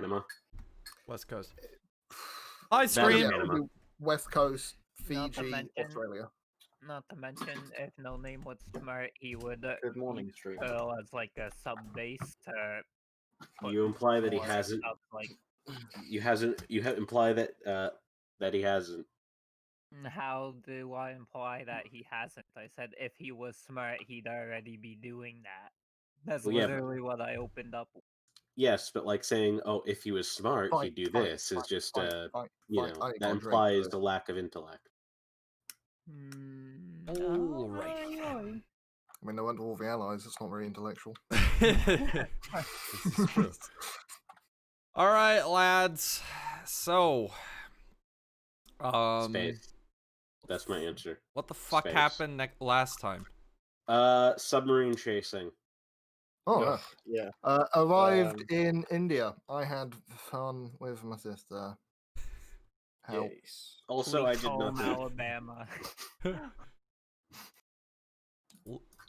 Panama. West Coast. Hi, Scream. West Coast, Not to Fiji, mention- Australia. Not to mention, if No Name was smart, he would Good morning, Street. Pearl as like a sub base to. put You imply that he more hasn't. stuff, like, You imply that that he hasn't. how do I imply that he hasn't? I said if he was smart, he'd already be doing that. That's Well, yeah, but- literally what I opened up. Yes, but like saying, "Oh, if he was smart, Fine, he'd do fine, this," is just fine, you fine, know, I that can't drink, implies so- the lack of intellect. All right. I mean, I went to all the allies. It's not very intellectual. This is true. All right, lads. So, Space. That's my answer. what the fuck Space. happened last time? Submarine chasing. Oh, Ugh, yeah. yeah. Arrived in India. I had fun with my sister. Help. Yes. Also, I did Sweet home nothing. Alabama.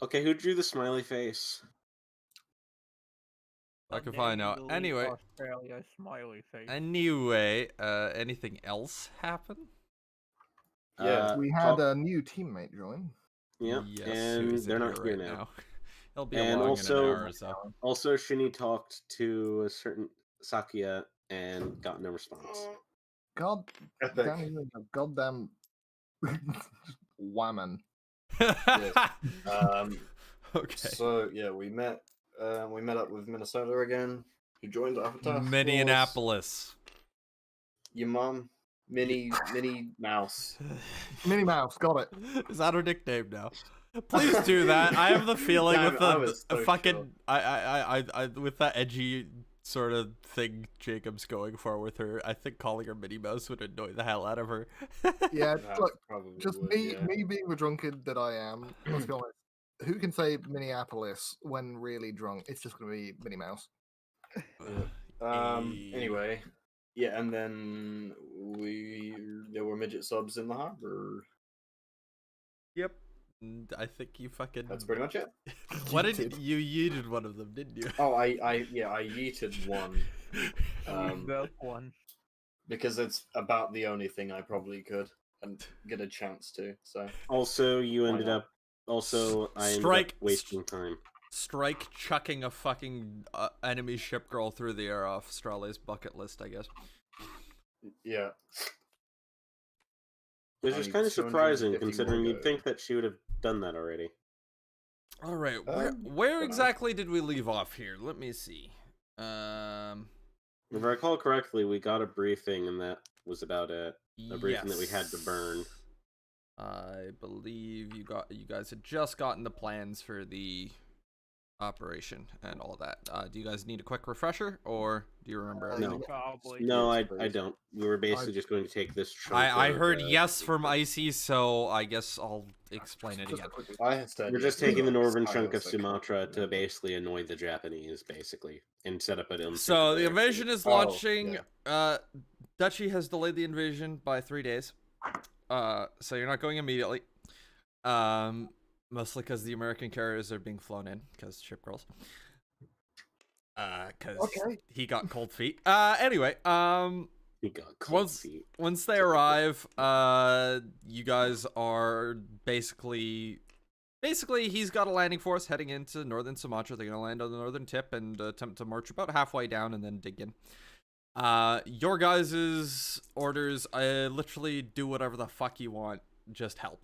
Okay, who drew the smiley face? I can find out. Delete Anyway, Australia smiley face. anything else happen? Yeah, We had a new teammate join. Yeah, Yes, and who's in they're not here right now. He'll be And along also- in an hour or so. Also, Shinny talked to a certain Sakia and got no response. God Epic. damn you, you goddamn whammon. Okay. So yeah, we met up with Minnesota again, who joined our task force. Minneapolis. Your mom, Minnie Mouse. Minnie Mouse, got it. Is that her nickname now? Please do that. I have the feeling Damn, with I the was so fucking sure. I with that edgy sort of thing Jacob's going for with her. I think calling her Minnie Mouse would annoy the hell out of her. Yeah, That look, probably just would, me, yeah. me being the drunkard that I am. Let's be honest. Who can say Minneapolis when really drunk? It's just gonna be Minnie Mouse. Anyway, yeah, and then there were midget subs in the harbor. Yep. And I think you fucking. That's pretty much it. What did you yeeted one of them, didn't you? Oh, I yeeted one. We broke one. Because it's about the only thing I probably could and get a chance to. So Also, you Why ended not? up. Also, I ended Strike- up wasting time. Strike chucking a fucking enemy ship girl through the air off Australia's bucket list, I guess. yeah, Which I is need kind of 250 surprising, more considering you'd go. think that she would have done that already. All right, Um, where but- exactly did we leave off here? Let me see. If I recall correctly, we got a briefing, and that was about it. A briefing that we had to burn. Yes. I believe you guys had just gotten the plans for the operation and all that. Do you guys need a quick refresher, or do you remember? No. Probably. No, I please. don't. We were basically just going to take this. I chunk of, heard yes from Icy, so I guess I'll explain it Just again. quickly. I had said We're yes, just taking the but northern I chunk of also can't Sumatra to remember. basically annoy the Japanese, basically, and set up an. So the invasion is Oh, launching. Duchy has delayed the invasion by 3 days. So you're not going immediately. Mostly because the American carriers are being flown in because ship girls. Because Okay. he got cold feet. Anyway, He got cold once feet. once they arrive, you guys are basically he's got a landing force heading into northern Sumatra. They're gonna land on the northern tip and attempt to march about halfway down and then dig in. Your guys' orders, literally do whatever the fuck you want, just help.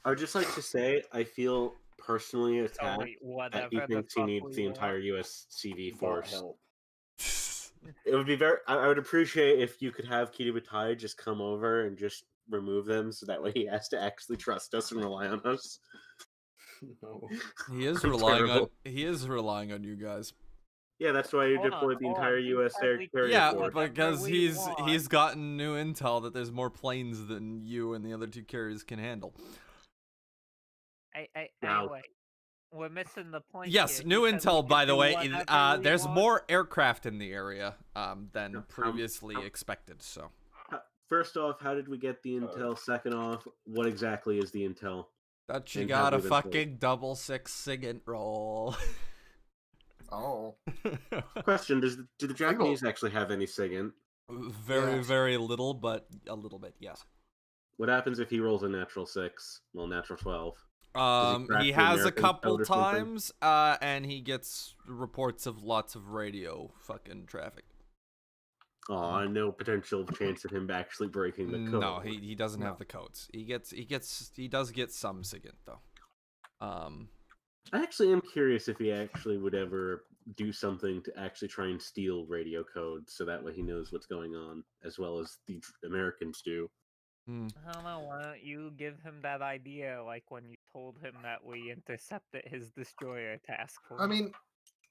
I would just like to say, I feel personally So attacked wait, whatever that he the thinks he fuck needs we the want. entire US CV But force. help. It would be very. I would appreciate if you could have Kiribatai just come over and just remove them, so that way he has to actually trust us and rely on us. No. He is I'm relying terrible. on you guys. Yeah, that's why you Hold deployed on, the hold entire on. US air Exactly. carrier Yeah, force. because we he's want. gotten new intel that there's more planes than you and the other two carriers can handle. Now- Anyway, we're missing the point. Yes, here. new He said we intel, could by the do way. whatever we There's want. more aircraft in the area than No, previously expected. So First off, how did we get the intel? Second off, what exactly is the intel? that you And got a have we been told? fucking double 6 SIGINT roll. Oh, Question: do the Japanese actually have any SIGINT? Very, Yes. very little, but a little bit, yes. What happens if he rolls a natural 6? Well, natural 12. He crack the has a American couple code or something? times, and he gets reports of lots of radio fucking traffic. Oh, no potential chance of him actually breaking the code. No, he doesn't No. have the codes. He does get some SIGINT though. I actually am curious if he actually would ever do something to actually try and steal radio code, so that way he knows what's going on, as well as the Americans do. I don't know. Why don't you give him that idea, like when you told him that we intercepted his destroyer task force? I mean,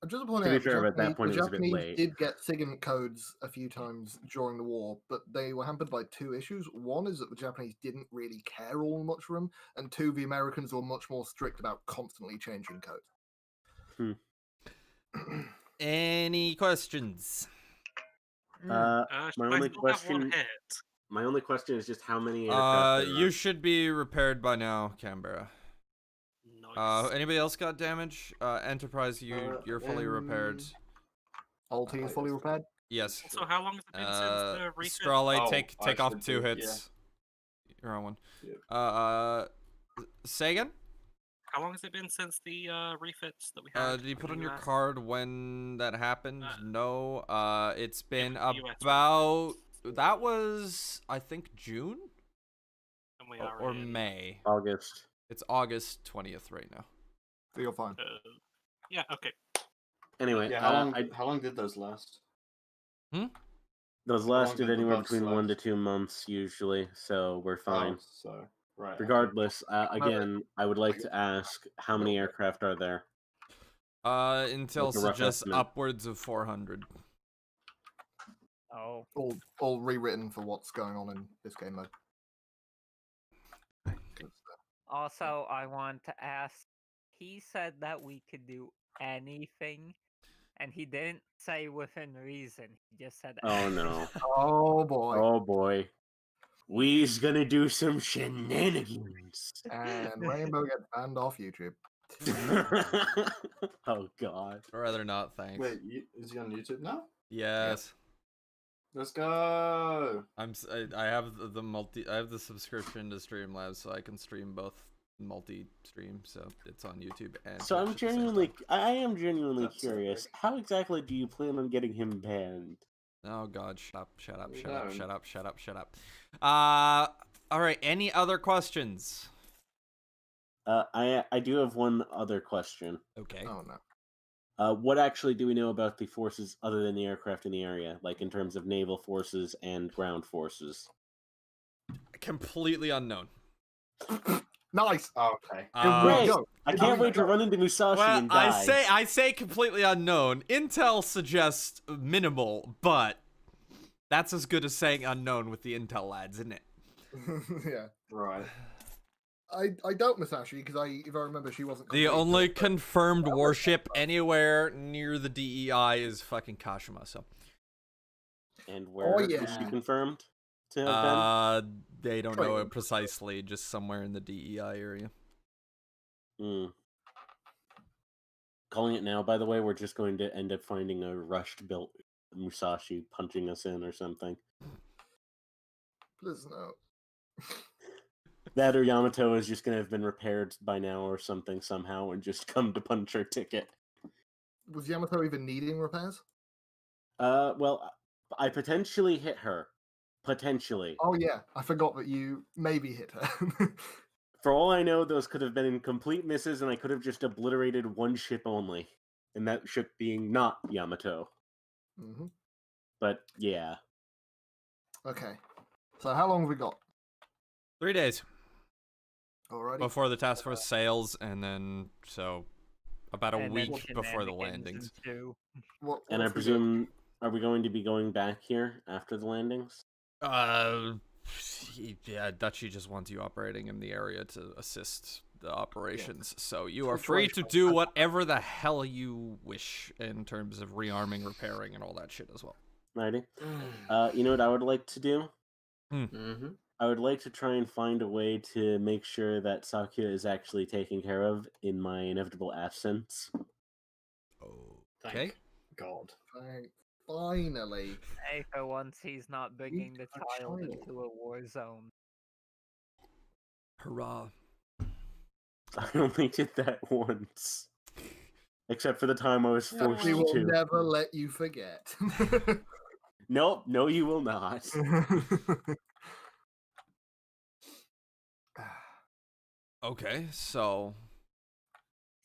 just to point To be out, fair, at that the point, it was a bit Japanese late. did get SIGINT codes a few times during the war, but they were hampered by two issues. One is that the Japanese didn't really care all much for them, and two, the Americans were much more strict about constantly changing code. Any questions? My Should I only still have one question. hit? My only question is just how many aircraft. You should be repaired by now, Canberra. Nice. Anybody else got damage? Enterprise, you're fully repaired. Ulti is fully repaired. Yes. Also, how long has it been since the refit? Strale, Oh, take I off should 2 do- hits. You're on one. Yep. Say again? How long has it been since the refits that we had? Did you put in on the your US? card when that happened? No. It's been the US about that was I think June And we are or in, May. August. It's August 20th right now. So you're fine. yeah. Okay. Anyway, Yeah, how long did those last? those long lasted did the anywhere bugs between 1 to last? 2 months usually, so we're fine. Oh, so right. okay. Regardless, again, I would like to ask how many aircraft are there? Intel Like a rough suggests estimate. upwards of 400. Oh, All rewritten for what's going on in this game mode. also, I want to ask. He said that we could do anything, and he didn't say within reason. He just said. Oh no. Oh boy. Oh boy. We's gonna do some shenanigans. And Rainbow gets banned off YouTube. Oh god. I'd rather not, thanks. Wait, is he on YouTube now? Yes. Let's go. I have I have the subscription to Streamlabs, so I can stream both multi-stream, so it's on YouTube and So Twitch at the same time. I am genuinely That's curious. epic. How exactly do you plan on getting him banned? Oh god, shut up. No. Alright, any other questions? I do have one other question. Okay. Oh no. What actually do we know about the forces other than the aircraft in the area, like in terms of naval forces and ground forces? Completely unknown. Nice. Okay. Great! go. I can't wait to run into Musashi Well, and die. I say completely unknown. Intel suggests minimal, but that's as good as saying unknown with the Intel lads, isn't it? Yeah. Right. I doubt Musashi because if I remember, she wasn't. The complete, only but- confirmed warship anywhere near the DEI is fucking Kashima, so. And where is she yeah. confirmed to have They don't know Training. it precisely, just somewhere in the DEI area. been? Calling it now, by the way, we're just going to end up finding a rushed built Musashi punching us in or something. Please no. That or Yamato is just going to have been repaired by now or something somehow and just come to punch her ticket. Was Yamato even needing repairs? Well, I potentially hit her. Potentially. Oh yeah, I forgot that you maybe hit her. For all I know, those could have been complete misses and I could have just obliterated one ship only. And that ship being not Yamato. hmm But yeah. Okay. So how long have we got? 3 days Alrighty. before the task force sails, and then, so, about a and then week before the shenanigans landings. ensue. And I what's the presume, are we going to be going back here after the landings? Yeah, Dutchy just wants you operating in the area to assist the operations, so you are free to Situational. do whatever the hell you wish in terms of rearming, repairing, and all that shit as well. Righty. You know what I would like to do? Mm-hmm. I would like to try and find a way to make sure that Sakya is actually taken care of in my inevitable absence. Oh. Thank Okay. God. Finally. Hey, for once he's not bringing the a child child. into a war zone. Hurrah. I only did that once. Except for the time I was forced We will to. never let you forget. Nope, no, you will not. Okay, so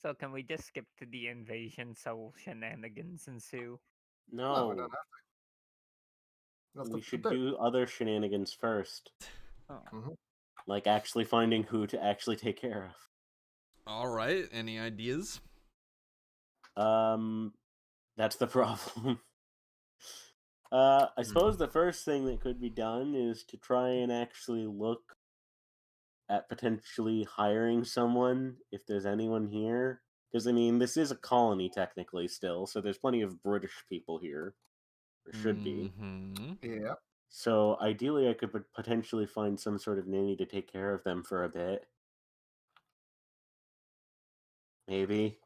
So can we just skip to the invasion so shenanigans ensue? No, No, we don't have to. That's we the should bit. do other shenanigans first. Oh. Like actually finding who to actually take care of. all right. Any ideas? That's the problem. I suppose the first thing that could be done is to try and actually look at potentially hiring someone if there's anyone here. Because, I mean, this is a colony technically still, so there's plenty of British people here. Or should be. Mm-hmm. Yeah. So, ideally, I could potentially find some sort of nanny to take care of them for a bit. Maybe.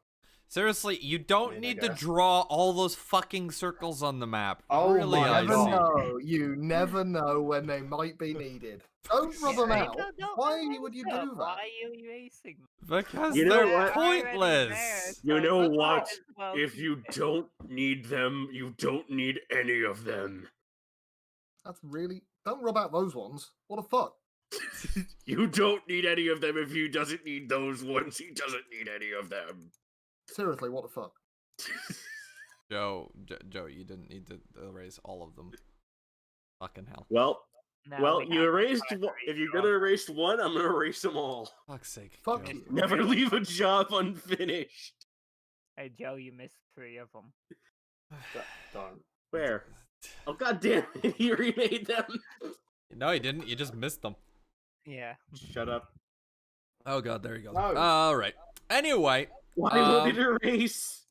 Seriously, you don't I need to guess. draw all those fucking circles on the map. Oh really, my I Never see. God. know. You never know when they might be needed. Don't rub them Hey, out. don't Why erase would you them. do that? Why are you erasing them? Because You know they're what? pointless. You know so what? might as well If keep you it. don't need them, you don't need any of them. That's really. Don't rub out those ones. What the fuck? You don't need any of them if he doesn't need those ones. He doesn't need any of them. Seriously, what the fuck? Joe, you didn't need to erase all of them. Fucking hell. Well, No, we you have to erased. try to If you're redraw gonna erase one, I'm gonna erase them all. Fuck's sake. Fuck Joe. you. Never leave a job unfinished. Hey Joe, you missed 3 of them. Darn. Where? Oh god damn it! He remade them. No, he didn't. You just missed them. Yeah. Shut up. Oh god, there you go. No. All right. Anyway, Why won't it erase?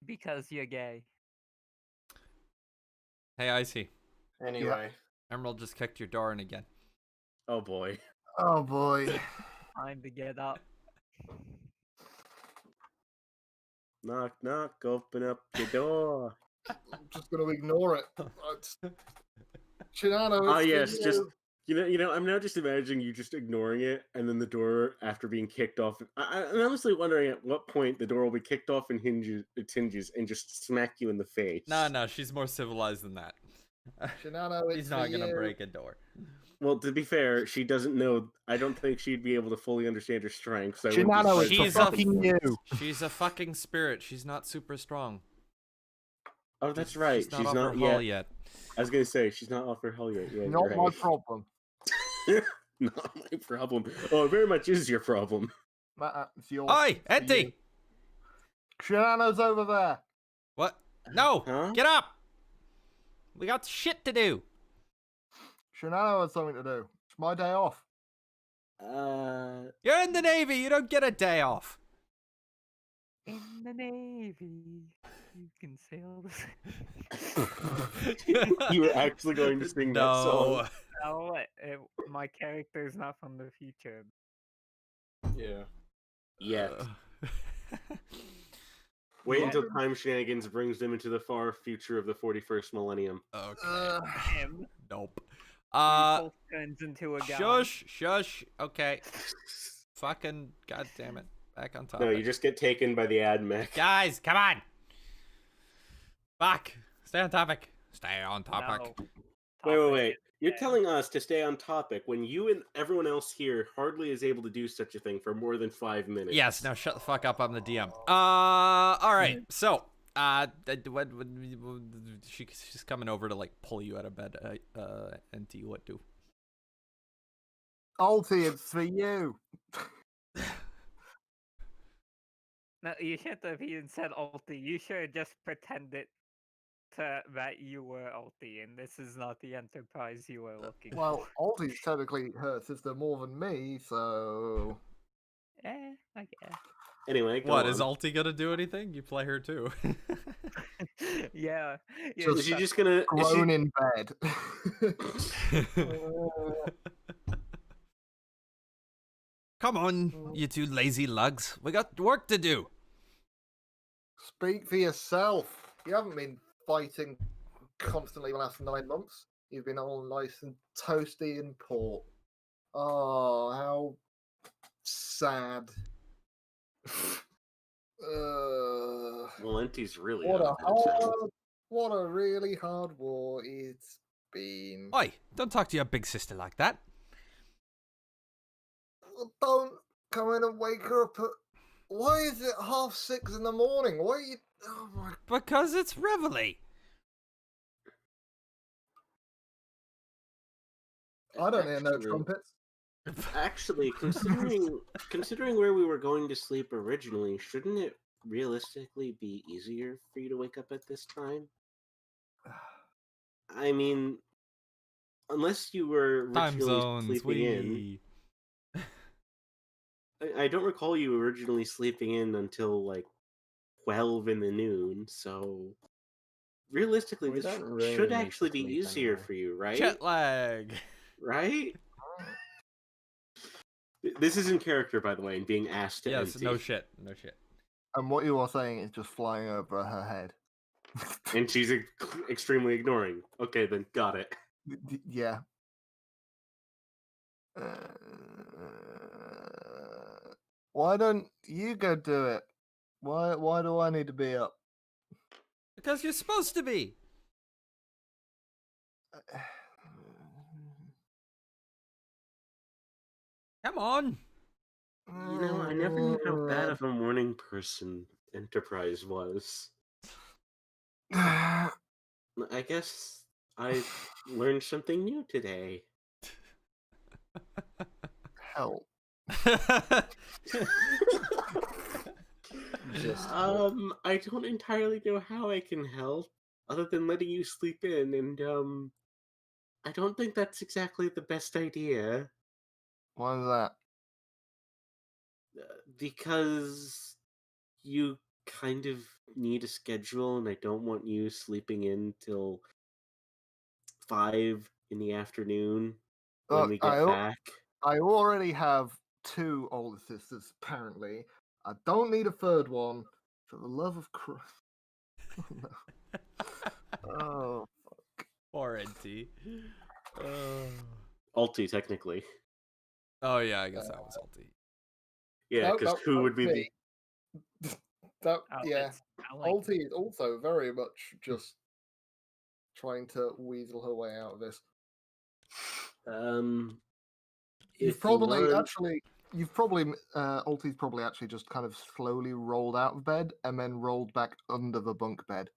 Because you're gay. hey, Icy. Anyway. Emerald just kicked your door in again. Oh boy. Oh boy. Time to get up. Knock knock. Open up the door. I'm just gonna ignore it. Shinano, Ah it's for yes, you. just you know. I'm now just imagining you just ignoring it, and then the door after being kicked off. I'm honestly wondering at what point the door will be kicked off and its hinges, and just smack you in the face. No, she's more civilized than that. Shinano, it's He's not for gonna you. break a door. Well, to be fair, she doesn't know. I don't think she'd be able to fully understand her strengths. So I wouldn't Shinano, be it's She's for a fucking you. She's a fucking spirit. She's not super strong. Oh, that's right. She's not off her hull yet. I was gonna say she's not off her hell yet. Yeah, Not you're my right. problem. Not my problem. Oh, it very much is your problem. It's yours. Oi, It's for Enti! you. Shinano's over there. What? No! Huh? Get up! We got shit to do. Shinano has something to do. It's my day off. You're in the Navy. You don't get a day off. In the Navy, you can sail You were actually going to sing that song. No, my character is not from the future. Yeah. Yeah. Uh, Wait Yeah. until time shenanigans brings them into the far future of the 41st millennium. okay. Him. Nope. Both turns into a guy. Shush. Okay. Fucking goddamn it. Back on topic. No, you just get taken by the AdMech. Guys, come on. Fuck. Stay on topic. Stay on topic. No. Wait. You're Yeah. telling us to stay on topic when you and everyone else here hardly is able to do such a thing for more than 5 minutes. Yes, now shut the fuck up. I'm the DM. Alright. So, she's coming over to, like, pull you out of bed. And do what do? Alti, it's for you. No, you should have even said Alti. You should have just pretended that you were Alti, and this is not the Enterprise you were looking Well, Alti's technically her sister more than me, so. for. I guess. Anyway, go What, on. is Alti gonna do anything? You play her too. Yeah. So is she just gonna... is she- Grown in bed. Come on, you two lazy lugs. We got work to do. Speak for yourself. You haven't been fighting constantly the last 9 months. You've been all nice and toasty and port. Oh, how sad. Valenti's really What a out of it. hard, what a really hard war it's been. Oi, don't talk to your big sister like that. Don't come in and wake her up. Why is it 6:30 in the morning? Why are you? Oh my! Because it's Reveille. I don't hear no Actually- trumpets. Actually, considering where we were going to sleep originally, shouldn't it realistically be easier for you to wake up at this time? I mean, unless you were Time originally zones. sleeping in. I don't recall you originally sleeping in until like 12 in the noon, so realistically, We this don't really should need to actually be sleep easier anyway. for you, right? Jet lag. Right? This is in character, by the way, and being asked to Yes, empty. no shit. No shit. And what you are saying is just flying over her head. And she's extremely ignoring. Okay, then, got it. Yeah. Why don't you go do it? Why do I need to be up? Because you're supposed to be. Come on. You know, I never knew how bad of a morning person Enterprise was. I guess I learned something new today. Help. Just I don't entirely know how I can help, other than letting you sleep in, and I don't think that's exactly the best idea. Why is that? Because you kind of need a schedule, and I don't want you sleeping in till 5 in the afternoon when Look, we get back. I already have 2 older sisters, apparently. I don't need a third one. For the love of Christ. Oh, no. Oh. Poor NT. Alti, technically. Oh yeah, I guess that was ulti. Yeah, No, because that who would was be the... That, Oh, yeah. it's Ellen. Ulti is also very much just trying to weasel her way out of this. If you want- Ulti's probably actually just kind of slowly rolled out of bed and then rolled back under the bunk bed.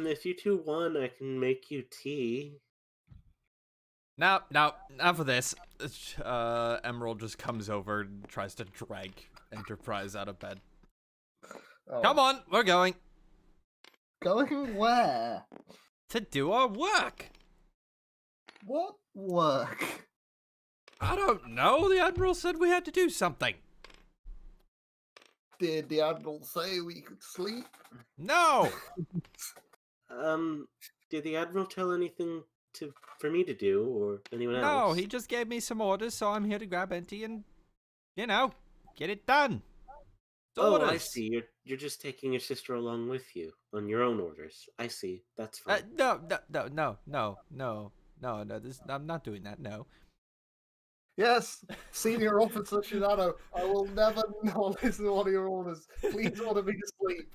If you two want, I can make you tea. Now for this. Emerald just comes over and tries to drag Enterprise out of bed. Oh. Come on, we're going Going where? to do our work. What work? I don't know. The Admiral said we had to do something. Did the Admiral say we could sleep? No. Did the Admiral tell anything for me to do, or anyone else? No, he just gave me some orders, so I'm here to grab NT and, get it done. It's Oh, I orders. see. You're just taking your sister along with you on your own orders. I see. That's fine. No. I'm not doing that. No. Yes, Senior Officer Shinano, I will never not listen to one of your orders. Please order me to sleep.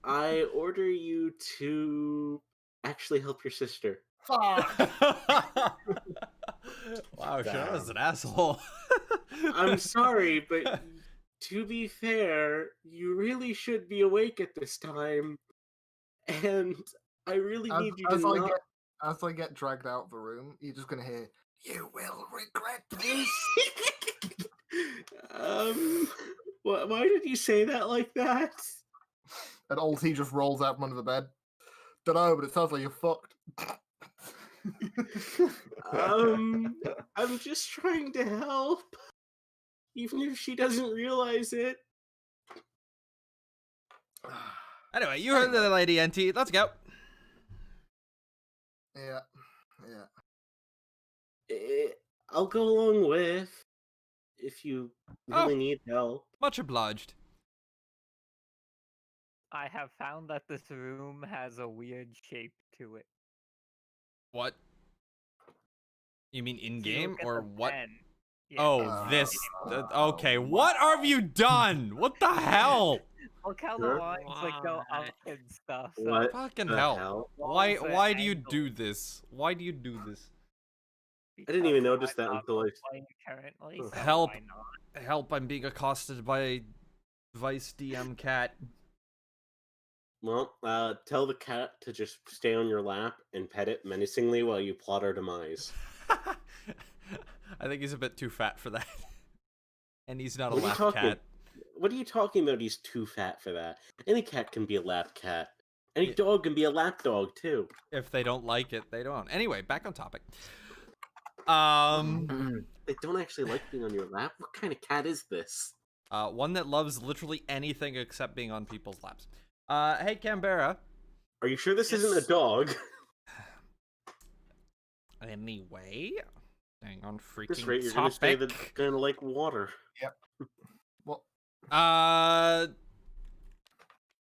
I order you to actually help your sister. Fuck. Wow, Shannon's an asshole. I'm sorry, but to be fair, you really should be awake at this time. And I really need you to not... As I get dragged out of the room, you're just gonna hear, "You will regret this." Why did you say that like that? And Ulti just rolls out from under the bed. Dunno, but it sounds like you're fucked. I'm just trying to help, even if she doesn't realize it. Anyway, you heard the lady, NT. Let's go. Yeah. I'll go along with, if you Oh. really need help. Much obliged. I have found that this room has a weird shape to it. What? You mean in If you game look at or the what? pen, yeah, Oh, this. Okay, wow. what have you done? What the hell? look how Sure. the lines like go up and stuff. So What Fucking the hell. hell? Why walls are why do you do angled this? Why do you do this? I didn't even because notice I'm that not until I. playing currently. Oh. So Help. why not? Help, I'm being accosted by Vice DM Cat. Well, tell the cat to just stay on your lap and pet it menacingly while you plot our demise. I think he's a bit too fat for that. And he's not a What are you lap talking- cat. What are you talking about? He's too fat for that. Any cat can be a lap cat. Any Yeah. dog can be a lap dog too. If they don't like it, they don't. Anyway, back on topic. They don't actually like being on your lap. What kind of cat is this? One that loves literally anything except being on people's laps. Hey Canberra. Are you sure this isn't Yes. a dog? Anyway, hang on freaking At this rate, you're topic. gonna say that it's gonna like water. What?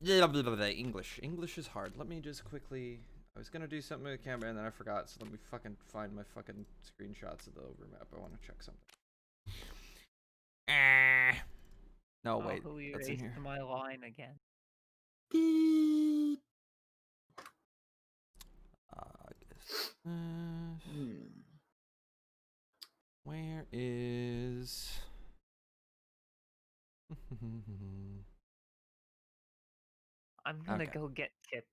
Yeah, blah, blah, blah, English. English is hard. Let me just quickly. I was gonna do something with the camera and then I forgot. So let me fucking find my fucking screenshots of the overmap. I want to check something. No, wait. Who That's in erased here. my line again? Beep. Where is? I'm gonna Okay. go get chips.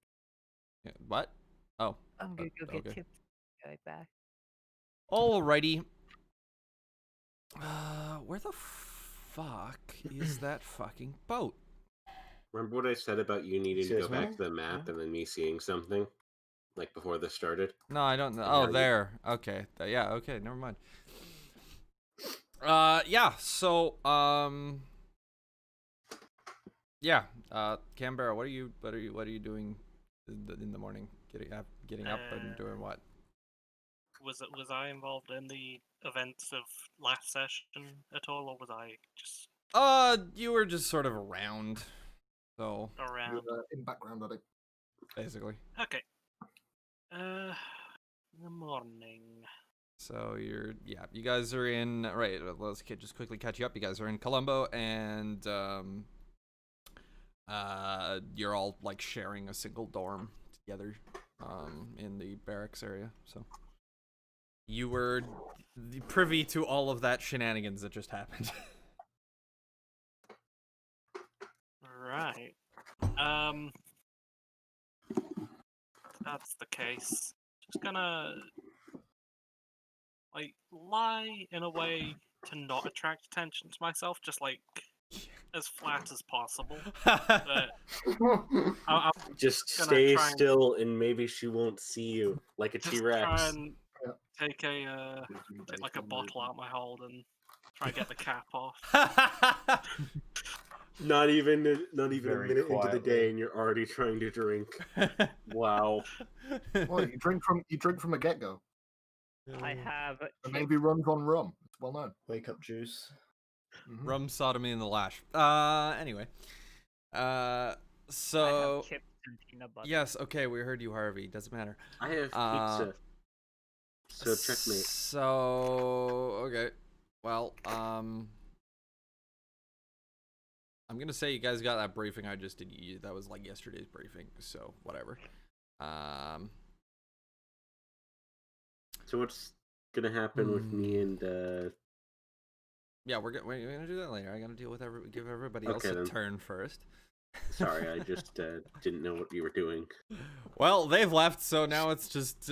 Yeah, what? Oh. I'm gonna go get okay. chips. Be right back. Alrighty. Where the fuck is that fucking boat? Remember what I said about you needing to go Excuse back me? to the map and then me seeing something? Like before this started? No, I don't know. Yeah, Oh, you- there. Okay. Yeah, okay, never mind. Yeah, so, yeah, Canberra, what are you doing in the morning? Getting up and doing what? Was I involved in the events of last session at all, or was I just You were just sort of around. So, around? In background, I think. basically. Okay. In the morning. So you guys are in, right, let's just quickly catch you up. You guys are in Colombo and, you're all, like, sharing a single dorm together, in the barracks area, so. You were privy to all of that shenanigans that just happened. Right. That's the case. Just gonna like lie in a way to not attract attention to myself, just like as flat as possible. But I'm Just gonna stay try and- still and maybe she won't see you like a just T-Rex. try and Yeah. take like a bottle out my hold and try and get the cap off. Not even a Very minute into the quietly. day and you're already trying to drink. Wow. Well, you drink from a get go. I have The chips. Navy runs on rum. It's well known. Wake up juice. Mhm. Rum sodomy in the lash. Anyway. I So have chips and peanut butter. yes, okay, we heard you, Harvey. Doesn't matter. I have pizza. So checkmate. So okay. Well, I'm gonna say you guys got that briefing I just did. That was like yesterday's briefing, so whatever. So what's gonna happen with me and Yeah, we're gonna do that later. I gotta deal with give everybody else Okay, a then. turn first. sorry, I just didn't know what you were doing. Well, they've left, so now it's just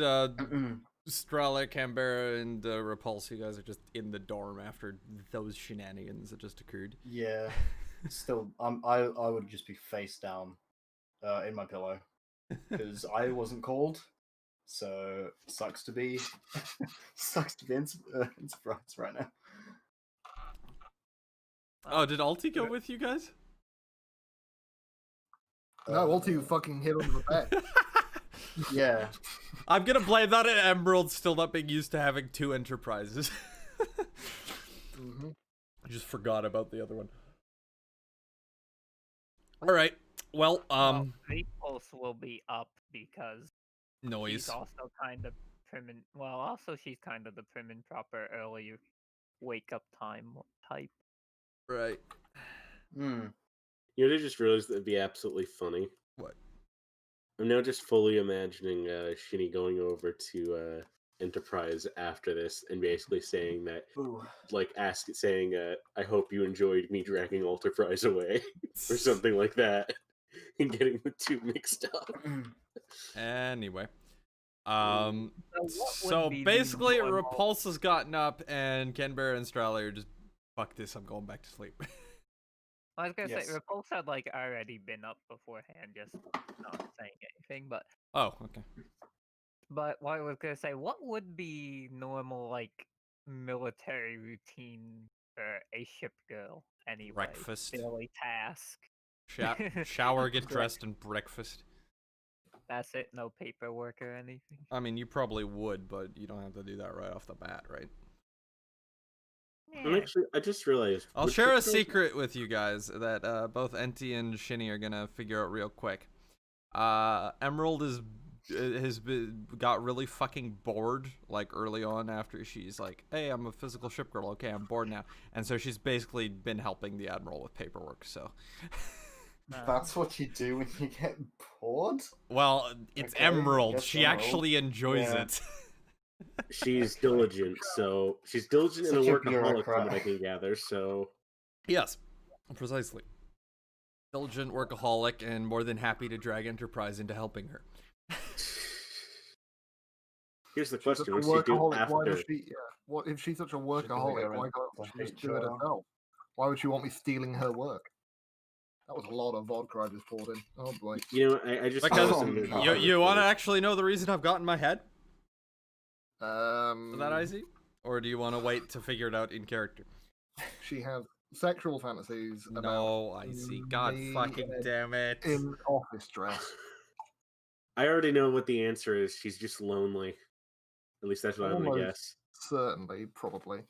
Strala, Canberra, and Repulse. You guys are just in the dorm after those shenanigans that just occurred. Yeah. Still, I would just be face down, in my pillow, because I wasn't called. So sucks to be in surprise right now. Oh, did Alti go with you guys? No, Ulti fucking hit under the bed. Yeah. I'm gonna blame that on Emerald still not being used to having two enterprises. Mhm. I just forgot about the other one. All right. Well, Repulse will be up because she's noise. also kind of prim and also she's kind of the prim and proper early wake up time type. Right. Hmm. You know, I just realized that'd be absolutely funny. What? I'm now just fully imagining Shinny going over to Enterprise after this and basically saying that, Ooh. like, saying, I hope you enjoyed me dragging Enterprise away, or something like that, and getting the two mixed up. Anyway. So what So would be the basically, normal- Repulse has gotten up, and Canberra and Strahler are just, fuck this, I'm going back to sleep. I was gonna Yes. say Repulse had like already been up beforehand, just not saying anything. But Oh, okay. what I was gonna say, what would be normal like military routine for a ship girl anyway? Breakfast. Daily task. Shower, get dressed, and breakfast. That's it. No paperwork or anything. I mean, you probably would, but you don't have to do that right off the bat, right? And actually, I just realized... I'll would share a Shipgirls- secret with you guys that both Enti and Shinny are gonna figure out real quick. Emerald got really fucking bored like early on after she's like, hey, I'm a physical ship girl, okay, I'm bored now. And so she's basically been helping the Admiral with paperwork, so... That's what you do when you get bored? Well, it's Okay, Emerald. guess She Emerald. actually enjoys Yeah. it. She's diligent, so... She's diligent and a Such a workaholic, from bureaucrat. what I can gather, so... Yes, precisely. Diligent workaholic and more than happy to drag Enterprise into helping her. Here's the She's such question, a what does she do workaholic. Why does after... she? Yeah. What if she's such a go workaholic? get Why rid can't of she the just do it HR. herself? Why would she want me stealing her work? That was a lot of vodka I just poured in. Oh boy. You know, I just... Because Oh, listened to no. the you want to first. actually know the reason I've got in my head for Um. that, Izzy? Or do you want to wait to figure it out in character? She has sexual fantasies about No, Izzy. God me fucking damn it. in office dress. I already know what the answer is. She's just lonely. At least that's what I'm gonna Almost. guess. Certainly, probably.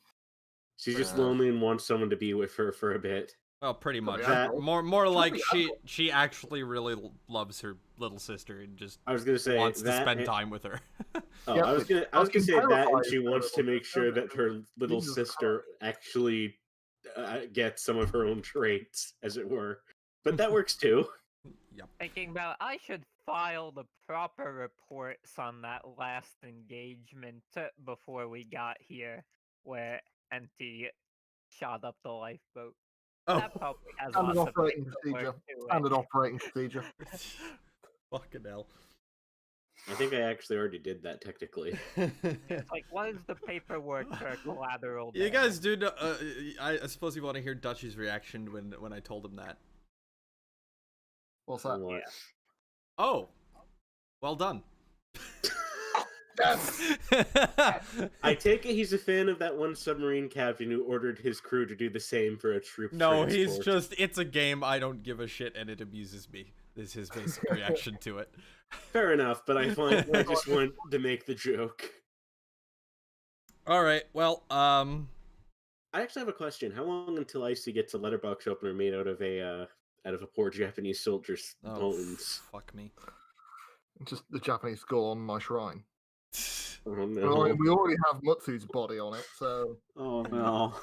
She's just Yeah. lonely and wants someone to be with her for a bit. Well, pretty Could much. be That- Admiral. More like be she actually really loves her little sister and just I was gonna say wants to that spend and- time with her. Oh, Yep, I was gonna fucking say that, and terrifies she her wants to little make sister, sure but that her little Jesus sister actually gets some of her own traits, as it were. But that works too. Yep. Thinking about, I should file the proper reports on that last engagement before we got here, where Enti shot up the lifeboat. Oh, That probably has Standard lots of operating paperwork procedure. to it. Standard operating procedure. fucking hell. I think I actually already did that technically. It's like, what is the paperwork for collateral You damage? guys do know, I suppose you want to hear Dutch's reaction when I told him that. What's that? What? Oh, well done. Yes! I take it he's a fan of that one submarine captain who ordered his crew to do the same for a troop No, he's transport. just, it's a game, I don't give a shit, and it amuses me. Is his basic reaction to it. Fair enough, but I just want to make the joke. Alright, well, I actually have a question. How long until Icy gets a letterbox opener made out of a poor Japanese soldier's oh, bones? fuck me. Just the Japanese skull on my shrine. Oh We no! already have Mutsu's body on it, so Oh no!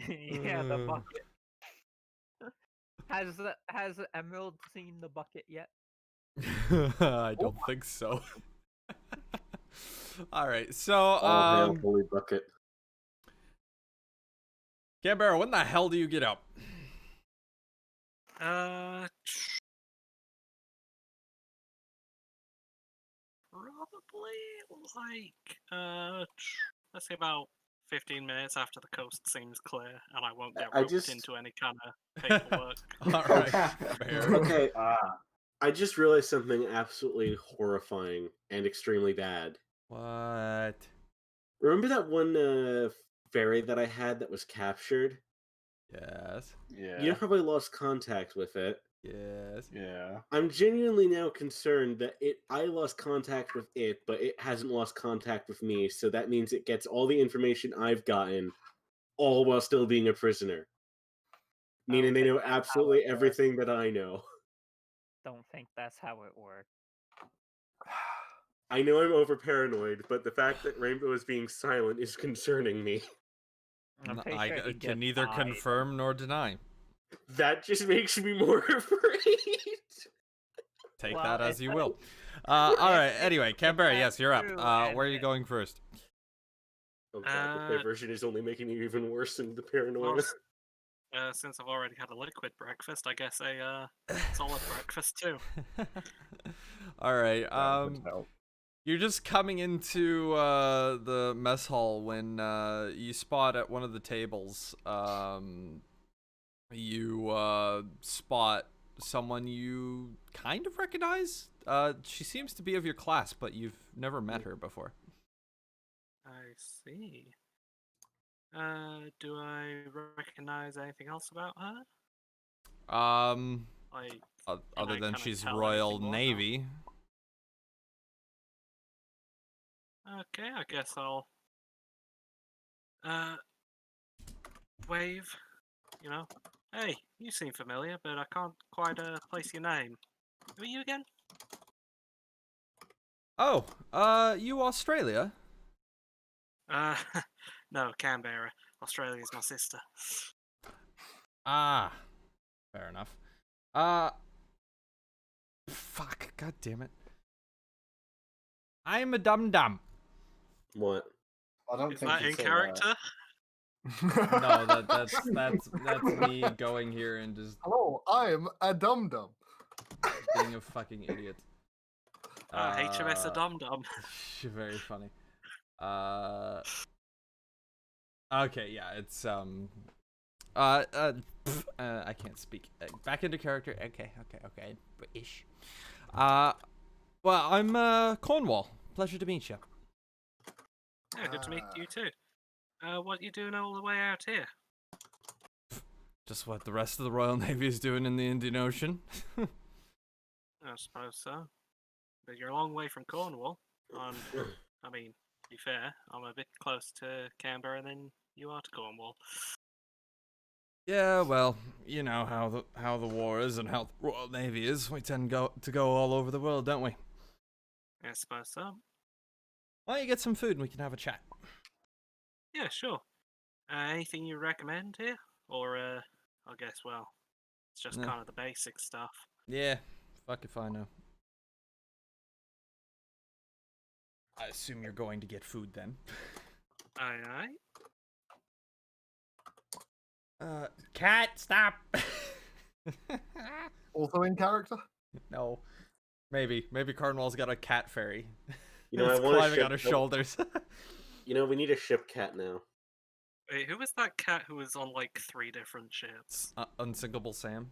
Yeah, the bucket. Has Emerald seen the bucket yet? I don't think so. Alright, so, All hail holy bucket! Canberra, when the hell do you get up? Probably like let's say about 15 minutes after the coast seems clear, and I won't get I roped just- into any kind of paperwork. Alright, fair. Okay, I just realized something absolutely horrifying and extremely bad. What? Remember that one ferry that I had that was captured? Yes. Yeah. You probably lost contact with it. Yes. Yeah. I'm genuinely now concerned that I lost contact with it, but it hasn't lost contact with me, so that means it gets all the information I've gotten all while still being a prisoner. Meaning they know absolutely everything that I know. Don't think that's how it works. I know I'm over paranoid, but the fact that Rainbow is being silent is concerning me. I'm pretty I sure he can just neither died. confirm nor deny. That just makes me more afraid. Take Well, that as it's you like- will. All right. if- Anyway, if Canberra, that's yes, you're up. true, Where are you and- going first? Oh god, the diversion is only making me even worse than the paranoia. Since I've already had a liquid breakfast, I guess a solid breakfast too. All right. That would help. You're just coming into the mess hall when you spot at one of the tables. You spot someone you kind of recognize. She seems to be of your class, but you've never met her before. I see. Do I recognize anything else about her? Like, Other I than kinda she's tell Royal anything more now? Navy. okay, I guess I'll wave. You know, hey, you seem familiar, but I can't quite place your name. Who are you again? Oh, you Australia? Uh, no, Canberra. Australia's my sister. Ah, fair enough. Fuck, god damn it. I'm a dum-dum. What? I don't Is think that you'd in say character? No, that's me going here and just Hello, I am a dum dum. being a fucking idiot. HMS a dum dum. Very funny. Okay, yeah, it's I can't speak. Back into character. Okay, British. Well, I'm Cornwall. Pleasure to meet you. Yeah, good to meet you too. What you doing all the way out here? Just what the rest of the Royal Navy is doing in the Indian Ocean. I suppose so. But you're a long way from Cornwall. I mean, to be fair, I'm a bit close to Canberra than you are to Cornwall. Yeah, well, you know how the war is and how the Royal Navy is. We tend to go all over the world, don't we? I suppose so. Why don't you get some food and we can have a chat? Yeah, sure. Anything you recommend here? Or, I guess, well, it's just No. kind of the basic stuff. Yeah, fuck if I know. I assume you're going to get food then. Aye. Cat, stop! Also in character? No. Maybe Cornwall's got a cat fairy. You know, I It's want to climbing ship. on his shoulders. You know, we need a ship cat now. Wait, who was that cat who was on, like, 3 different ships? Unsinkable Sam.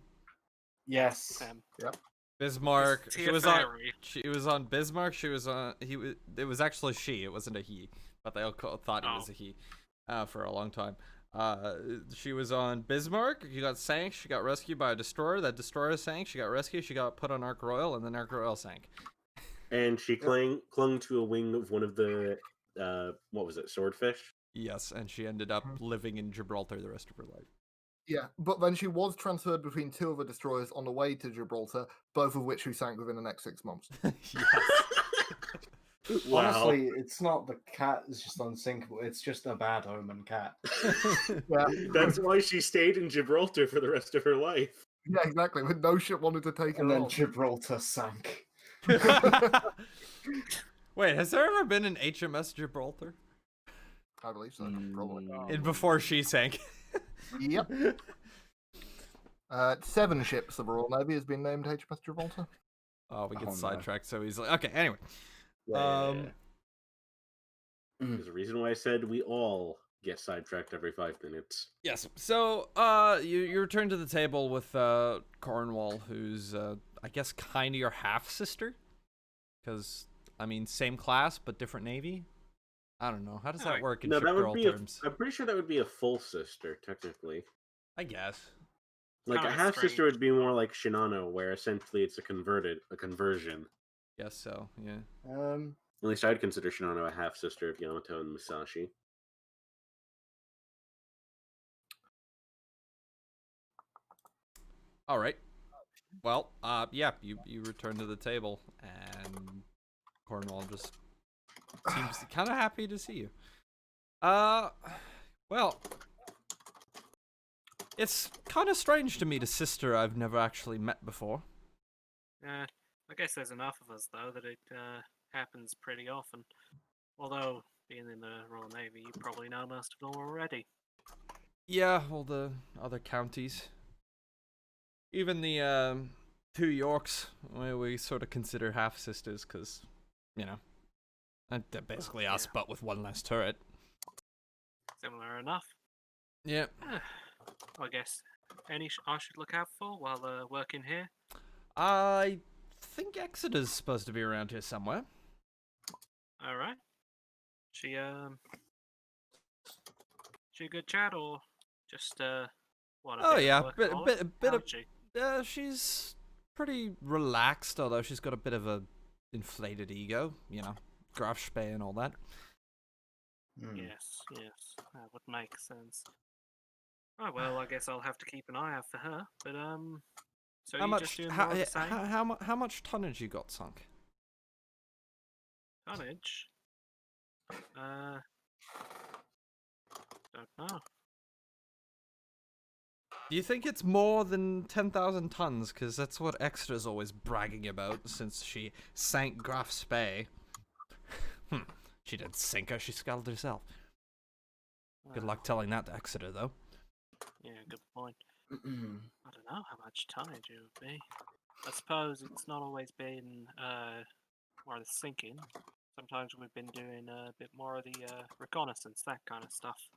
Yes. Sam. Bismarck. Was She Tia was on. Fairy? She was on Bismarck. She was on. It was actually she. It wasn't a he. But they all thought it was a he. For a long time. She was on Bismarck. She got sank. She got rescued by a destroyer. That destroyer sank. She got rescued. She got put on Ark Royal, and then Ark Royal sank. And she clung to a wing of one of the what was it, swordfish? Yes, and she ended up living in Gibraltar the rest of her life. Yeah, but then she was transferred between 2 other destroyers on the way to Gibraltar, both of which she sank within the next 6 months. Yes. Wow. Honestly, it's not the cat is just unsinkable. It's just a bad omen cat. Yeah, That's why she stayed in Gibraltar for the rest of her life. yeah, exactly. With no ship wanted to take her And then on. Gibraltar sank. Wait, has there ever been an HMS Gibraltar? I believe so. Probably. In before she sank. Yep. 7 ships of the Royal Navy has been named HMS Gibraltar. Oh, we get Oh, no. sidetracked so easily. Okay, anyway. There's a reason why I said we all get sidetracked every 5 minutes. Yes. So, you return to the table with Cornwall, who's I guess kind of your half sister, because I mean same class but different navy. I don't know. How does that work in No, that would shipgirl be terms? I'm pretty sure that would be a full sister, technically. I guess. Like a Kinda half sister strange. would be more like Shinano, where essentially it's a conversion. Guess so. Yeah. At least I'd consider Shinano a half sister of Yamato and Musashi. All right. Well, yeah, you return to the table, and Cornwall just seems kind of happy to see you. Well, it's kind of strange to meet a sister I've never actually met before. I guess there's enough of us, though, that it happens pretty often. Although, being in the Royal Navy, you probably know most of them already. Yeah, all the other counties. Even the 2 Yorks, we sort of consider half-sisters, because, you know, they're basically us, but with one less turret. Similar enough. Yeah. I guess any I should look out for while working here? I think Exeter's supposed to be around here somewhere. Alright. She a good chat, or just, what, a Oh bit yeah, of a bit How of. is she? She's pretty relaxed, although she's got a bit of a inflated ego, you know, Graf Spee and all that. Yes, that would make sense. Oh, well, I guess I'll have to keep an eye out for her, but, so How you much? just doing more of the same? How much tonnage you got sunk? Tonnage? Don't know. Do you think it's more than 10,000 tons? Because that's what Exeter's always bragging about since she sank Graf Spee. She didn't sink her, she scuttled herself. Good luck telling that to Exeter, though. Yeah, good point. I don't know how much tonnage it would be. I suppose it's not always been more of the sinking. Sometimes we've been doing a bit more of the reconnaissance, that kind of stuff.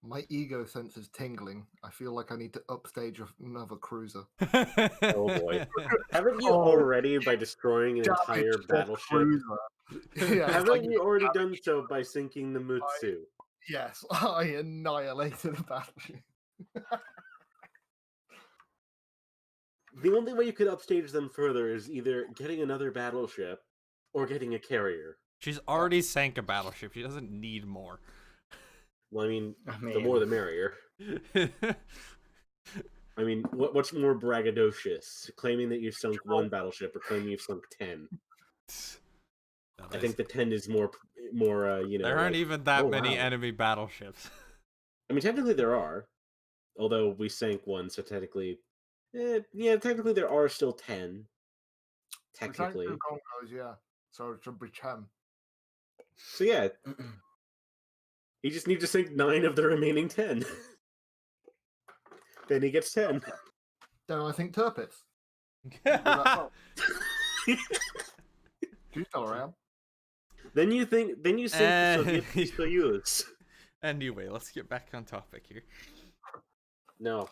My ego sense is tingling. I feel like I need to upstage another cruiser. Oh boy. Haven't you already by destroying an entire Damaged battleship? cruiser. Yeah, it's Haven't like you already done so by sinking the Mutsu? yes, I annihilated a battleship. The only way you could upstage them further is either getting another battleship or getting a carrier. She's already sank a battleship. She doesn't need more. Well, I mean, the more the merrier. I mean, what's more braggadocious? Claiming that you've sunk one battleship or claiming you've sunk 10? I think the 10 is more you know... There aren't like, even that many wow. enemy battleships. I mean, technically there are. Although we sank one, so technically... yeah, technically there are still 10. Technically. We sank 2 Congos, yeah. So it should be 10. So yeah. He just needs to sink 9 of the remaining 10. Then he gets 10. Then I think Turpitz. She's still around. Then you sink the Soviet Soyuz. Anyway, let's get back on topic here. No.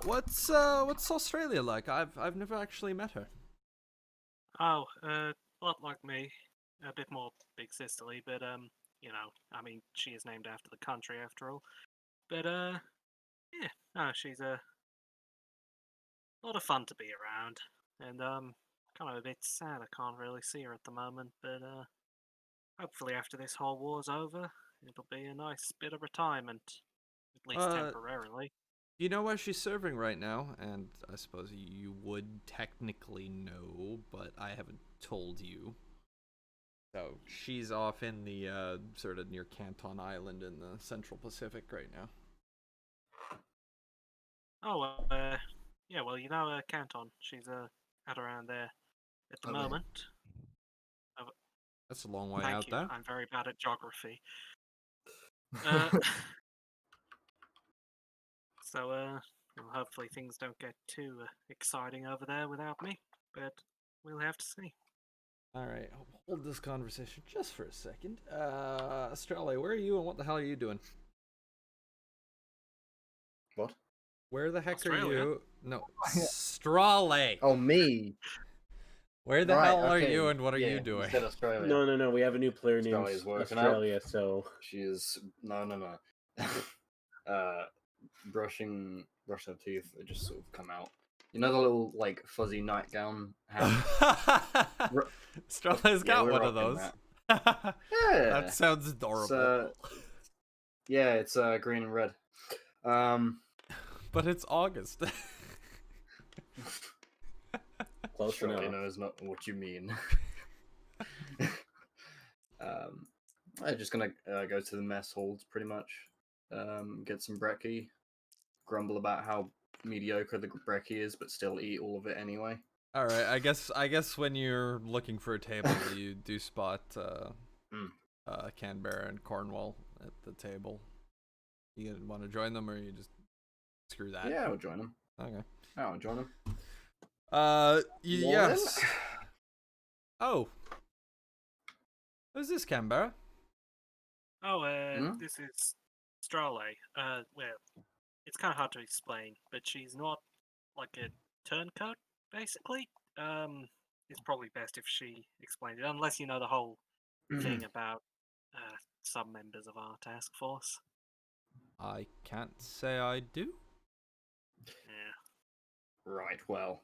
What's Australia like? I've never actually met her. Oh, a lot like me. A bit more big sisterly, but, you know, I mean, she is named after the country after all. But, yeah, no, she's a lot of fun to be around. And, kind of a bit sad I can't really see her at the moment, but, hopefully after this whole war's over, it'll be a nice bit of retirement. At least temporarily. You know where she's serving right now? And I suppose you would technically know, but I haven't told you. So she's off in the sort of near Canton Island in the Central Pacific right now. Oh, yeah, well, you know Canton. She's at around there at the moment. That's a long way Thank out you. there. I'm very bad at geography. So, well, hopefully things don't get too exciting over there without me, but we'll have to see. Alright, hold this conversation just for a second. Australia, where are you and what the hell are you doing? What? Where the heck Australia? are you? No, Australia. Oh, me. Where the Right, hell are okay, you and what are yeah, you doing? You said Australia. No, we have a new player named Australia's working Australia, so... She is no. brushing her teeth. It just sort of come out. You know the little like fuzzy nightgown hat? Australia's got we're one of rocking those. that. Yeah, That sounds adorable. It's green and red. But it's August. Close Surely enough. knows not what you mean. I'm just gonna go to the mess holds pretty much. Get some brekkie. Grumble about how mediocre the brekkie is, but still eat all of it anyway. All right, I guess when you're looking for a table, you do spot Canberra and Cornwall at the table. You want to join them, or you just screw that? Yeah, I'll join them. Okay. I'll join them. Yes. Oh. Who's this, Canberra? Oh, Hmm? this is Strale. Well, it's kind of hard to explain, but she's not like a turncoat, basically. It's probably best if she explained it, unless you know the whole thing about some members of our task force. I can't say I do. Yeah. Right, well,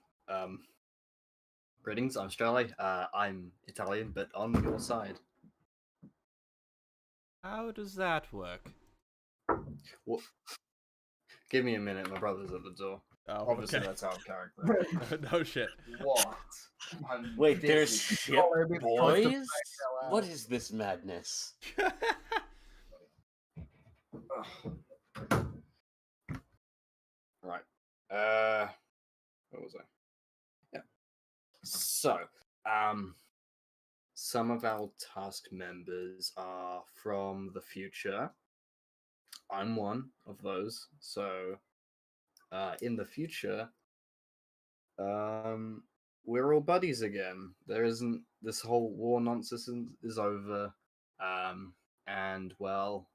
greetings, I'm Strale. I'm Italian, but on your side. How does that work? What? Give me a minute, my brother's at the door. Oh, Obviously, okay. that's out of character. No shit. What? I'm Wait, there's busy. ship boys? What is this madness? Right. What was I? Yeah. So, some of our task members are from the future. I'm one of those. So, in the future, we're all buddies again. There isn't this whole war nonsense is over. And well,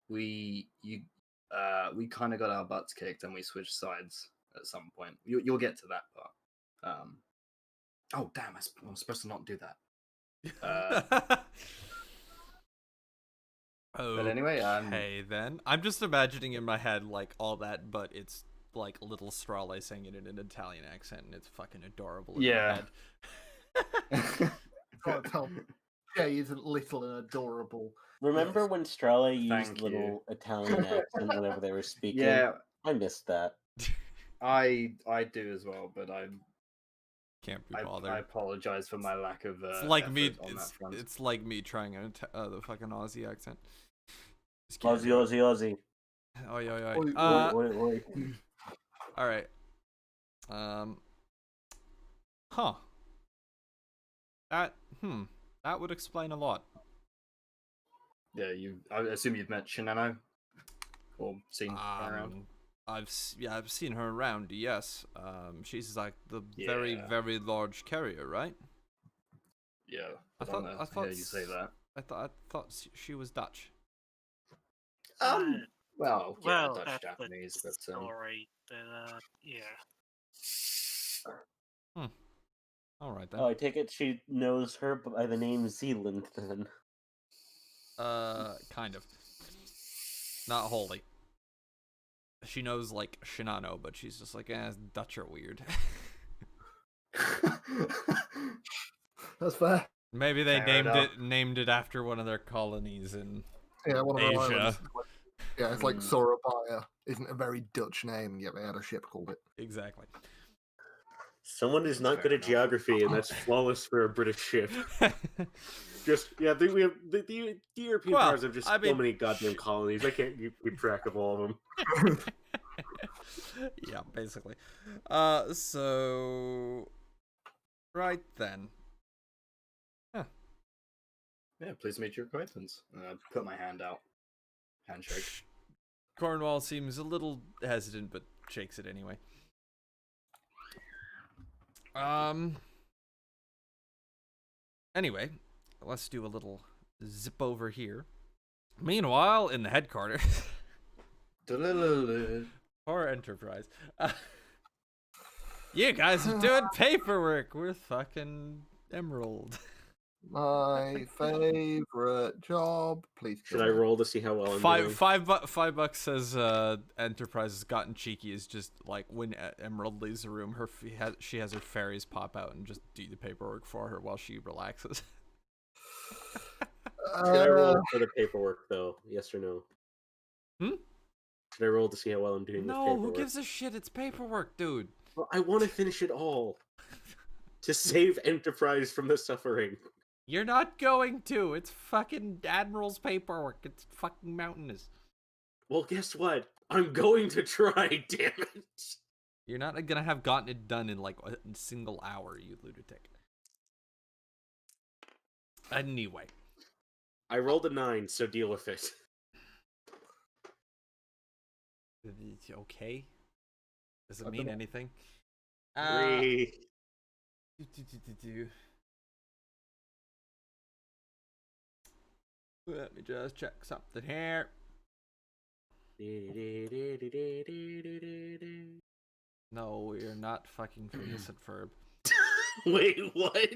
we kind of got our butts kicked and we switched sides at some point. You'll get to that part. Oh damn! I'm supposed to not do that. But anyway, hey then. I'm just imagining in my head like all that, but it's like little Strale saying it in an Italian accent, and it's fucking adorable. In Yeah. my head. Can't tell me Jay isn't little and adorable. Remember when Strale used Thank you. little Italian accent whenever they were speaking? Yeah, I missed that. I do as well, but Can't be I bothered. apologize for my lack of. It's like me. effort on that front. It's like me trying the fucking Aussie accent. Just can't Aussie, do it. Aussie, Aussie. Oi, oi, oi. Oi, Oi, oi, oi. All right. Huh. That would explain a lot. Yeah, I assume you've met Shinano or seen her around. I've seen her around. Yes. She's like the very Yeah. large carrier, right? Yeah, I don't thought hear you say that. I thought she was Dutch. Well, yeah, Well, Dutch, that's Japanese, the but story. That yeah. All right then. Oh, I take it she knows her by the name Zealand then. Kind of. Not wholly. She knows like Shinano, but she's just like, Dutch are weird. That's fair. Maybe they Fair enough. named it after one of their colonies in Yeah, one of our Asia. islands. Yeah, it's like Surabaya isn't a very Dutch name, yet they had a ship called it. Exactly. Someone is not Fair good at enough. geography, and that's flawless for a British ship. Just we have the European Well, powers have just I mean- so many goddamn colonies. I can't keep track of all of them. Yeah, basically. So right then. Yeah, please meet your acquaintance. Put my hand out. Handshake. Cornwall seems a little hesitant, but shakes it anyway. Anyway, let's do a little zip over here. Meanwhile, in the headquarters, for Enterprise, you guys are doing paperwork. We're fucking Emerald. My favorite job. Please. Should I roll to see how well I'm doing? $5 says Enterprise has gotten cheeky. Is just like when Emerald leaves the room, she has her fairies pop out and just do the paperwork for her while she relaxes. Should I roll for the paperwork though? Yes or no? Should I roll to see how well I'm doing with No, paperwork? who gives a shit? It's paperwork, dude. Well, I want to finish it all. To save Enterprise from the suffering. You're not going to. It's fucking Admiral's paperwork. It's fucking mountainous. Well, guess what? I'm going to try, damn it. You're not gonna have gotten it done in like a single hour, you lunatic. Anyway. I rolled a 9, so deal with it. Okay. Doesn't I mean dunno. anything. 3. Let me just check something here. No, you're not fucking Phineas and Ferb. Wait, what?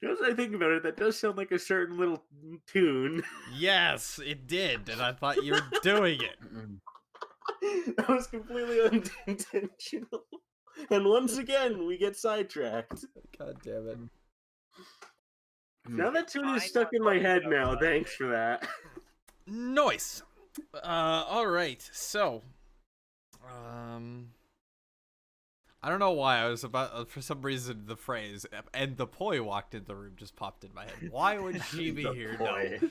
Now that I think about it, that does sound like a certain little tune. Yes, it did, and I thought you were doing it. That was completely unintentional. And once again, we get sidetracked. God damn it. Now that tune is I stuck in my know head so now. much. Thanks for that. Nice. Alright, so I don't know why I was about for some reason the phrase "and the poi walked in the room" just popped in my head. Why would she be The here? poi. No.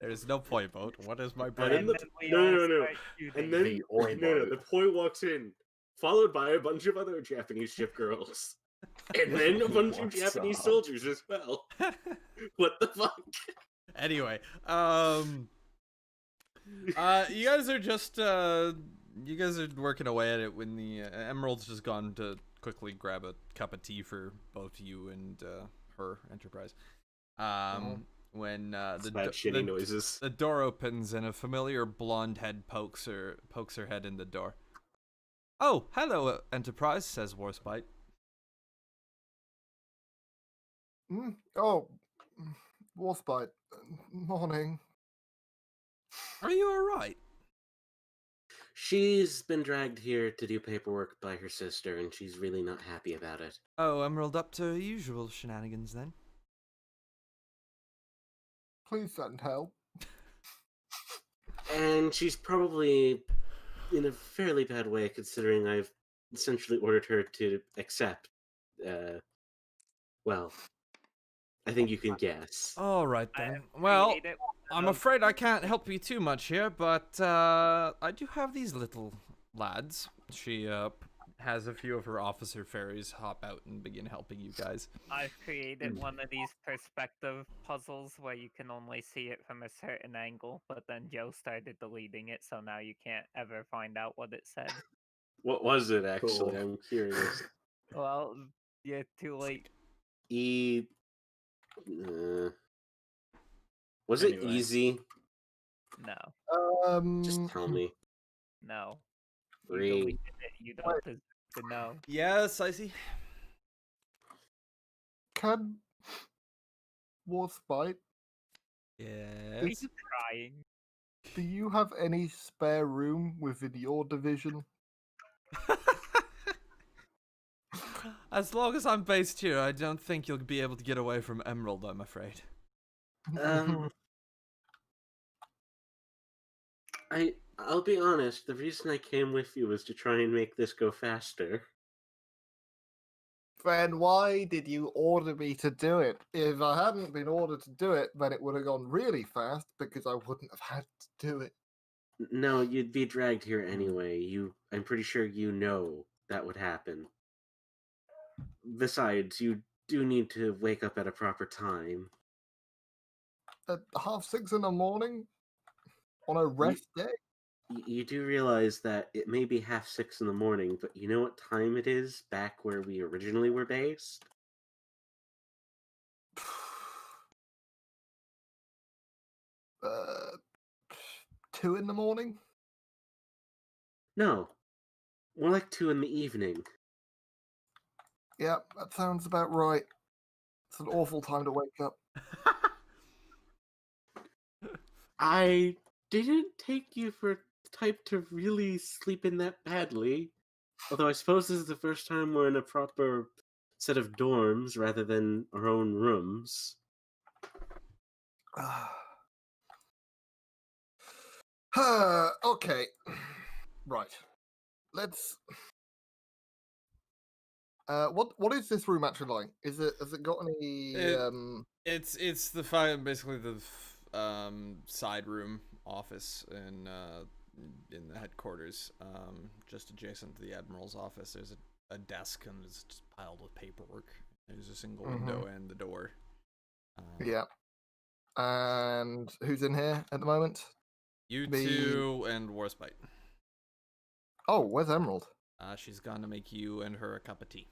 There's no poi boat. What is my And brain? then the, then we no, all no, no, start shooting. and then The oi no, boat. the poi walks in, followed by a bunch of other Japanese ship girls, and then a bunch of What's Japanese up? soldiers as well. What the fuck? Anyway, you guys are just you guys are working away at it when the Emerald's just gone to quickly grab a cup of tea for both you and her Enterprise. When Bad shitty noises. the door opens and a familiar blonde head pokes her head in the door. "Oh, hello, Enterprise," says Warspite. Oh, Warspite. Morning. "Are you alright?" She's been dragged here to do paperwork by her sister, and she's really not happy about it. "Oh, Emerald up to usual shenanigans then?" Please send help. And she's probably in a fairly bad way, considering I've essentially ordered her to accept. Well, I think you can guess. Alright I then. Well, created one I'm of afraid I can't help you too much here, but I do have these little lads. She has a few of her officer fairies hop out and begin helping you guys. I've created one of these perspective puzzles where you can only see it from a certain angle, but then Joe started deleting it, so now you can't ever find out what it said. What was it, actually? Cool. I'm curious. Well, you're too late. Was it Anyway. easy? No, Just tell me. no. You 3. deleted it. You don't deserve to know. Yes, I see. Can Warspite, Are Yes. you crying? do you have any spare room within your division? As long as I'm based here, I don't think you'll be able to get away from Emerald, I'm afraid. I'll be honest, the reason I came with you was to try and make this go faster. Then why did you order me to do it? If I hadn't been ordered to do it, then it would have gone really fast because I wouldn't have had to do it. No, you'd be dragged here anyway. I'm pretty sure you know that would happen. Besides, you do need to wake up at a proper time. At 6:30 in the morning? On a rest day? You do realize that it may be 6:30 in the morning, but you know what time it is back where we originally were based? 2 in the morning? No, more like 2 in the evening. Yeah, that sounds about right. It's an awful time to wake up. I didn't take you for the type to really sleep in that badly. Although I suppose this is the first time we're in a proper set of dorms rather than our own rooms. Okay. Right. Let's. What is this room actually like? Has it got any It's basically the side room office in the headquarters, just adjacent to the admiral's office. There's a desk and it's just piled with paperwork. There's a single window and the door. Yeah. And who's in here at the moment? You two and Warspite. Oh, where's Emerald? She's gone to make you and her a cup of tea.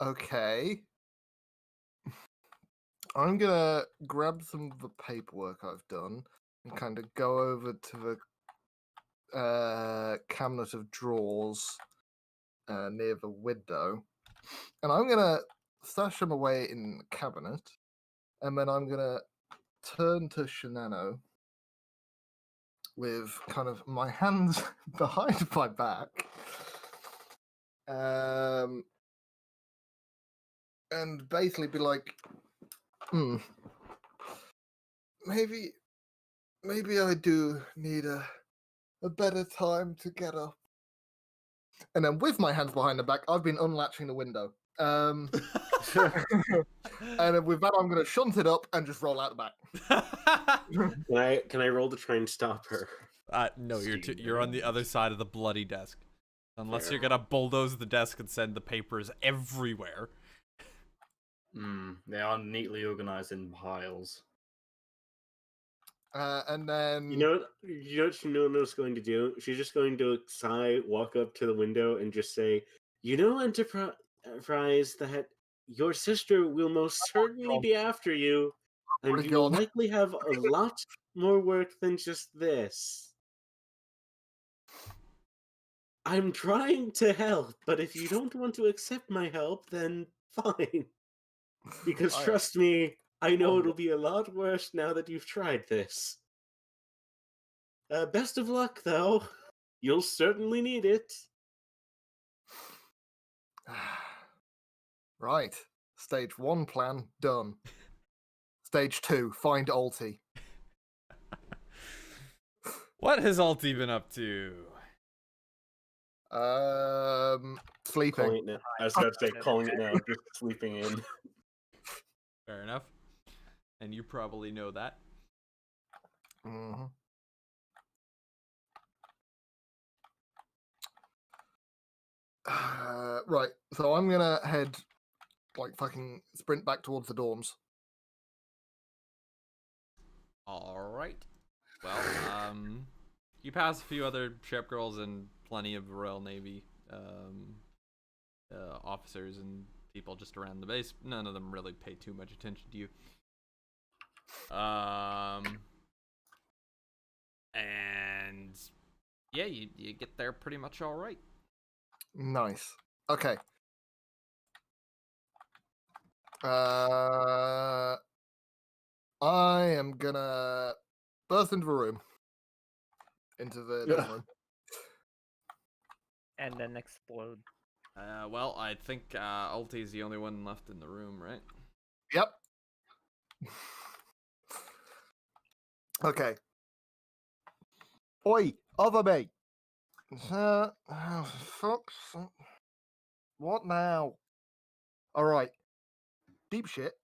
Okay. I'm gonna grab some of the paperwork I've done and kind of go over to the cabinet of drawers near the window, and I'm gonna stash them away in the cabinet, and then I'm gonna turn to Shinano with kind of my hands behind my back, and basically be like, maybe I do need a better time to get up. And then with my hands behind the back, I've been unlatching the window. And then with that, I'm going to shunt it up and just roll out the back. Can I roll to try and stop her? No, you're on the other side of the bloody desk. Unless Fair. you're gonna bulldoze the desk and send the papers everywhere. They are neatly organized in piles. And then You know what Shinono's going to do? She's just going to sigh, walk up to the window, and just say, "You know, Enterprise, that your sister will most certainly be after you, and you will likely have a lot more work than just this. I'm trying to help, but if you don't want to accept my help, then fine. Because trust me, I know it'll be a lot worse now that you've tried this. Best of luck, though. You'll certainly need it." Right. Stage 1 plan done. Stage 2, find Alti. What has Alti been up to? Sleeping. Calling it now. I was about to say calling it now, just sleeping in. Fair enough. And you probably know that. Mm-hmm. Right, so I'm gonna head, like, fucking sprint back towards the dorms. Alright. Well, you pass a few other ship girls and plenty of Royal Navy officers and people just around the base. None of them really pay too much attention to you. And yeah, you get there pretty much alright. Nice. Okay. I am gonna burst into the room. Into the dorm room. And then explode. Well, I think Ulti's the only one left in the room, right? Yep. Okay. Oi, other mate. Fuck's. What now? All right. Deep shit.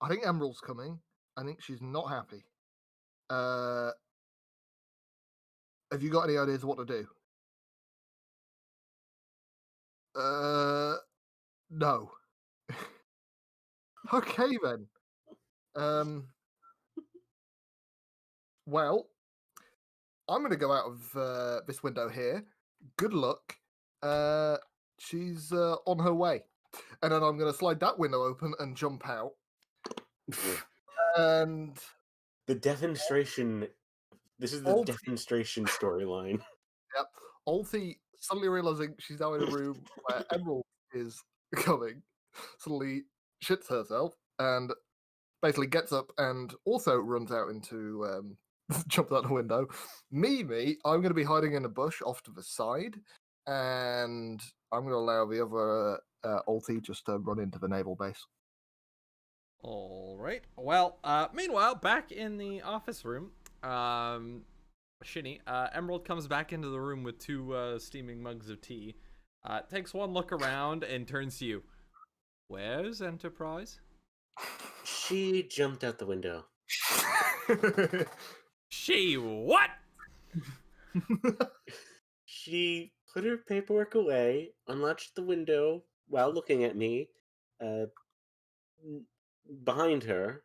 I think Emerald's coming. I think she's not happy. Have you got any ideas of what to do? No. Okay then. Well, I'm going to go out of this window here. Good luck. She's on her way. And then I'm going to slide that window open and jump out. And The demonstration. This is the Alti- demonstration storyline. Yep. Alti, suddenly realizing she's now in a room where Emerald is coming, suddenly shits herself and basically gets up and also runs out into jumps out the window. Me, I'm going to be hiding in a bush off to the side, and I'm going to allow the other Alti just to run into the naval base. All right. Well, meanwhile, back in the office room, Shinny, Emerald comes back into the room with two steaming mugs of tea. Takes one look around and turns to you. Where's Enterprise? She jumped out the window. She what? She put her paperwork away, unlatched the window while looking at me, behind her,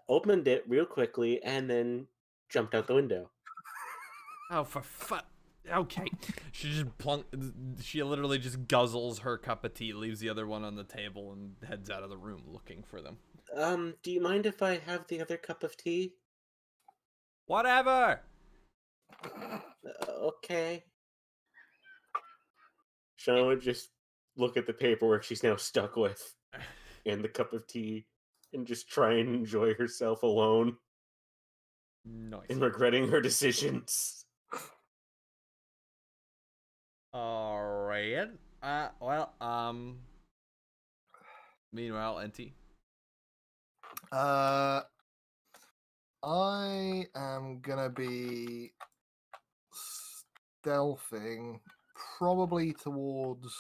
opened it real quickly, and then jumped out the window. Oh, for fuck. Okay. She just she literally just guzzles her cup of tea, leaves the other one on the table, and heads out of the room looking for them. Do you mind if I have the other cup of tea? Whatever! Okay. Shauna would just look at the paperwork she's now stuck with and the cup of tea and just try and enjoy herself alone Nice. and regretting her decisions. Alright. Meanwhile, NT. I am gonna be stealthing probably towards.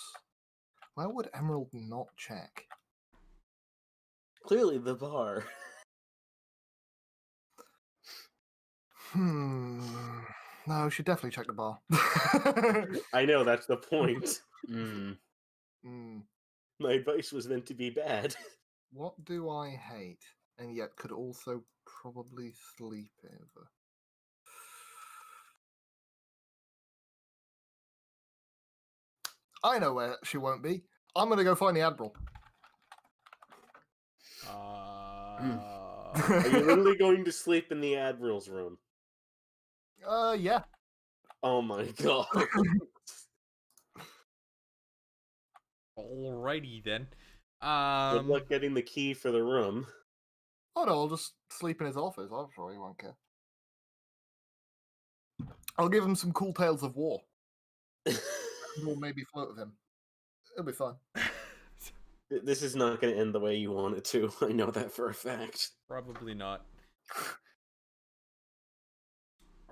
Where would Emerald not check? Clearly the bar. No, we should definitely check the bar. I know, that's the point. Hmm. My advice was meant to be bad. What do I hate? And yet could also probably sleep over. I know where she won't be. I'm gonna go find the Admiral. Are you literally going to sleep in the Admiral's room? Yeah. Oh my god. Alrighty then. Good luck getting the key for the room. Oh no, I'll just sleep in his office. I'm sure he won't care. I'll give him some cool tales of war. We'll maybe flirt with him. It'll be fun. This is not going to end the way you want it to. I know that for a fact. Probably not.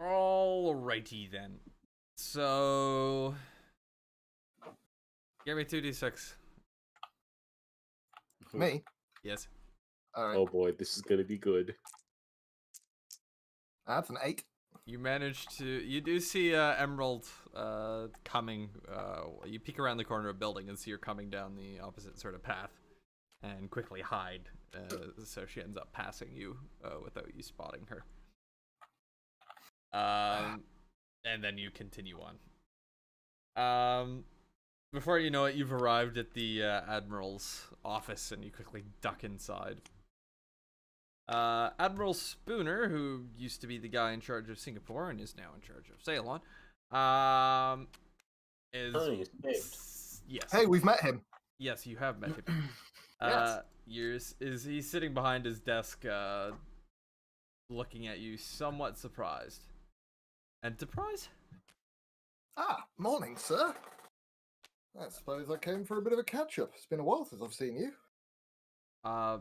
Alrighty then. So, give me 2d6. Me? Yes. All right. Oh boy, this is going to be good. That's an 8. You manage to. You do see Emerald coming. You peek around the corner of a building and see her coming down the opposite sort of path, and quickly hide. So she ends up passing you without you spotting her. And then you continue on. Before you know it, you've arrived at the Admiral's office, and you quickly duck inside. Admiral Spooner, who used to be the guy in charge of Singapore and is now in charge of Ceylon, is he's saved. yes. Hey, we've met him. Yes, you have met him. Yes. He's sitting behind his desk, looking at you, somewhat surprised. Enterprise? Ah, morning, sir. I suppose I came for a bit of a catch-up. It's been a while since I've seen you. I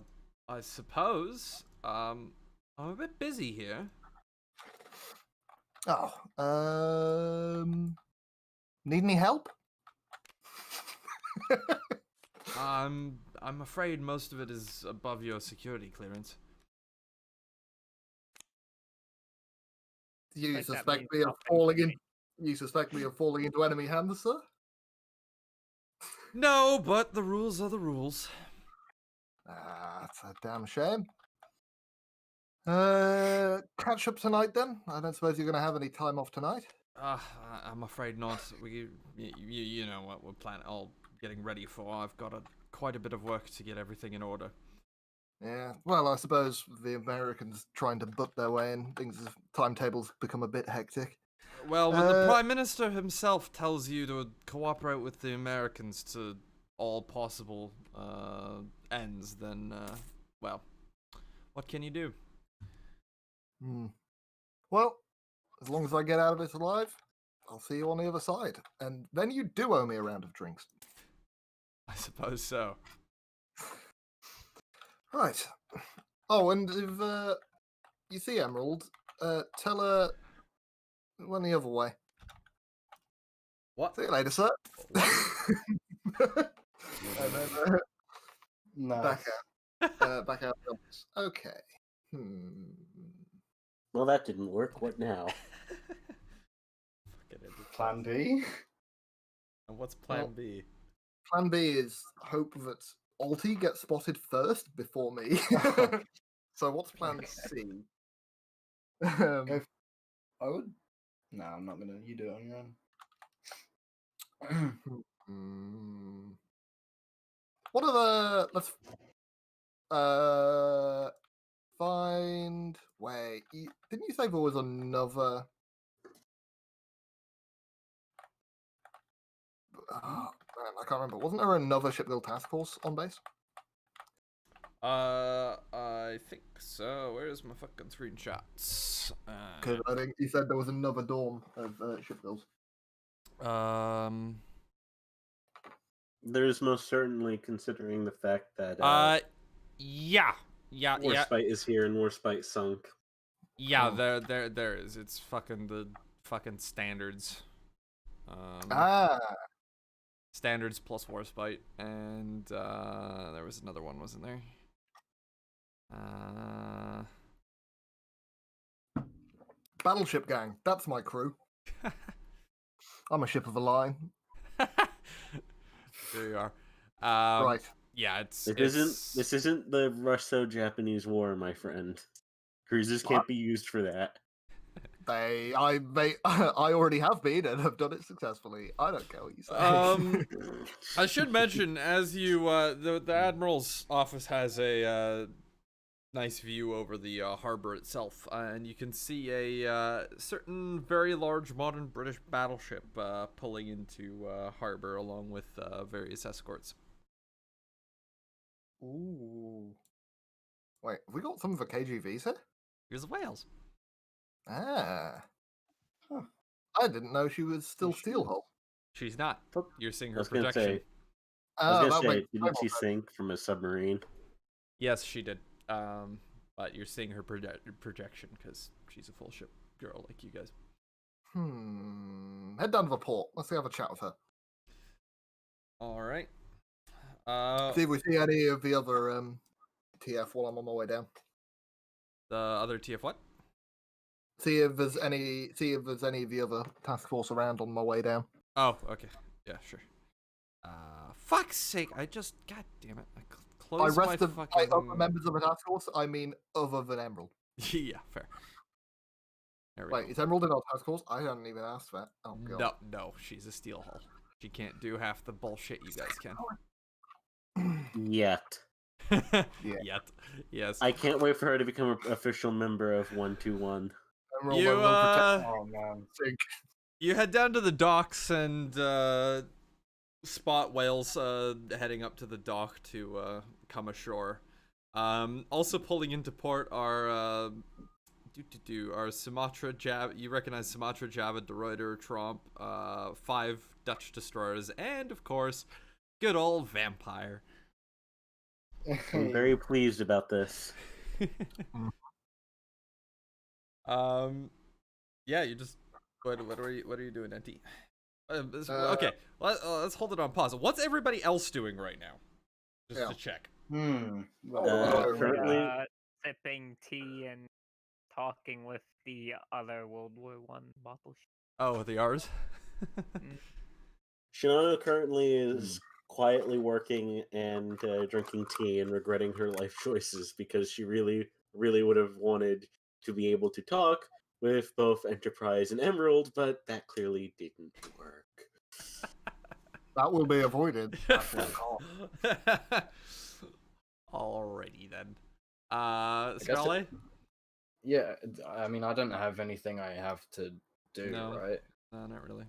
suppose. I'm a bit busy here. Oh, need any help? I'm afraid most of it is above your security clearance. You Like that suspect means me of nothing to falling in? me. You suspect me of falling into enemy hands, sir? No, but the rules are the rules. Ah, that's a damn shame. Catch up tonight then? I don't suppose you're going to have any time off tonight? I'm afraid not. You know what we're all getting ready for. I've got quite a bit of work to get everything in order. Yeah, well, I suppose the Americans trying to butt their way in, timetables become a bit hectic. Well, when the Prime Minister himself tells you to cooperate with the Americans to all possible ends, then, well, what can you do? Well, as long as I get out of it alive, I'll see you on the other side. And then you do owe me a round of drinks. I suppose so. Right. Oh, and if you see Emerald, tell her one the other way. What? See you later, sir. What? And then Nice. back out the office. Okay. Well, that didn't work. What now? Fucking idiot. Plan B. And what's plan Well, B? Plan B is hope that Alti gets spotted first before me. So what's plan C? Go I would. No, I'm not gonna. You do it on your own. What are the? Let's find. Wait, didn't you say there was another? Oh, man, I can't remember. Wasn't there another Shipgirl task force on base? I think so. Where's my fucking screenshots? Because I think you said there was another dorm of Shipgirls. There's most certainly, considering the fact that Yeah. Warspite is here and Warspite sunk. Yeah, there is. It's fucking the fucking standards. Standards plus Warspite, and there was another one, wasn't there? Battleship Gang. That's my crew. I'm a ship of a line. There you are. Right. Yeah, This isn't the Russo-Japanese War, my friend. Cruises can't be used for that. I already have been and have done it successfully. I don't care what you say. I should mention, as you the Admiral's office has a nice view over the harbor itself, and you can see a certain very large modern British battleship pulling into harbor along with various escorts. Ooh. Wait, have we got some of the KGVs here? Here's the whales. Ah. Huh. I didn't know she was still steel hull. She's not. You're seeing I her was gonna projection. say, I was that gonna say, makes didn't she sense. sink from a submarine? Yes, she did. But you're seeing her projection because she's a full ship girl like you guys. Head down to the port. Let's have a chat with her. All right. See if we see any of the other TF while I'm on my way down. The other TF what? See if there's any of the other task force around on my way down. Oh, okay. Yeah, sure. Fuck's sake! I just, god damn it! I closed my By fucking. other members of the task force, I mean other than Emerald. Yeah, fair. There we Wait, go. is Emerald in our task force? I hadn't even asked that. Oh god. No, she's a steel hull. She can't do half the bullshit you guys can. Yet. Yet. Yes. I can't wait for her to become an official member of 121. Emerald You, will protect Oh man. Sig. You head down to the docks and spot whales heading up to the dock to come ashore. Also pulling into port are our Sumatra, Java. You recognize Sumatra, Java, De Ruyter, Tromp, 5 Dutch destroyers, and of course, good old Vampire. I'm very pleased about this. Yeah, you just what are you doing, Enti? Okay, let's hold it on pause. What's everybody else doing right now? Just to check. Currently, sipping tea and talking with the other World War I battleship. Oh, the ours. Shinono currently is quietly working and drinking tea and regretting her life choices because she really would have wanted to be able to talk with both Enterprise and Emerald, but that clearly didn't work. That will be avoided. Alrighty then. Scully? Yeah, I mean, I don't have anything I have to do, No. right? No, not really.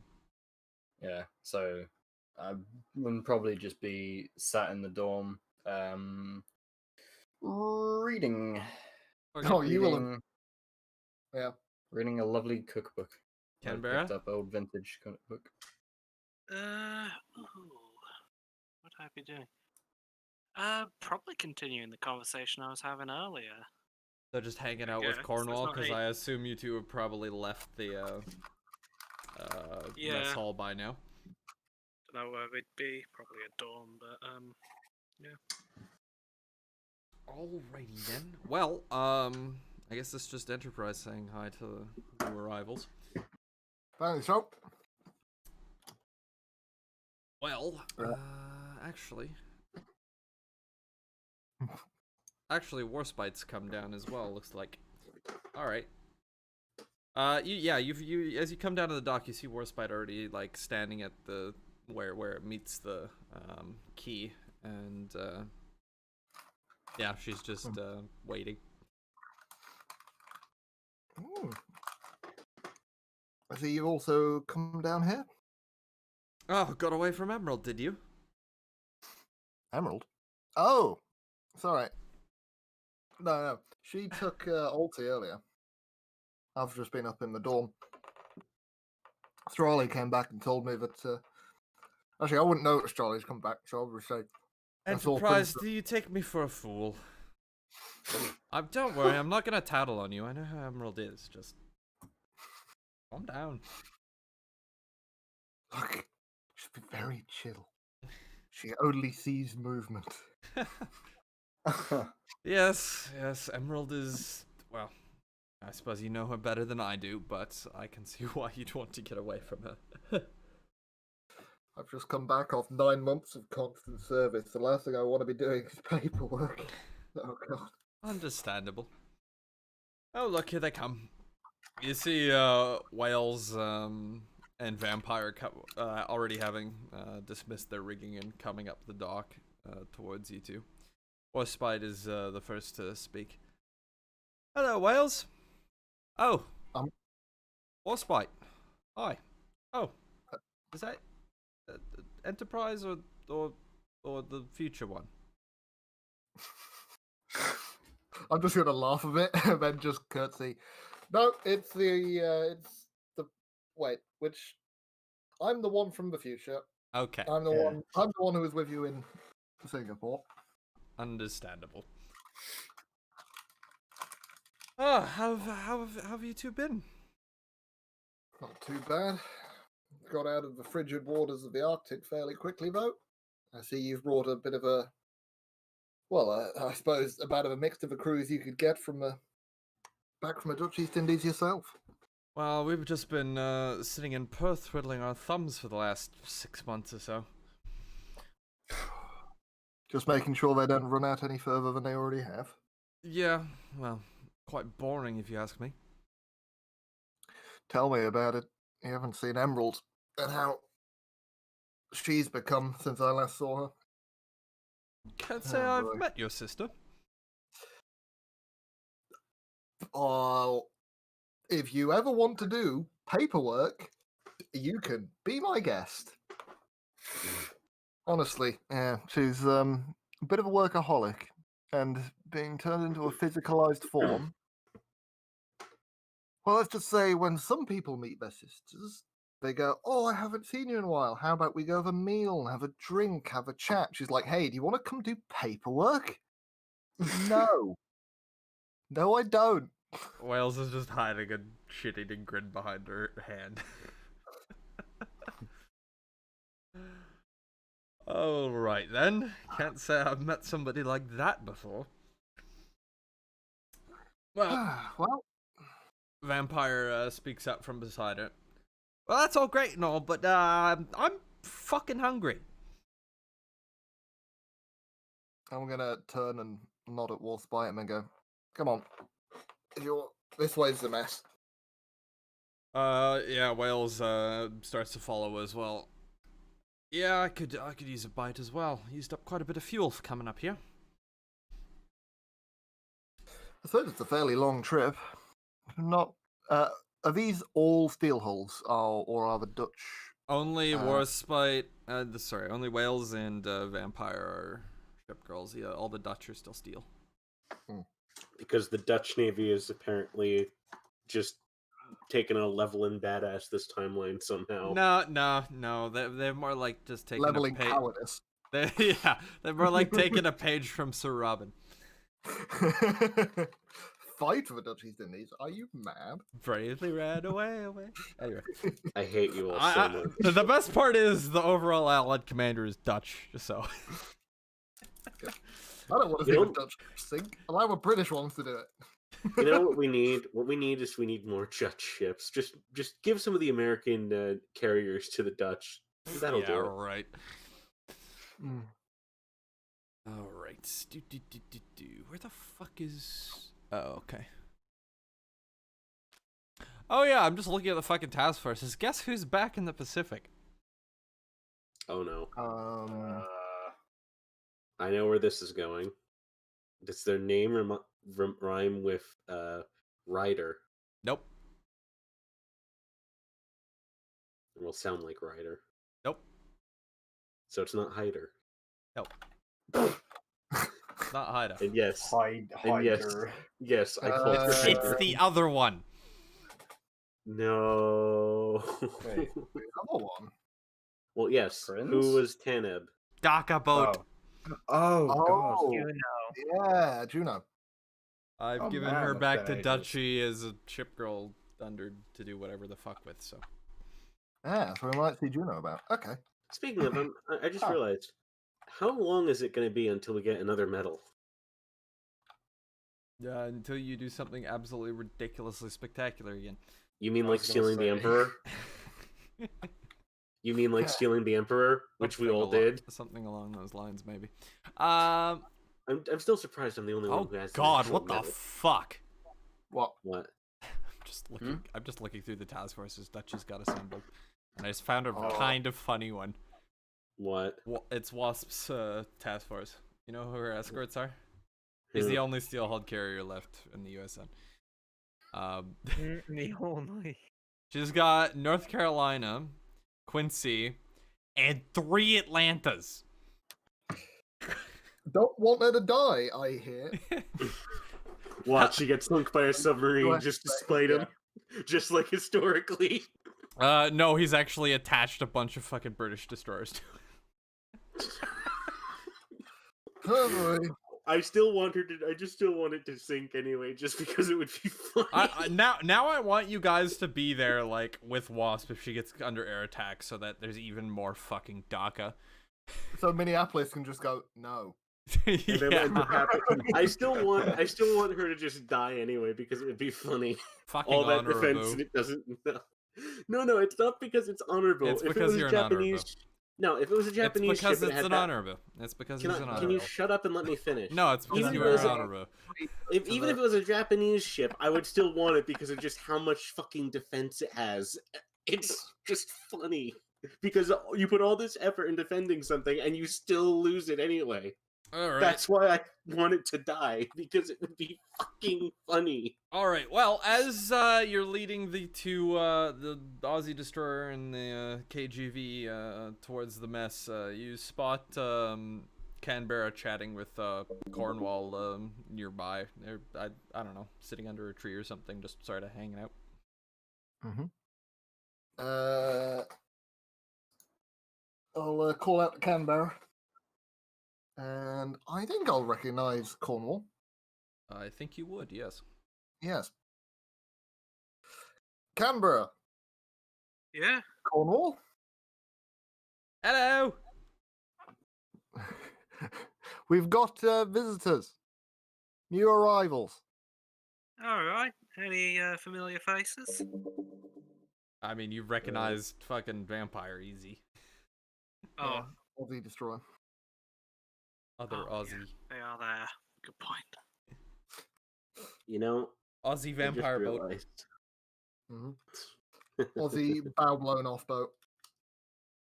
Yeah, so I would probably just be sat in the dorm, reading. Okay. Oh, you will have. Yeah. Reading a lovely cookbook. I Canberra? picked up old vintage cookbook. What have I been doing? Probably continuing the conversation I was having earlier. They're just hanging out Okay, with so it's Cornwall, not because a- I assume you two have probably left the mess Yeah. hall by now. Don't know where we'd be. Probably a dorm, but yeah. Alrighty then. Well, I guess it's just Enterprise saying hi to the new arrivals. Thanks, so. Well, actually, Warspite's come down as well. Looks like. All right. You as you come down to the dock, you see Warspite already like standing at the where it meets the quay, and yeah, she's just waiting. Ooh. I see you also come down here. Oh, got away from Emerald, did you? Emerald? Oh, sorry. No. She took Alti earlier. I've just been up in the dorm. Strawley came back and told me that... Actually, I wouldn't know that Strawley's come back, so I'll just say... Enterprise, do you take me for a fool? Don't worry, I'm not gonna tattle on you. I know how Emerald is. Just calm down. Look, should be very chill. She only sees movement. Yes, Emerald is, well, I suppose you know her better than I do, but I can see why you'd want to get away from her. I've just come back off 9 months of constant service. The last thing I want to be doing is paperwork. Oh, God. Understandable. Oh, look, here they come. You see, Whales, and Vampire already having dismissed their rigging and coming up the dock towards you two. Warspite is the first to speak. Hello, Whales. Oh. Warspite. Hi. Oh. Is that Enterprise or the future one? I'm just gonna laugh a bit and then just curtsy. No, it's the wait, which I'm the one from the future. Okay. I'm the one who was with you in Singapore. Understandable. Oh, how have you two been? Not too bad. Got out of the frigid waters of the Arctic fairly quickly, though. I see you've brought a bit of a, well, I suppose about a mix of a cruise you could get from back from a Dutch East Indies yourself. Well, we've just been sitting in Perth twiddling our thumbs for the last 6 months or so. Just making sure they don't run out any further than they already have. Yeah, well, quite boring if you ask me. Tell me about it. You haven't seen Emerald and how she's become since I last saw her. Can't say Oh, I've boy. met your sister. Oh, if you ever want to do paperwork, you can be my guest. Honestly, yeah, she's a bit of a workaholic, and being turned into a physicalized form. Well, let's just say when some people meet their sisters, they go, "Oh, I haven't seen you in a while. How about we go have a meal, have a drink, have a chat?" She's like, "Hey, do you want to come do paperwork?" No. No, I don't. Wales is just hiding a shit-eating grin behind her hand. Alright then. Can't say I've met somebody like that before. Well, Well, Vampire speaks up from beside her. Well, that's all great and all, but I'm fucking hungry. I'm gonna turn and nod at Warspite and then go, "Come on. If you're this way's the mess." Yeah, Wales starts to follow as well. Yeah, I could use a bite as well. Used up quite a bit of fuel for coming up here. I suppose it's a fairly long trip. Not. Are these all steel hulls, or are the Dutch? Only Warspite, only Wales and Vampire are Shipgirls. Yeah, all the Dutch are still steel. Because the Dutch Navy is apparently just taking a level in badass this timeline somehow. No. They're more like just taking Leveling a page. cowardice. They're more like taking a page from Sir Robin. fight for the Dutch East Indies. Are you mad? Bravely ran away. Anyway, I hate you all so much. the best part is the overall Allied commander is Dutch, so. I don't want to see the Dutch sink. Allow the British ones to do it. You know what we need? What we need is more Dutch ships. Just give some of the American carriers to the Dutch. That'll do it. Right. Mm. All right. Where the fuck is? Oh, okay. Oh yeah, I'm just looking at the fucking task forces. Guess who's back in the Pacific? Oh no. Uh, I know where this is going. Does their name rhyme with Ryder? Nope. It will sound like Ryder. Nope. So it's not Hyder. Nope. Not Haida. And yes. Hyder. Yes, I called her It's Hyder. the other one. No. Wait. The other one. Well, yes. Prince? Who was Taneb? DACA boat. Oh god. Oh, Juno. yeah, Juno. I've Oh, given man, her that's back been to ages. Dutchy as a ship girl under to do whatever the fuck with. So. Yeah, so we might see Juno about. Okay. Speaking of them, I just Oh. realized, how long is it going to be until we get another medal? Yeah, until you do something absolutely ridiculously spectacular again. You mean I like was gonna stealing the say. Emperor? You mean like stealing the Emperor, which we all did? Something along those lines, maybe. I'm still surprised I'm the only one Oh who has. an God, actual what the medal. fuck? What? What? I'm just looking through the task forces Dutch got assembled, and I just found a Oh. kind of funny one. What? It's Wasp's task force. You know who her escorts are? He's Who? the only steel-hulled carrier left in the USN. The only. She's got North Carolina, Quincy, and 3 Atlantas. Don't want her to die, I hear. Watch, she gets sunk by a submarine just to spite him, just like historically. No, he's actually attached a bunch of fucking British destroyers to it. Oh, boy. I still want her to. I just still want it to sink anyway, just because it would be funny. Now I want you guys to be there, like, with Wasp if she gets under air attack, so that there's even more fucking DACA. So Minneapolis can just go, no. And then Yeah. what happened- I still want her to just die anyway because it would be funny. Fucking All that honorable. defense and it doesn't. No, it's not because it's honorable. It's if because it was you're a an Japanese, no, if it was a Japanese It's because ship, it it's had an that- honorable. It's because it's an Can honorable. you shut up and let me finish? No, it's because Even you if it are was an a- honorable. Even if it was a Japanese ship, I would still want it because of just how much fucking defense it has. It's just funny because you put all this effort in defending something and you still lose it anyway. Alright. That's why I want it to die, because it would be fucking funny. Alright, well, as you're leading the two, the Aussie Destroyer and the KGV towards the mess, you spot Canberra chatting with Cornwall nearby. They're, I don't know, sitting under a tree or something, just sort of hanging out. I'll call out to Canberra. And I think I'll recognize Cornwall. I think you would, yes. Yes. Canberra. Yeah. Cornwall. Hello! We've got visitors. New arrivals. All right. Any familiar faces? I mean, you recognized fucking Vampire easy. Oh, Aussie Destroyer. Other Oh, Aussie. they are there. Good point. You know, Aussie I just Vampire boat. realized. Aussie bow blown off boat.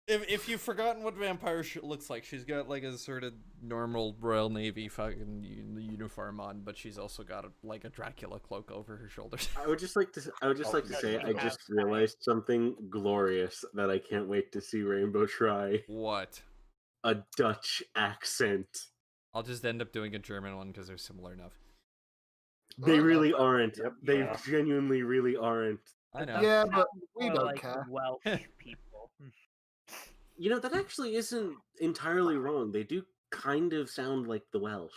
If you've forgotten what Vampire looks like, she's got like a sort of normal Royal Navy fucking uniform on, but she's also got like a Dracula cloak over her shoulders. I would just like to say I just realized something glorious that I can't wait to see Rainbow try. What? A Dutch accent. I'll just end up doing a German one because they're similar enough. They really aren't. Yep. They Yeah. genuinely really aren't. I know. Yeah, but we More don't like care. Welsh people. You know, that actually isn't entirely wrong. They do kind of sound like the Welsh,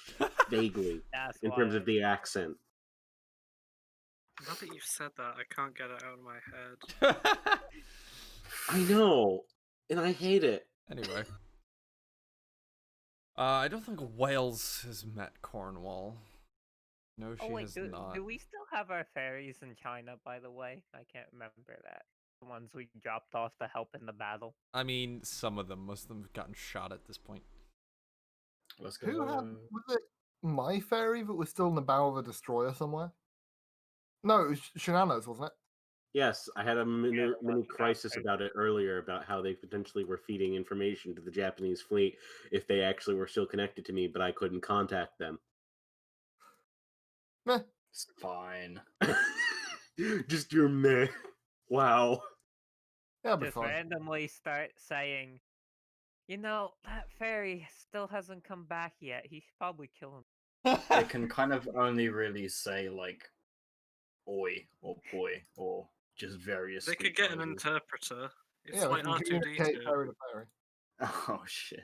vaguely, That's in why terms of the accent. Now that you've said that, I can't get it out of my head. I know, and I hate it. Anyway. I don't think Wales has met Cornwall. No, she Oh wait, has not. do we still have our ferries in China, by the way? I can't remember that. The ones we dropped off to help in the battle. I mean, some of them. Most of them have gotten shot at this point. Let's go. Who had was it my ferry that was still in the bow of a destroyer somewhere? No, it was Shenandoah's, wasn't it? Yes, I had a mini the one that crisis hurt. about it earlier about how they potentially were feeding information to the Japanese fleet if they actually were still connected to me, but I couldn't contact them. Meh. It's fine. Just your meh. Wow. That'll be Just fine. randomly start saying, you know, that ferry still hasn't come back yet. He should probably kill him. They can kind of only really say like oi or boy or just various. They could street get an phrases. interpreter. It's Yeah, we like can communicate R2D2. ferry to ferry. Oh shit.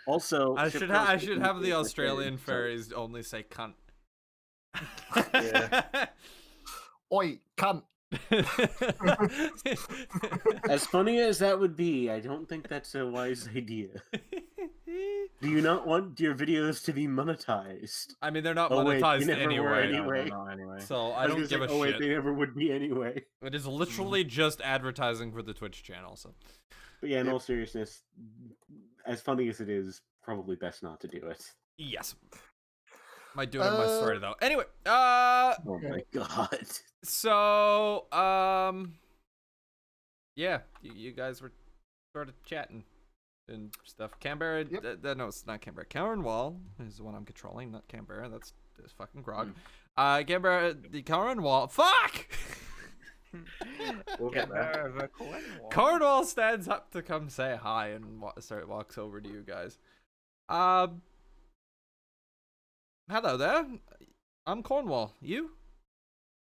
Also, I should have the Shipgirls Australian so- ferries only say cunt. Yeah. Oi, cunt. As funny as that would be, I don't think that's a wise idea. Do you not want your videos to be monetized? I mean, they're not Oh, wait, you monetized never were anyway, anyway. No, anyway. so I was don't gonna give say, a oh, wait, shit. they never would be anyway. It is literally just advertising for the Twitch channel. So But yeah, in all seriousness, as funny as it is, probably best not to do it. yes, might do it in my story though. Anyway, Oh my god. so yeah, you guys were sort of chatting and stuff. Canberra, Yep. no, it's not Canberra. Cornwall is the one I'm controlling, not Canberra. That's fucking Grog. Mm. Canberra, the Cornwall. Fuck. We'll get there. Of a Cornwall. Cornwall stands up to come say hi and walks over to you guys. Hello there. I'm Cornwall. You?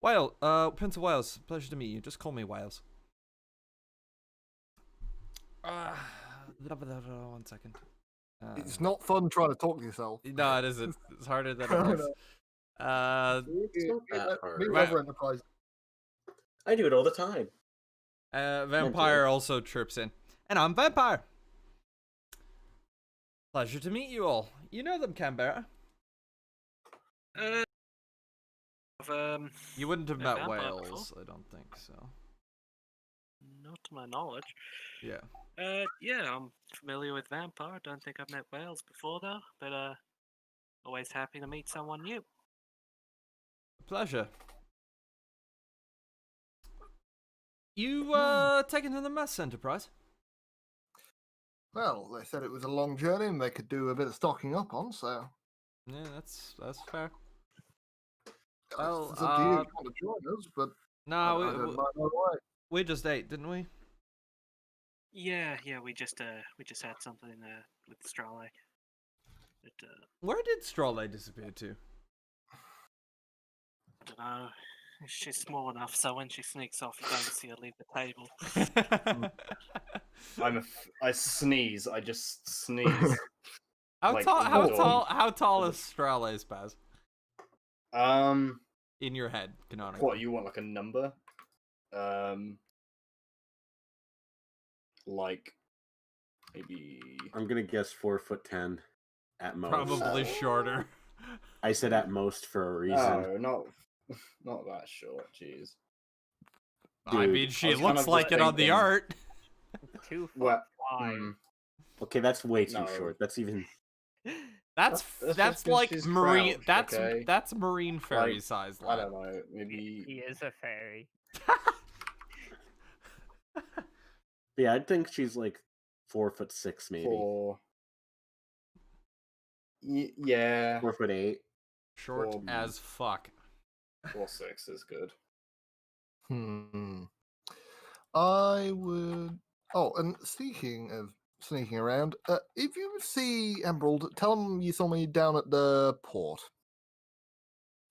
Prince of Wales. Pleasure to meet you. Just call me Wales. One second. It's not fun trying to talk to yourself. No, it isn't. It's harder than it No, looks. It's not that hard. Me Right. over Enterprise. I do it all the time. Vampire also chirps in. And I'm Vampire. Pleasure to meet you all. You know them, Canberra. You wouldn't have met Vampire Wales, I don't think so. Not to my knowledge. Yeah. Yeah, I'm familiar with Vampire. Don't think I've met Wales before though, but always happy to meet someone new. Pleasure. You taken to the mess Enterprise? Well, they said it was a long journey and they could do a bit of stocking up on, so Yeah, that's fair. it's Well, up to you if you want to join us, but I No, don't mind either way. we just ate, didn't we? Yeah, we just had something with Strale. But Where did Strale disappear to? I don't know. She's small enough, so when she sneaks off, you don't see her leave the table. I sneeze. I just sneeze. How Like, tall? How dog. tall? How tall is Strale, Spaz? Um, In your head, canonically. what you want? Like a number? Like maybe. I'm gonna guess 4'10" at most. Probably shorter. I said at most for a reason. No, not that short. Jeez. I Dude, mean, she I was kind looks of like it on the thinking- art. 2 foot What? 5. Okay, that's way too No. short. That's even. That's That's that's just 'cause like she's marine. crouched, okay? That's marine fairy Like, size. I Lad. don't know. Maybe. He is a fairy. Yeah, I'd think she's like 4'6", maybe 4. Yeah. 4'8". Short Or- as fuck. 4'6" is good. I would. Oh, and speaking of sneaking around, if you see Emerald, tell him you saw me down at the port.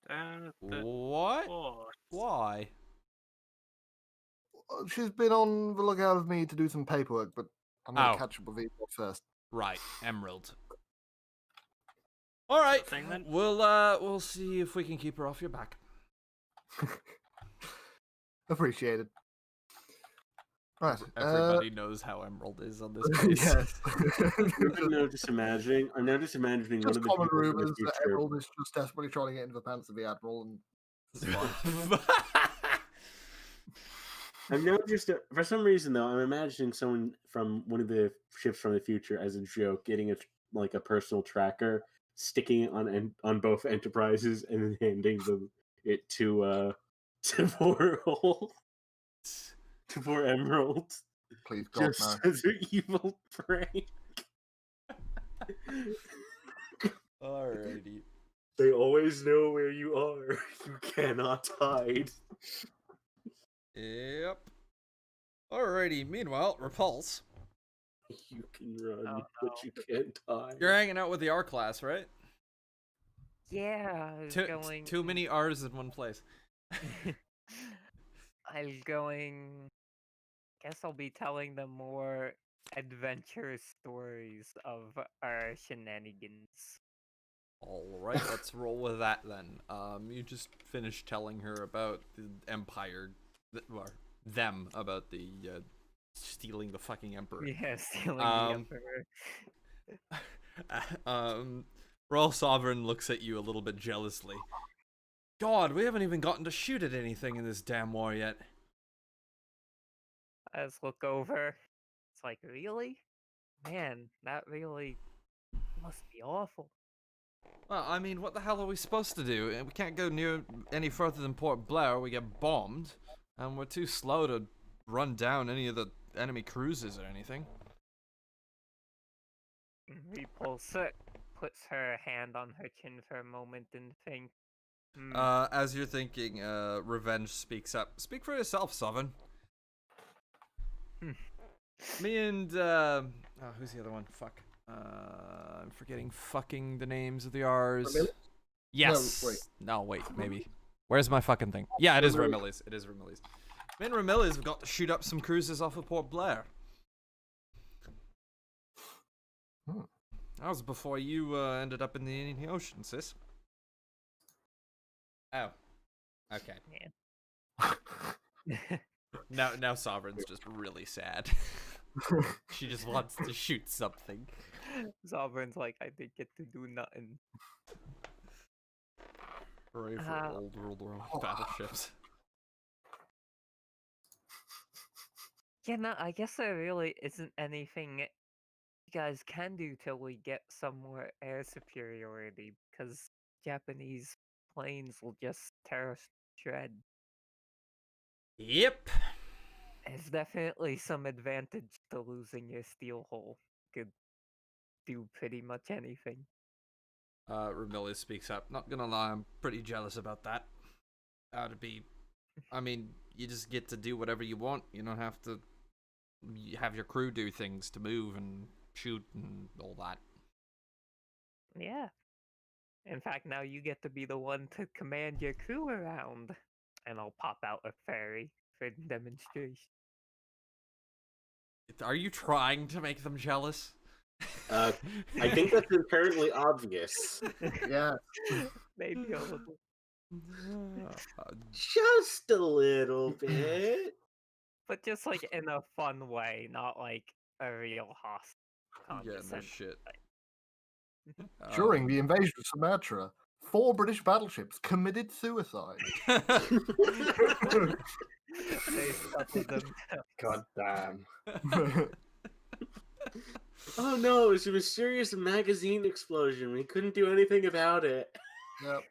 The What? port. Why? She's been on the lookout of me to do some paperwork, but I'm going Oh. to catch up with you first. Right, Emerald. All right, Thing then? we'll see if we can keep her off your back. Appreciated. Right. Everybody knows how Emerald is on this base. Yes. I'm now just imagining one Just of the common people in the rumors that future. Emerald is just desperately trying to get into the pants of the Admiral, and it's fine. I'm now just for some reason though, I'm imagining someone from one of the ships from the future as a joke getting a personal tracker, sticking it on both Enterprises, and then handing it to poor to poor Emerald, Please, God, just no. as an evil prank. Alrighty. They always know where you are. You cannot hide. Yep. Alrighty. Meanwhile, Repulse. You can run, Oh, but you can't hide. You're hanging out with the R class, right? Yeah, I was going. Too many R's in one place. I was going. Guess I'll be telling them more adventurous stories of our shenanigans. Alright, let's roll with that then. You just finished telling her about the Empire, or them about the stealing the fucking Emperor. Yeah, stealing the Emperor. Royal Sovereign looks at you a little bit jealously. God, we haven't even gotten to shoot at anything in this damn war yet. I just look over. It's like, really? Man, that really must be awful. Well, I mean, what the hell are we supposed to do? We can't go near any further than Port Blair. We get bombed, and we're too slow to run down any of the enemy cruisers or anything. Repulsa puts her hand on her chin for a moment and thinks. As you're thinking, Revenge speaks up. Speak for yourself, Sovereign. Me and, who's the other one? Fuck. I'm forgetting fucking the names of the R's. Remilly? Yes. No, wait, maybe. Where's my fucking thing? Yeah, it is Remilly's. It is Remilly's. Me and Remilly's have got to shoot up some cruisers off of Port Blair. That was before you ended up in the Indian Ocean, sis. Oh. Okay. Yeah. Now Sovereign's just really sad. She just wants to shoot something. Sovereign's like, I didn't get to do nothing. Hooray for old World battleships. Yeah, no, I guess there really isn't anything you guys can do till we get some more air superiority, because Japanese planes will just tear us to shreds. Yep. There's definitely some advantage to losing your steel hull. Could do pretty much anything. Remilly speaks up. Not gonna lie, I'm pretty jealous about that. That'd be... I mean, you just get to do whatever you want. You don't have to have your crew do things to move and shoot and all that. Yeah. In fact, now you get to be the one to command your crew around. And I'll pop out a ferry for demonstration. Are you trying to make them jealous? I think that's inherently obvious. Yeah. Maybe a little. Just a little bit. But just like in a fun way, not like a real hostile. Yeah, no shit. During the invasion of Sumatra, 4 British battleships committed suicide. They scuttled them. God damn. Oh no, it was a mysterious magazine explosion. We couldn't do anything about it. Yep.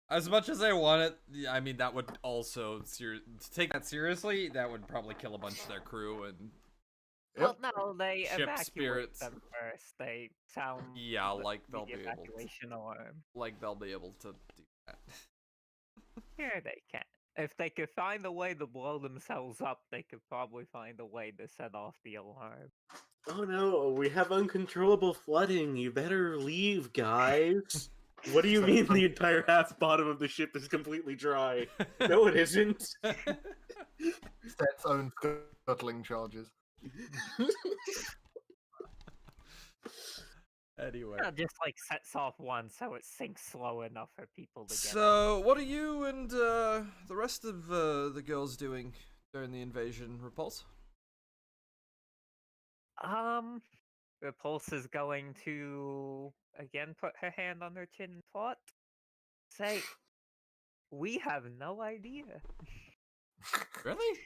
As much as I want it, I mean, that would also, to take that seriously, that would probably kill a bunch of their crew and... Well, no, they Ship evacuate spirits. them first. They sound Yeah, like they'll the be able to... evacuation alarm. Like they'll be able to do that. Here they can. If they could find a way to blow themselves up, they could probably find a way to set off the alarm. Oh no, we have uncontrollable flooding. You better leave, guys. What do you mean the entire half bottom of the ship is completely dry? No, it isn't. Sets own scuttling charges. Anyway. Yeah, just like sets off one so it sinks slow enough for people to get out. So, what are you and the rest of the girls doing during the invasion, Repulse? Repulse is going to again put her hand on her chin and thought. Say, we have no idea. Really?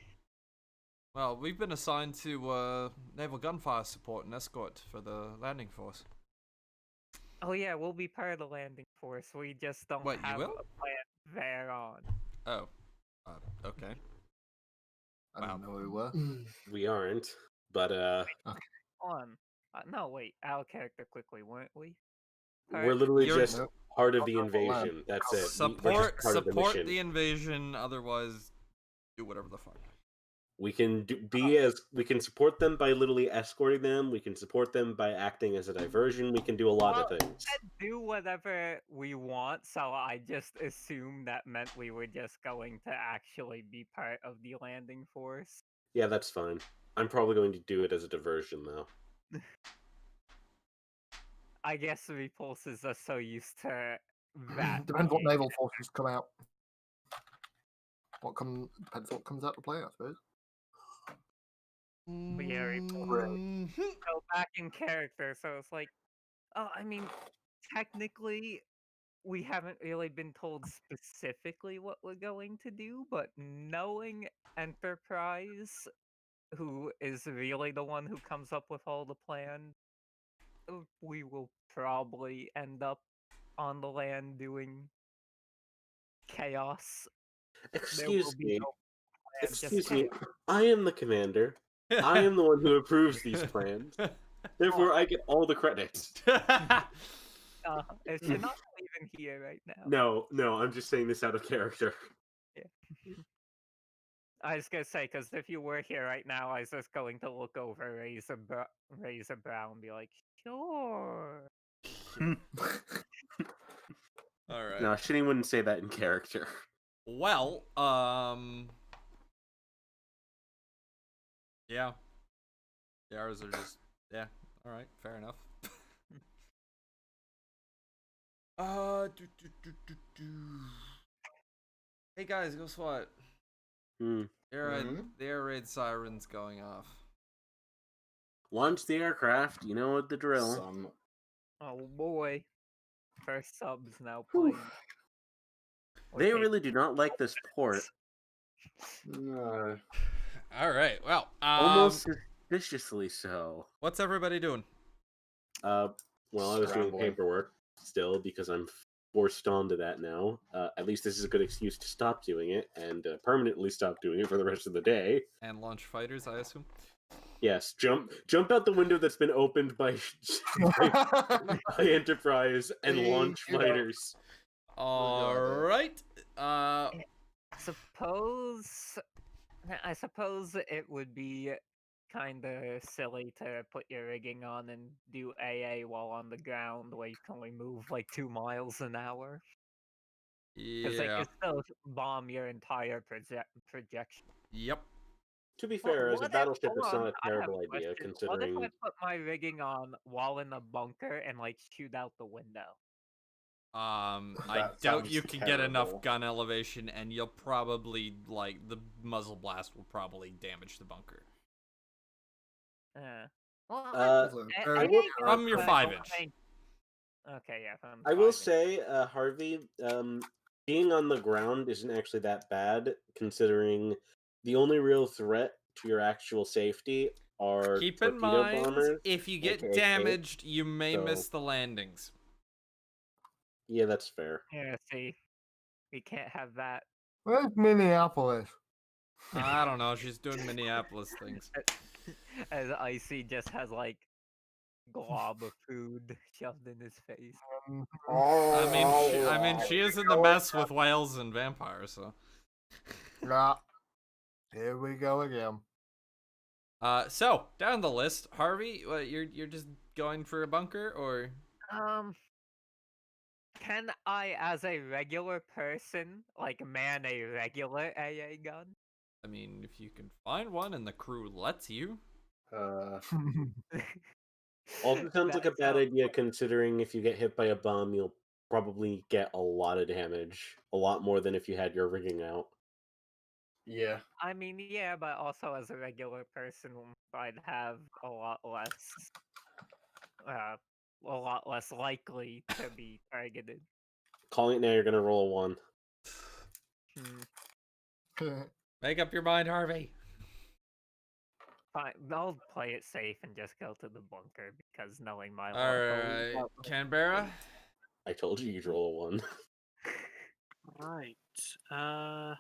Well, we've been assigned to naval gunfire support and escort for the landing force. Oh yeah, we'll be part of the landing force. We just don't What, you have will? a plan thereon. Oh. Okay. I Wow. didn't know we were. We aren't, but On. No, wait. Our character quickly, weren't we? we're literally You're- just part of Not the on the land. invasion. That's it. We're just Support part of the support mission. the invasion, otherwise do whatever the fuck. We can we can support them by literally escorting them. We can support them by acting as a diversion. We can do a lot of things. Do whatever we want, so I just assumed that meant we were just going to actually be part of the landing force. Yeah, that's fine. I'm probably going to do it as a diversion, though. I guess the repulses are so used to that. Depends what being- naval forces come out. Depends what comes out to play, I suppose. Very Mhm. So back in character, so it's like, oh, I mean, technically, we haven't really been told specifically what we're going to do, but knowing Enterprise, who is really the one who comes up with all the plan, we will probably end up on the land doing chaos. Excuse me. plan, just Excuse me. chaos. I am the commander. I am the one who approves these plans. Therefore, I get all the credit. If you're not even here right now. No, I'm just saying this out of character. I was gonna say, because if you were here right now, I was just going to look over, raise a brow, and be like, sure. All right. No, Shinny wouldn't say that in character. Well, yeah. The hours are just yeah. All right, fair enough. Hey guys, guess what? Hmm. The air raid sirens going off. Launch the aircraft. You know what the drill. Some Oh boy. First subs now Whew. playing. They Okay, really do not like this port. no. All right. Well, Almost suspiciously so. what's everybody doing? Well, I was doing Scrambling. paperwork still because I'm forced onto that now. At least this is a good excuse to stop doing it and permanently stop doing it for the rest of the day. And launch fighters, I assume. Yes, jump out the window that's been opened by by Enterprise and Hey, launch you know. fighters. All right. I suppose it would be kind of silly to put your rigging on and do AA while on the ground where you can only move like 2 miles an hour. Because they Yeah. can still bomb your entire projection. Yep. To be Well, fair, as a what if- battleship, hold it's on, not a I have terrible a idea question. considering. What if I put my rigging on while in a bunker and like shoot out the window? I That doubt sounds you can get enough terrible. gun elevation, and you'll probably the muzzle blast will probably damage the bunker. Well, Also, I- very I good think From your but 5-inch. Okay, yeah. From I will 5-inch. say, Harvey, being on the ground isn't actually that bad, considering the only real threat to your actual safety are Keep in torpedo mind, bombers. if you get aka damaged, you may so- miss the landings. Yeah, that's fair. Yeah, see, we can't have that. Where's Minneapolis? I don't know. She's doing Minneapolis things. As Icy just has like glob of food shoved in his face. I mean, she is in the mess with whales and vampires, so. Yeah. Here we go again. So down the list, Harvey, what, you're just going for a bunker, or Can I, as a regular person, like man a regular AA gun? I mean, if you can find one and the crew lets you. Also sounds like a That bad sounds idea like- considering if you get hit by a bomb, you'll probably get a lot of damage. A lot more than if you had your rigging out. Yeah. I mean, yeah, but also as a regular person, I'd have a lot less likely to be targeted. Calling it now, you're gonna roll a 1. Make up your mind, Harvey. Fine, I'll play it safe and just go to the bunker because knowing my luck. Alright, Canberra. I told you you'd roll a 1. Right.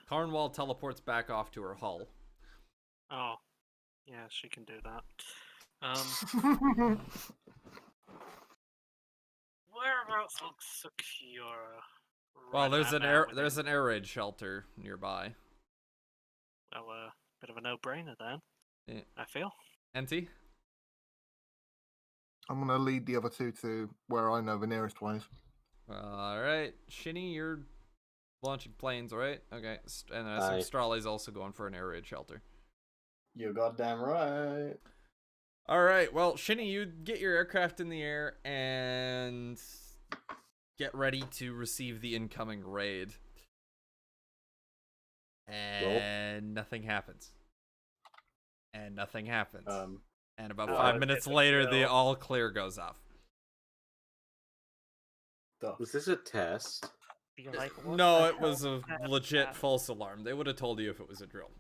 Cornwall teleports back off to her hull. Oh, yeah, she can do that. Whereabouts looks secure? Well, Right there's now an within- air raid shelter nearby. Well, bit of a no-brainer then. Yeah. I feel. Enti? I'm gonna lead the other two to where I know the nearest ways. Alright. Shinny, you're launching planes, right? Okay. And I assume Aye. Strale's also going for an air raid shelter. You're goddamn right. Alright, well, Shinny, you get your aircraft in the air and get ready to receive the incoming raid. And nothing happens. And nothing happens. And about 5 minutes later, the all clear goes off. Was this a test? Be like, what No, the it was hell a is that? legit false alarm. They would have told you if it was a drill.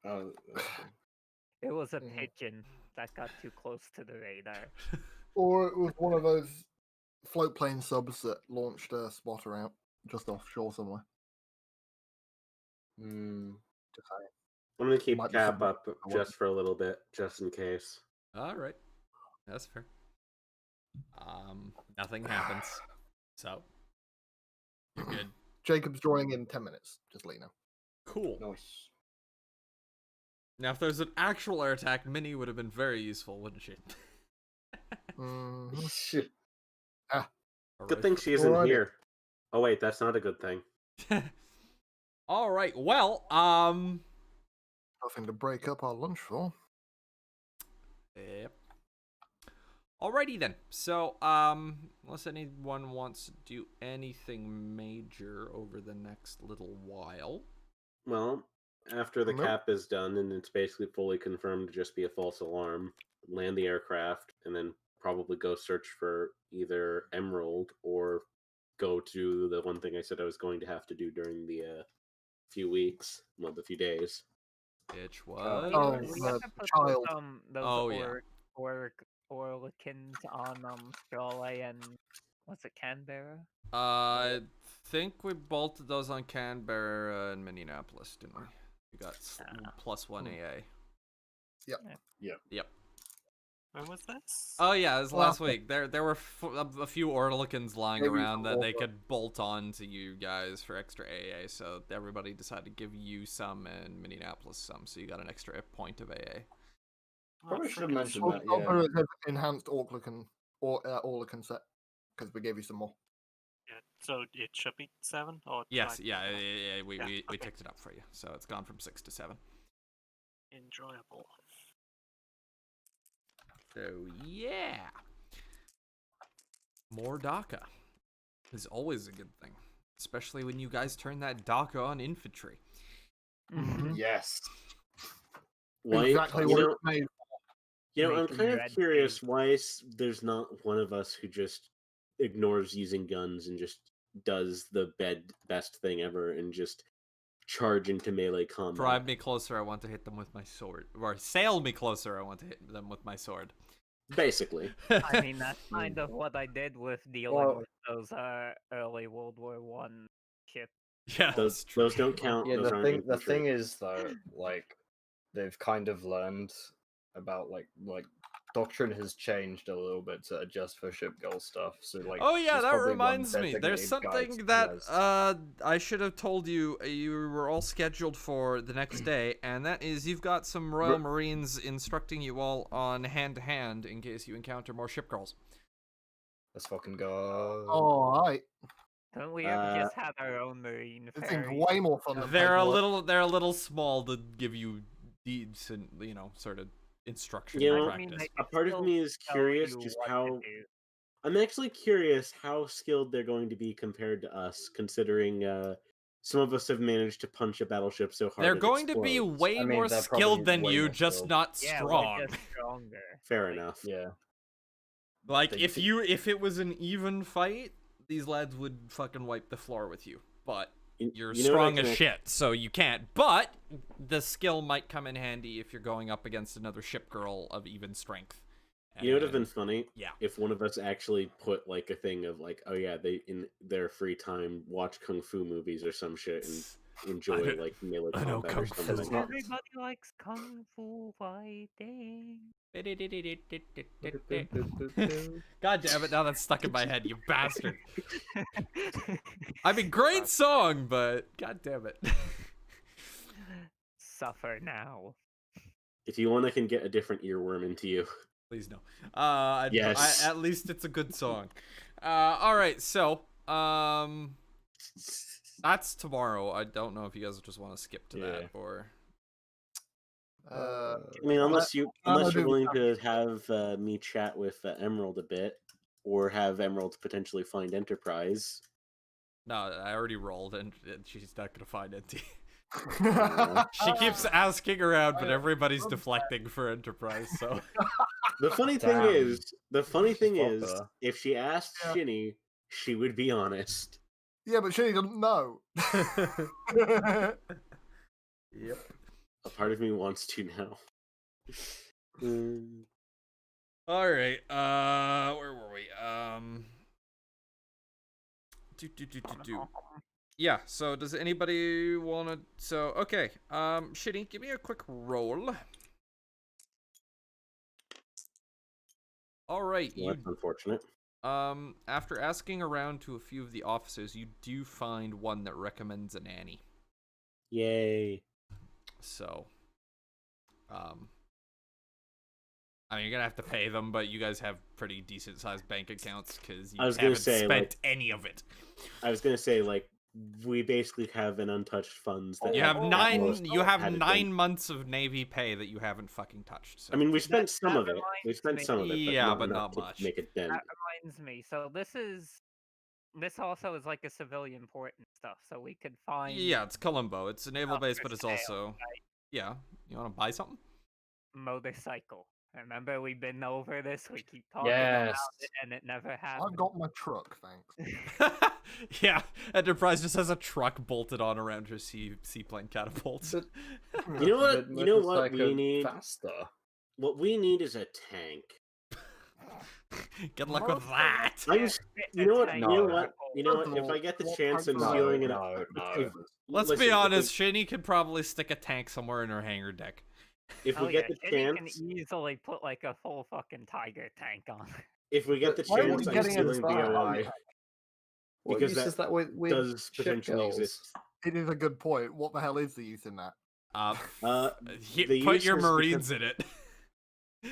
Oh, It was a Mhm. pigeon that got too close to the radar. Or it was one of those float plane subs that launched a spotter out just offshore somewhere. Just saying. I'm gonna keep Might be cap something up I want. just for a little bit, just in case. Alright. That's fair. Nothing happens. So, you're good. Jacob's drawing in 10 minutes. Just let you know. Cool. nice. Now, if there's an actual air attack, Minnie would have been very useful, wouldn't she? Mhm. Shit. Good thing she isn't Alrighty. here. Oh wait, that's not a good thing. Alright, well, Nothing to break up our lunch for. Yep. Alrighty then. So, unless anyone wants to do anything major over the next little while. Well, after the Nope. cap is done and it's basically fully confirmed to just be a false alarm, land the aircraft and then probably go search for either Emerald or go to the one thing I said I was going to have to do during the few weeks, well, the few days. Which Oh, was... Oh, we the have to put child. those Oh, yeah. Orlicans on Strale and what's it, Canberra? I think we bolted those on Canberra and Minneapolis, didn't we? We got +1 AA. Yep. When was this? Oh yeah, it was last Well, week. There were a few Orlicans lying Maybe around that they Orca. could bolt on to you guys for extra AA, so everybody decided to give you some and Minneapolis some, so you got an extra point of AA. Oh, Probably should have frickin' mentioned Or that, Silver yeah. has enhanced Orlican set because we gave you some more. Yeah, so it should be 7? Or Yes, like- yeah, we okay. ticked it up for you, so it's gone from 6 to 7. Enjoyable. So yeah, more DACA is always a good thing, especially when you guys turn that DACA on infantry. Mhm. Yes. Why, Exactly you what know, it's made. I'm Making kind of red curious paint. why there's not one of us who just ignores using guns and just does the best thing ever and just charge into melee combat. Drive me closer, I want to hit them with my sword. Or sail me closer, I want to hit them with my sword. Basically. I mean, that's kind of what I did with dealing Well- with those early World War One ships. Yeah, those that's true. those don't count. Yeah, those the aren't thing infantry. is though, like they've kind of learned about like doctrine has changed a little bit to adjust for ship goal stuff. So like Oh yeah, there's that probably one reminds me. There's designated guide something that that has- I should have told you. You were all scheduled for the next day, and that is you've got some Royal Marines instructing you all on hand-to-hand in case you encounter more ship girls. Let's fucking go. All right. Don't we have just had our own marine It seems ferry? way more fun than They're a paperwork. little small to give you decent, sort of instruction You and know, I mean, practice. they a part of still me is tell curious you just what to how. do. I'm actually curious how skilled they're going to be compared to us, considering some of us have managed to punch a battleship so hard They're it going to be explodes. way I mean, more they're skilled probably than way you, more just skilled. not Yeah, strong. we're just stronger. Fair like, enough. Yeah. Like They- if it was an even fight, these lads would fucking wipe the floor with you. But you're You know what I strong as can shit, so you can't. But the skill might come in handy if you're going up against another ship girl of even strength. You know what would have been And- funny? Yeah. If one of us actually put like a thing of like, oh yeah, they in their free time watch kung fu movies or some shit and enjoy don't- like melee I know combat or kung fu. something. not- Everybody likes kung fu fighting. God damn it! Now that's stuck in my head, you bastard. I mean, great song, but god damn it. Suffer now. If you want, I can get a different earworm into you. Please no. Yes. At least it's a good song. All right, so that's tomorrow. I don't know if you guys just want to skip to that or. Uh, I mean, unless you're do willing to have me chat with Emerald a bit, or have Emerald potentially find Enterprise. No, I already rolled, and she's not gonna find it. Uh, She keeps asking around, but I- everybody's deflecting for Enterprise. So the funny thing Damn. is, Fuck her. if she asked Yeah. Shinny, she would be honest. yeah, but she doesn't know. yep. A part of me wants to now. All right. Where were we? Do. Yeah. So does anybody want to? So okay. Shitty. Give me a quick roll. All right. Well, that's unfortunate. After asking around to a few of the officers, you do find one that recommends a nanny. Yay. So, I mean, you're gonna have to pay them, but you guys have pretty decent sized bank accounts because you I was gonna haven't say, spent like- any of it. I was gonna say, like, we basically have an untouched funds. That You have at nine. most You have hadn't 9 been- months of Navy pay that you haven't fucking touched. So. I mean, we spent some that of it. We reminds spent me- some of it, but Yeah, not but enough not to much. make a dent. That reminds me. So this also is like a civilian port and stuff. So we could find Yeah, it's Colombo. It's a naval Up base, for but it's sale, also yeah. You want to buy something? motorcycle. Remember we've been over this. We keep talking about Yes. it, and it never happened. I've got my truck, thanks. Yeah, Enterprise just has a truck bolted on around her seaplane catapults. But- You know what? but You know what motorcycle we need? Faster. What we need is a tank. Good luck with that. I'm Yeah, s- fit you the know what? tank You know on what? the pole. You know First what? of If I all, get the what chance type of of- stealing it, No. Let's listen, be if honest, Shani could probably stick a tank somewhere in her hangar deck. If Oh we yeah, get the Shitty chance, can easily put like a full fucking tiger tank on. if we get the Why are we chance, I'm getting stealing into that? BOI. What Because use that is that with does potentially Shipgirls? exist. It is a good point. What the hell is the use in that? The Put use your is Marines in it.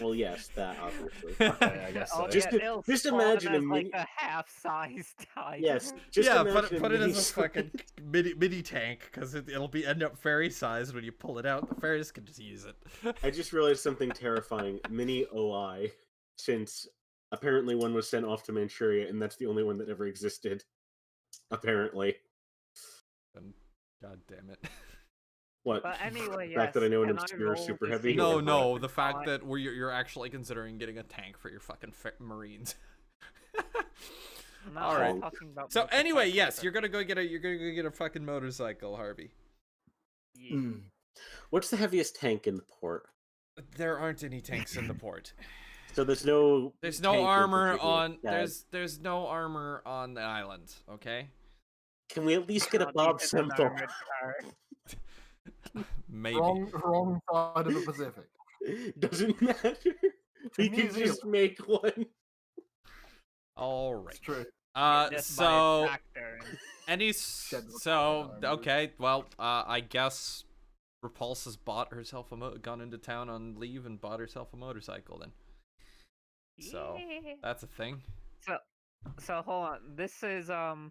Well, yes, that obviously. Okay, I guess Oh, so. Just yeah, to- it'll just spawn imagine a as, like mini- a half-sized tiger. Yes, just yeah, imagine put it mini- as a fucking mini tank because it'll be end up fairy sized when you pull it out. The fairies can just use it. I just realized something terrifying. Mini OI, since apparently one was sent off to Manchuria, and that's the only one that ever existed. Apparently. God damn it. What? But anyway, The yes. fact that I know an can obscure roll super to heavy? see No, if no, I the can fact find- that you're actually considering getting a tank for your fucking Marines. No, All I'm right. talking about So anyway, motorcycles yes, that- you're gonna go get a fucking motorcycle, Harvey. Yeah. Mm. What's the heaviest tank in the port? There aren't any tanks in the port. So there's no. There's no tank in armor particular on. that- There's no armor on the island. Okay. Can we at least get a Not Bob even an Semple? armored car. Maybe. Wrong side of the Pacific. Doesn't matter. We New can just Zealand. make one. All right. It's true. Just buy a So tractor and- any Shed the so car, okay. Well, I guess Repulse has bought herself gone into town on leave and bought herself a motorcycle. Then So- Yeah. that's a thing. So hold on. This is a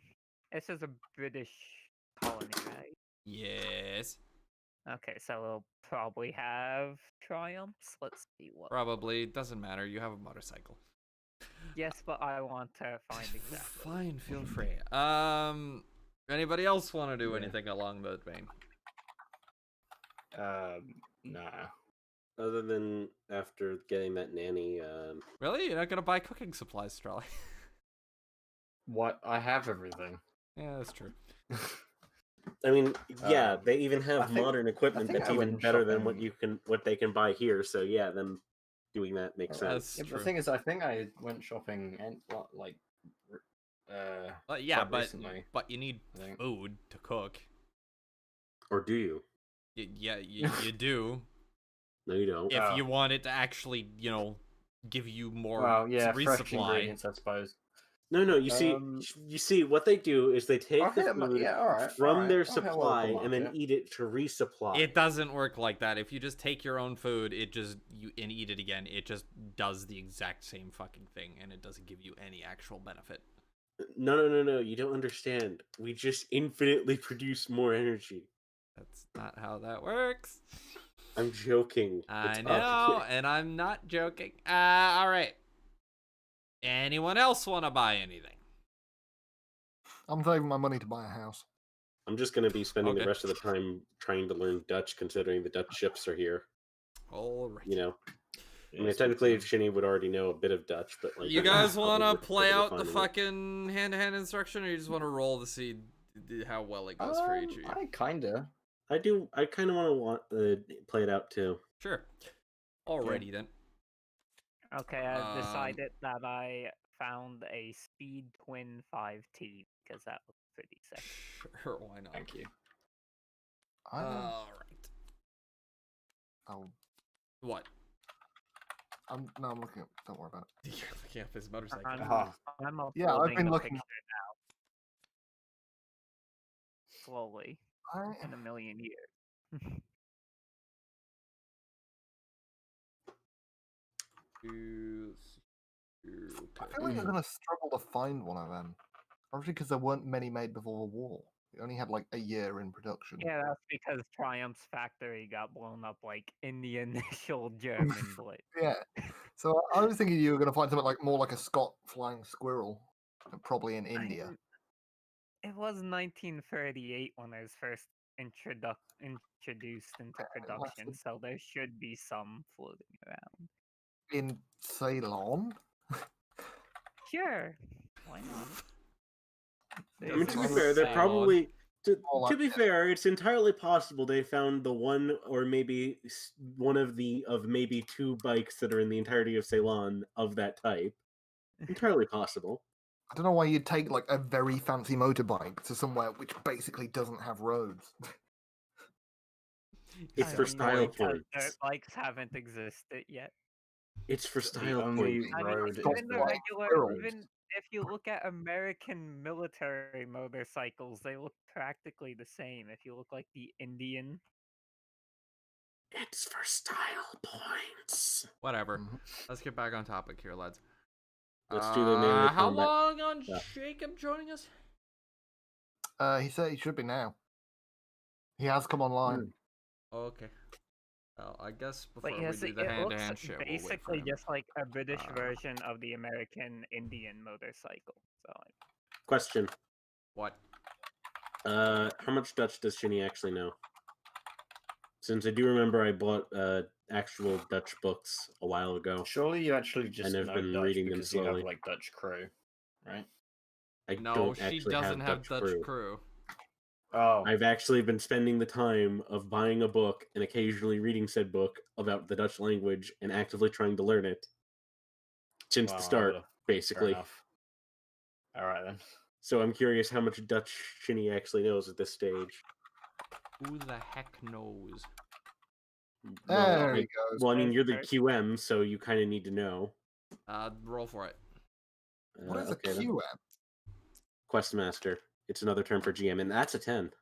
British colony, right? Yes. Okay, so we'll probably have triumphs. Let's see what. Probably doesn't matter. You have a motorcycle. Yes, but I want to find exactly. Fine, feel free. Anybody else want to do Yeah. anything along that vein? Nah. Other than after getting that nanny, Really? You're not gonna buy cooking supplies, Charlie? What? I have everything. Yeah, that's true. I mean, yeah, they even I have think- modern equipment think that's I even went better than shopping- what they can buy here. So yeah, them doing that makes sense. That's Yeah, but true. the thing is, I think I went shopping and like, Yeah, quite but recently, you need I think. food to cook. Or do you? Yeah, you do. No, you don't. If Oh. you want it to actually, give you more Well, yeah, fresh resupply. ingredients, I suppose. No. You see, what they do is they take I'll the hit 'em- food yeah, alright, from alright, their I'll hit a supply local and then market. eat it to resupply. It doesn't work like that. If you just take your own food, and eat it again, it just does the exact same fucking thing, and it doesn't give you any actual benefit. No. You don't understand. We just infinitely produce more energy. That's not how that works. I'm joking. I It's know, obvious. and I'm not joking. All right. Anyone else want to buy anything? I'm saving my money to buy a house. I'm just going to be spending Okay. the rest of the time trying to learn Dutch, considering the Dutch ships are here. All right. You know, I mean, Yes, technically, okay. Shinny would already know a bit of Dutch, but like, You I'm guys probably want to really play good at out the finding it. fucking hand-to-hand instruction, or you just want to roll to see how well it goes for each of you? I kinda. I do. I kind of want to play it out too. Sure. Alrighty then. Okay, I've Um, decided that I found a Speed Twin 5T because that looks pretty sick. Sure, why not? Thank you. All right. Oh, What? I'm looking up. Don't worry about it. You're looking up his motorcycle. I'm, Ah. I'm Yeah, I've uploading been the looking- picture now. Slowly, in a million years. I feel like you're gonna struggle to find one of them. Obviously, because there weren't many made before the war. It only had like a year in production. Yeah, that's because Triumph's factory got blown up like in the initial German blitz. Yeah. So I was thinking you were gonna find something like more like a Scott flying squirrel, probably in India. It was 1938 when it was first introduced into production, that's- so there should be some floating around. In Ceylon. Sure, why not? I mean, to be It's fair, they're Ceylon. probably. All To like be that. fair, it's entirely possible they found the one or maybe one of maybe two bikes that are in the entirety of Ceylon of that type. Entirely possible. I don't know why you'd take like a very fancy motorbike to somewhere which basically doesn't have roads. It's I for mean, style because dirt points. bikes haven't existed yet. It's for The style only points. I mean, road is even the like regular, squirrels. even if you look at American military motorcycles, they look practically the same. If you look like the Indian, It's for style points. Whatever. Mhm. Let's get back on topic here, lads. Let's do the melee How combat. long on stuff. Jacob joining us? He said he should be now. He has come online. Okay. Well, I guess before but we yes, do it the looks hand-to-hand shit, we'll wait for basically him. just like a British Uh, version of the American Indian motorcycle. So Question. What? How much Dutch does Shinny actually know? Since I do remember I bought actual Dutch books a while ago. Surely you actually just I've know been Dutch reading them because you slowly. have like Dutch crew, right? I No, don't she actually doesn't have Dutch Dutch crew. crew. Oh, I've actually been spending the time of buying a book and occasionally reading said book about the Dutch language and actively trying to learn it since well, the start, fair basically. enough. All right then. So I'm curious how much Dutch Shinny actually knows at this stage. Who the heck knows? There he I, goes. well, I mean, you're the First- QM, so you kind of need to know. Roll for it. What is a okay, then. QM? Questmaster. It's another term for GM, and that's a 10.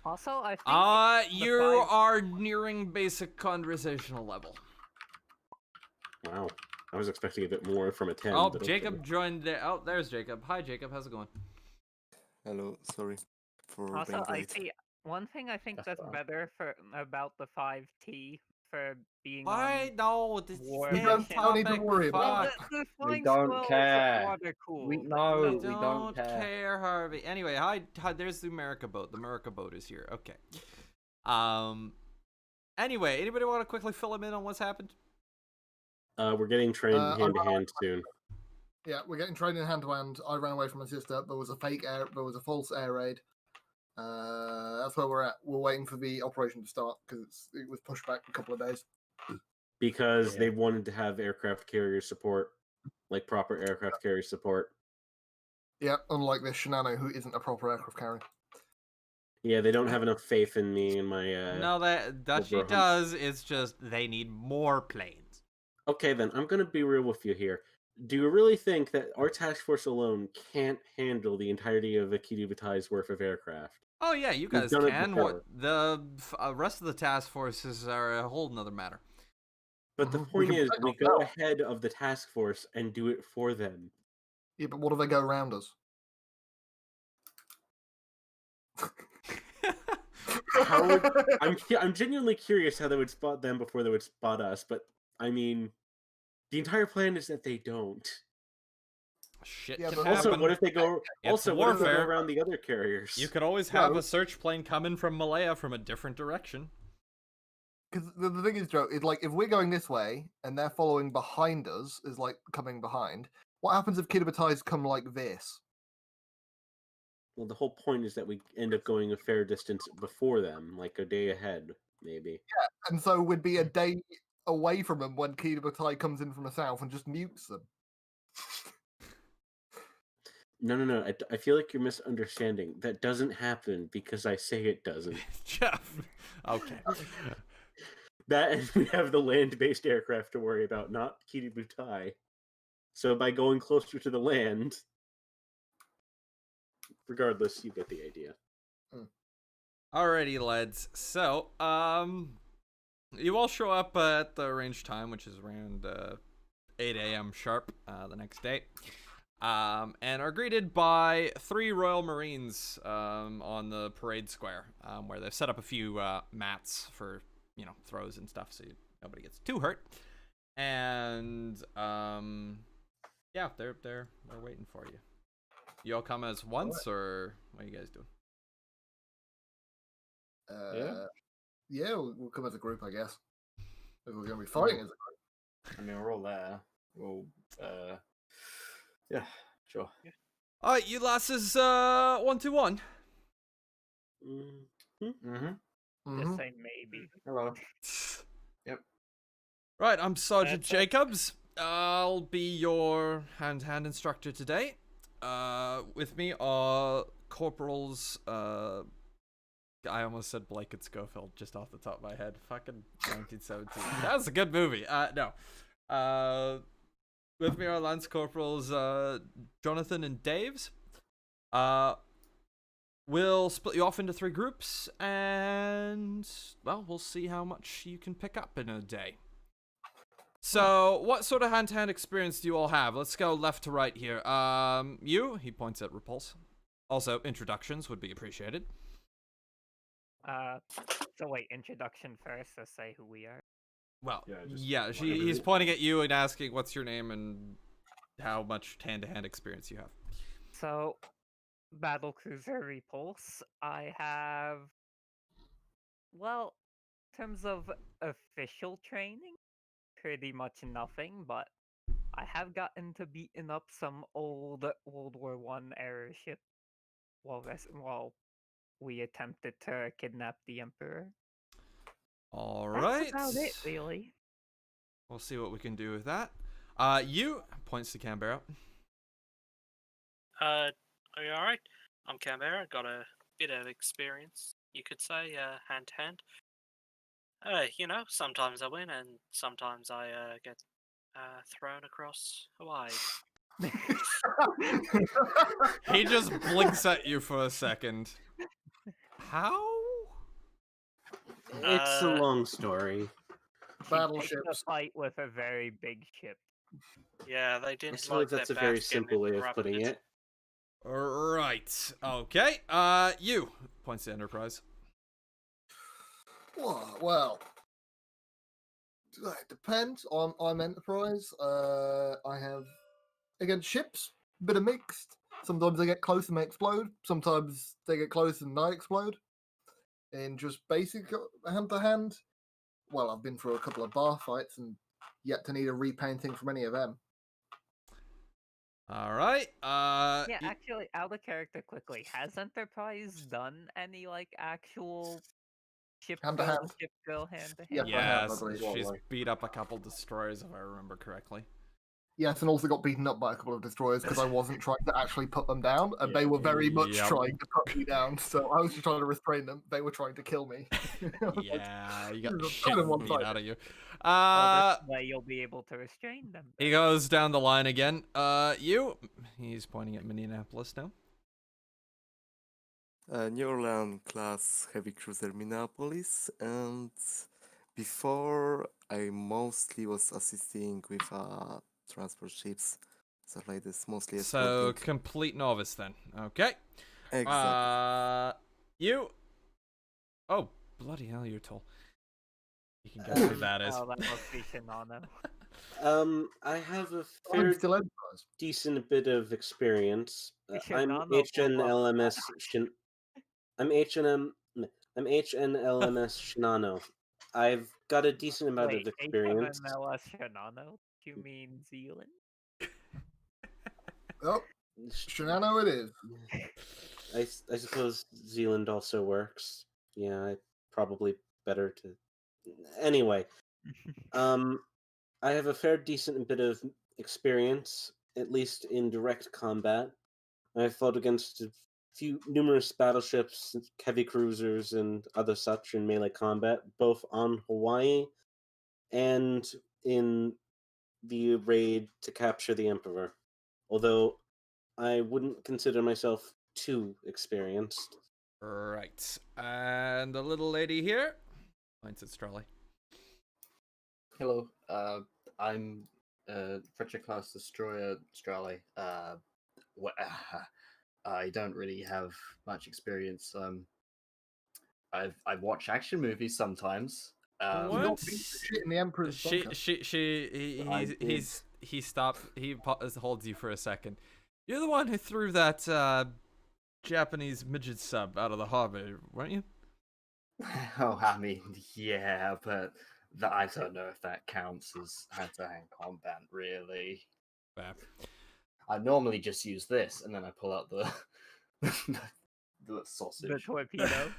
also, I think You five- are nearing basic conversational level. Wow. I was expecting a bit more from a 10. Oh, but okay. Jacob joined there. Oh, there's Jacob. Hi, Jacob. How's it going? Hello, sorry for also being I late. see One thing I think That's that's fine. better about the 5T for being Why? on No, this war We don't mission. need to worry about Well, fuck. the We flying don't squirrels care. are water cool. We We don't don't care. care, Harvey. Anyway, hi, there's the America boat. The America boat is here. Okay. Anyway, anybody want to quickly fill him in on what's happened? We're getting trained hand to I- hand soon. Yeah, we're getting trained in hand to hand. I ran away from my sister. There was a false air raid. That's where we're at. We're waiting for the operation to start because it was pushed back a couple of days. Because Yeah. they wanted to have aircraft carrier support, like proper aircraft carrier support. Yeah, unlike this Shinano, who isn't a proper aircraft carrier. Yeah, they don't have enough faith in me and my. No, that she Wilbur Hunt. does. It's just they need more planes. Okay, then I'm gonna be real with you here. Do you really think that our task force alone can't handle the entirety of Akita Batai's worth of aircraft? Oh yeah, you We've guys done it can. before. What the rest of the task forces are a whole nother matter. But the We point can is, protect we go ourselves. ahead of the task force and do it for them. Yeah, but what if they go around us? How would, I'm genuinely curious how they would spot them before they would spot us. But I mean, the entire plan is that they don't. Shit Yeah, can but Also, happen. what if they go? It's Also, what if they go warfare. around the other carriers? You could always have No. a search plane coming from Malaya from a different direction. Because the thing is, Joe, is like if we're going this way and they're following behind us, is like coming behind. What happens if Kitabatais come like this? Well, the whole point is that we end up going a fair distance before them, like a day ahead, maybe. And so we'd be a day away from them when Kitabatai comes in from the south and just mutes them. No. I feel like you're misunderstanding. That doesn't happen because I say it doesn't. Jeff. Okay. That and we have the land-based aircraft to worry about, not Kiributai. So by going closer to the land, regardless, you get the idea. Alrighty, lads. So, you all show up at the range time, which is around 8 a.m. sharp the next day, and are greeted by 3 Royal Marines on the parade square, where they've set up a few mats for throws and stuff, so nobody gets too hurt. And yeah, they're waiting for you. You all come as once, or what are you guys doing? Yeah, we'll come as a group, I guess. If we're going to be fighting as a group. I mean, we're all there. We'll, yeah, sure. Alright, you lasses 1-2-1. Mm-hmm. Just say maybe. Hello. Right, I'm Sergeant That's it. Jacobs. I'll be your hand-to-hand instructor today. With me are Corporals, I almost said Blake and Schofield just off the top of my head. Fucking 1917. That was a good movie. No. With me are Lance Corporals, Jonathan and Daves. We'll split you off into 3 groups, and, well, we'll see how much you can pick up in a day. So, what sort of hand-to-hand experience do you all have? Let's go left to right here. You, he points at Repulse. Also, introductions would be appreciated. So wait, introduction first, let's say who we are. Well, Yeah, just he's pointing at you and asking what's your name and how much hand-to-hand experience you have. So, Battlecruiser Repulse, I have, well, in terms of official training, pretty much nothing, but I have gotten to beating up some old World War I era ship while we attempted to kidnap the Emperor. Alright. That's about it, really. We'll see what we can do with that. You, points to Canberra. Are you alright? I'm Canberra. Got a bit of experience, you could say, hand to hand. Sometimes I win and sometimes I get thrown across Hawaii. He just blinks at you for a second. How? It's a long story. She Battleships. picked a fight with a very big ship. Yeah, they I didn't suppose like that's a their very backs getting simple way of putting interrupted. it. Right. Okay. You, points to Enterprise. Well, it depends. I'm Enterprise. I have again ships, bit of mixed. Sometimes they get close and they explode. Sometimes they get close and I explode. In just basic hand to hand, well, I've been through a couple of bar fights and yet to need a repainting from any of them. All right. Yeah, actually, out of character quickly. Has Enterprise done any like actual Hand to hand. ship girl hand to Yes, hand? I have, I Yes, believe. she's beat up a couple destroyers if I remember correctly. Yes, and also got beaten up by a couple of destroyers because I wasn't trying to actually put them down, and they were very much Yep. trying to put me down. So I was just trying to restrain them. They were trying to kill me. Yeah, you got this is shit kind of beat one-sided. out of you. Well, this way you'll be able to restrain them. He goes down the line again. He's pointing at Minneapolis now. New Orleans class heavy cruiser Minneapolis, and before I mostly was assisting with transport ships, stuff like this, mostly So escorting. complete novice then. Okay. Exactly. You. Oh bloody hell! You're tall. You can guess who that is. Oh, that must be Shinano. I have a I'm fair still Enterprise. decent bit of experience. I'm Shinano HNLMS I'm HNLMS Shinano. I've got a decent amount Wait, of experience. HMMLS Shinano? You mean Zealand? Oh, Shinano it is. I suppose Zealand also works. Yeah, probably better to. Anyway, I have a fair decent bit of experience, at least in direct combat. I fought against numerous battleships, heavy cruisers, and other such in melee combat, both on Hawaii and in the raid to capture the Emperor. Although I wouldn't consider myself too experienced. Right. And the little lady here points at Strolly. Hello, I'm Fletcher class destroyer Strally. I don't really have much experience. I've watched action movies sometimes. You What? got beat to shit in the Emperor's bunker. He stops. He holds you for a second. You're the one who threw that Japanese midget sub out of the harbor, weren't you? Oh, I mean, yeah, but I don't know if that counts as hand-to-hand combat, really. Fair. I normally just use this, and then I pull out the the sausage. The torpedo.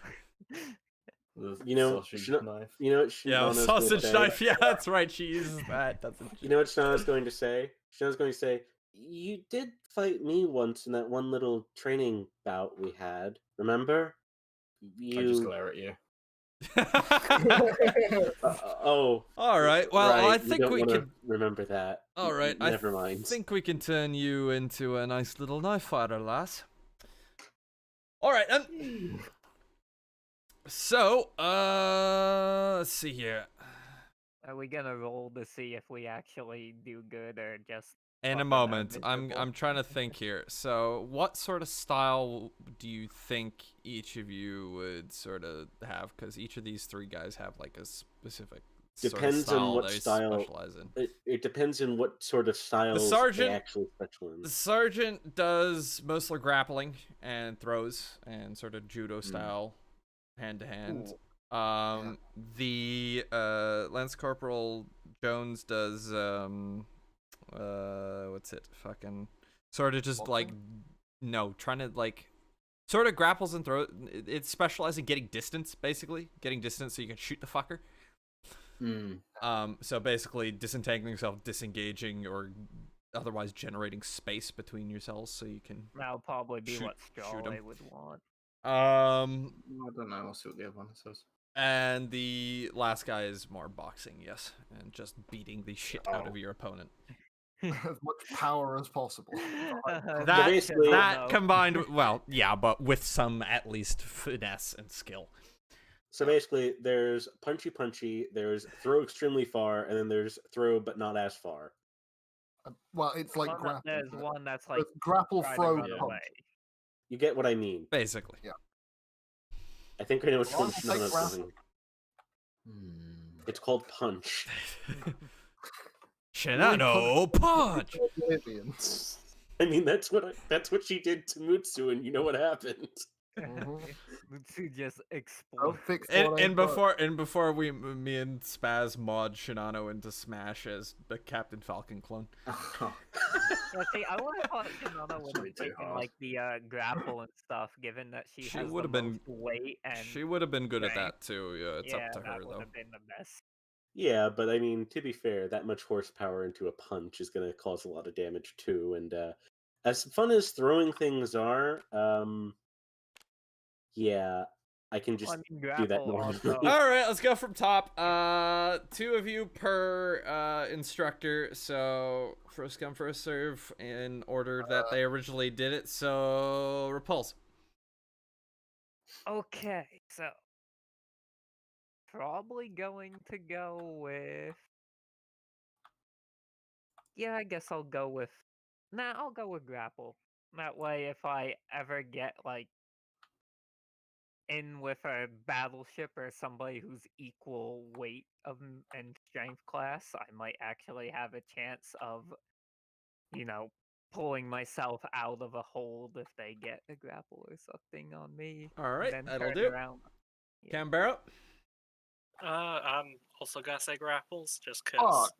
The sausage knife. You know what Yeah, Shinano's sausage gonna say? knife. Yeah, that's right. She uses that, doesn't she? You know what Shinano's going to say? Shinano's going to say, "You did fight me once in that one little training bout we had. Remember? I just glare at you. Oh. All right. Well, right, I think we can remember that. All right. Never mind. I think we can turn you into a nice little knife fighter, lass. All right. So, let's see here. Are we gonna roll to see if we actually do good or just In a fucking moment, miserable? I'm trying to think here. So, what sort of style do you think each of you would sort of have? Because each of these three guys have like a specific Depends sort of on style what they style. specialize in. It depends on what sort of style sergeant- they actually specialize in. The sergeant does mostly grappling and throws and sort of judo style, hand to hand. The Lance Corporal Jones does what's it? Fucking sort of just like trying to like sort of grapples and throws. It's specialized in getting distance, basically getting distance so you can shoot the fucker. So basically disentangling yourself, disengaging, or otherwise generating space between yourselves so you can. That'll probably be what shoot 'em. Strawley would want. I don't know. I'll see what the other one says. And the last guy is more boxing, yes, and just beating the shit out of your opponent. As much power as possible. That combined, well, yeah, but with some at least finesse and skill. So basically, there's punchy, there's throw extremely far, and then there's throw but not as far. Well, it's like One grapple. there's isn't it? one that's like There's grapple, try to throw, run punch. away. You get what I mean. Basically. Yeah. I think I know which Well, one I'll take Shinoda's grapple. going. It's called punch. Shinano punch. Oblivion. I mean, that's what she did to Mutsu, and you know what happened. Mutsu just Don't explode. fix And, what and ain't broke. before me and Spaz mod Shinano into Smash as the Captain Falcon clone. Yeah, see, I would have thought Shinano would Shouldn't be have too taken hard. like the grapple and stuff, given that she She has would the have been- most weight and She would have been good at strength. that too. Yeah, it's yeah, up to that her would though. have been the best. Yeah, but I mean, to be fair, that much horsepower into a punch is going to cause a lot of damage too. And as fun as throwing things are, yeah, I can just Well, I mean, do that grapple normally. also. All right, let's go from top. 2 of you per instructor. So first come, first serve in order that they originally did it. So Repulse. Okay, so probably going to go with. Yeah, I guess I'll go with. Nah, I'll go with grapple. That way, if I ever get like in with a battleship or somebody who's equal weight of and strength class, I might actually have a chance of, pulling myself out of a hold if they get a grapple or something on me. All right, then that'll turn do. around. Yeah. Canberra. I'm also gonna say grapples, just Fuck. because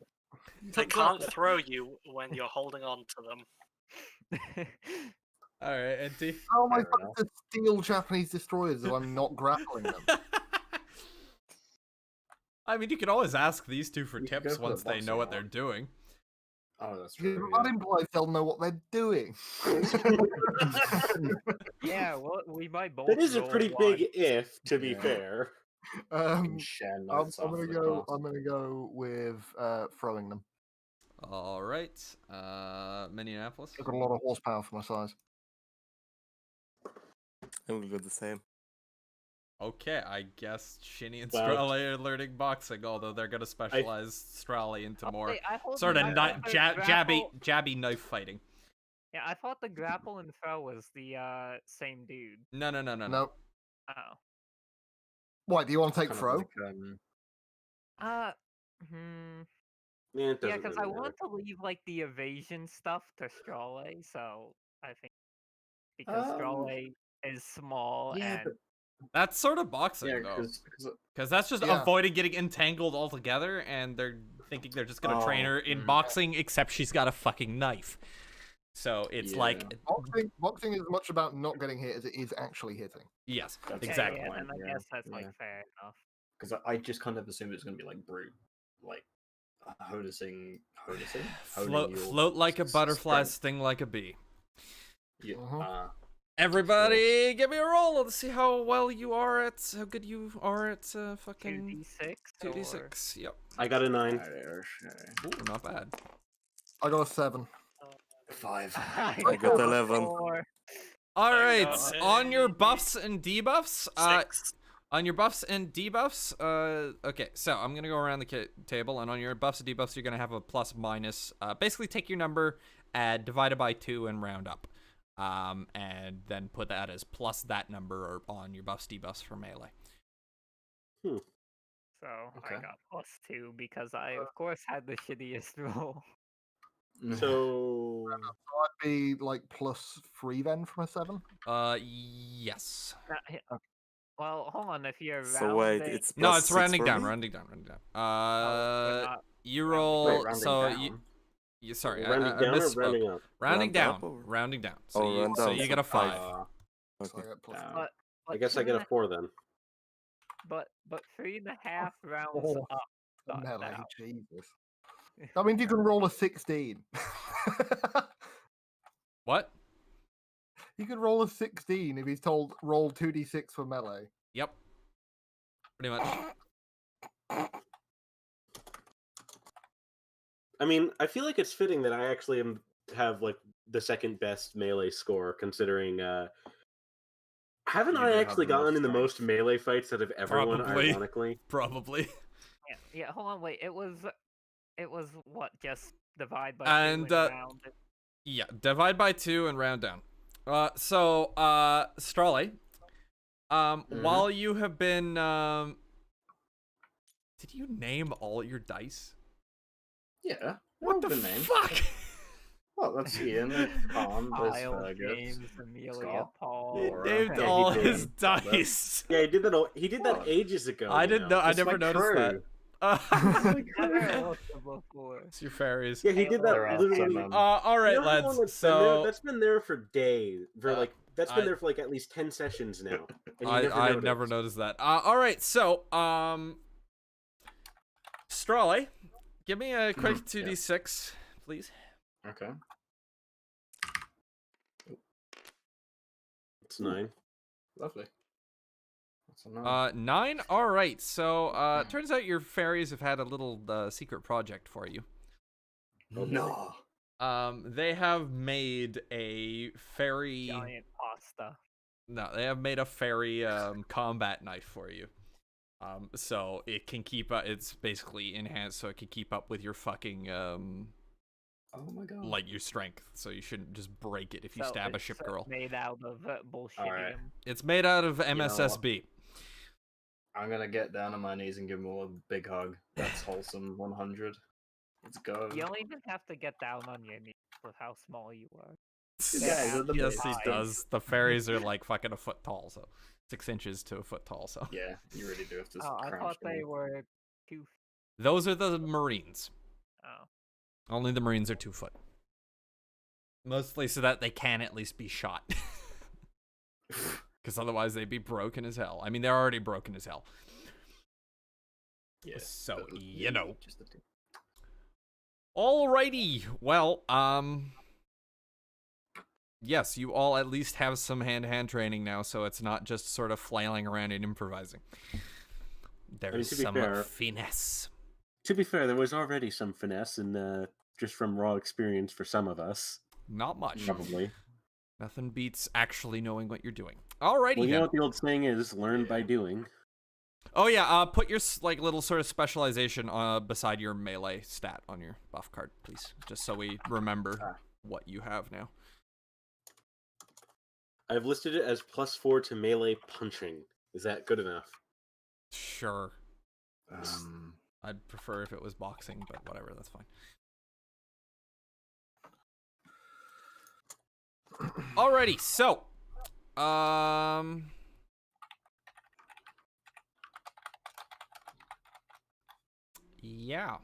You they took can't grapple. throw you when you're holding on to them. All right, NT. How am I Fair supposed to steal Japanese destroyers if I'm not grappling them? I mean, you can always ask these 2 for You can go tips for the once they boxing know what they're one. doing. Oh, that's Yeah, true. but that implies they'll know what they're doing. Yeah, well, we might both. That is a roll pretty one. big if, to be Yeah. fair. And share I'm notes gonna after the go. class. I'm gonna go with throwing them. All right, Minneapolis. I've got a lot of horsepower for my size. I will go the same. Okay, I guess Shinny and Wow. Strale are learning boxing, although they're gonna specialize Strale into Oh, more wait, I thought sort of the jabby knife fighting. Yeah, I thought the grapple and throw was the same dude. No. No. Oh. What? Do you want to take Kind of throw? like, Hmm. Yeah, it Yeah, doesn't because really I matter. want to leave like the evasion stuff to Strale, so I think because Strale is small yeah, and but That's sort of boxing yeah, though, because because that's just Yeah. avoiding getting entangled altogether, and they're thinking they're just gonna train Oh, her in mm. boxing, except she's got a fucking knife. So it's like, Boxing is as much about not getting hit as it is actually hitting. yes, That's exactly. Yeah, then I Yeah, guess that's like yeah. fair enough. because I just kind of assumed it was going to be like brute, like harnessing, Float like a butterfly, strength. sting like a bee. Yeah, Mhm. Everybody, give me a roll. Let's see how well you are at, how good you are at fucking 2d6. 2d6. Yep. I got a 9. Ooh, not bad. I got a 7. 5. I got 11. All There you right, go. on your Hey. buffs and debuffs, 6. on your buffs and debuffs, okay, so I'm gonna go around the table, and on your buffs and debuffs, you're gonna have a plus minus. Basically, take your number, divide it by 2, and round up. And then put that as plus that number on your buffs debuffs for melee. So Okay. I got +2 because I, of course, had the shittiest roll. So I'd be like +3 then from a 7. Yes. Well, hold on. If you're So wait, rounding- it's No, plus it's 6 rounding for down, me? rounding down. Oh, we're not You rounding roll. rounding So down. you sorry, rounding I down or misspoke. rounding up? Rounding Round down, up or- rounding down. So Oh, you, round so down, you so get a 5. 5. So I Okay. got +3. But I guess I get a 4 then. But 3.5 rounds Oh, up. Not melee, down. Jesus. That means you can roll a 16. What? You can roll a 16 if he's told roll 2d6 for melee. Yep. Pretty much. I mean, I feel like it's fitting that I actually have like the second best melee score, considering haven't You I do have actually the most gotten in the most strength. melee fights out of everyone? Probably. Ironically, Probably. Yeah. Hold on. Wait. It was what? Just divide by 2 And, and round. Yeah, divide by 2 and round down. So Strale, while you have been Did you name all your dice? Yeah. What the Good name. fuck? Well, that's Ian. There's Tom. There's Kyle, Fergus. James, Amelia, Scott. Paul. He Laura. named Yeah, he all did. his Got that. dice. Yeah, he did that. He did that What? ages ago. I didn't know. I It's never my noticed crew. that. Never looked before. It's your fairies. Yeah, he did that They're literally. awesome. All right, You know how long lads. that's been there? So That's been there for days. For Uh, that's been I- there for like at least 10 sessions now. And you I never noticed that. All right, so Strawley, give me a quick 2d6, please. Okay. It's 9. Lovely. That's a 9. 9. All right. So turns out your fairies have had a little secret project for you. No. They have made a fairy. Giant pasta. No, they have made a fairy combat knife for you. So it can keep it's basically enhanced so it can keep up with your fucking Oh my god. like your strength. So you shouldn't just break it if you So stab a it's, ship uh, girl. Made out of bullshitium. Alright. It's made out of know what? MSSB. I'm gonna get down on my knees and give them all a big hug. That's wholesome 100. Let's go. You don't even have to get down on your knees with how small you are. Yeah, Yeah, the Yes, big he size. does. The fairies are like fucking a foot tall, so 6 inches to a foot tall. So Yeah, you really do have to Oh, I crouch thought they down. were 2 those are the Marines. Oh. Only the Marines are 2 foot. Mostly so that they can at least be shot. Because otherwise they'd be broken as hell. I mean, they're already broken as hell. Yeah. So, but you know. Just a tip. Alrighty. Well, yes, you all at least have some hand-to-hand training now, so it's not just sort of flailing around and improvising. There's to be some fair- finesse. To be fair, there was already some finesse in just from raw experience for some of us, Not much. probably. Nothing beats actually knowing what you're doing. Alrighty Well, you know then. what the old saying is: learn by Yeah. doing. Oh yeah, put your like little sort of specialization beside your melee stat on your buff card, please, just so we remember what you have now. I've listed it as +4 to melee punching. Is that good enough? Sure. Um, I'd prefer if it was boxing, but whatever, that's fine. Alrighty, so yeah.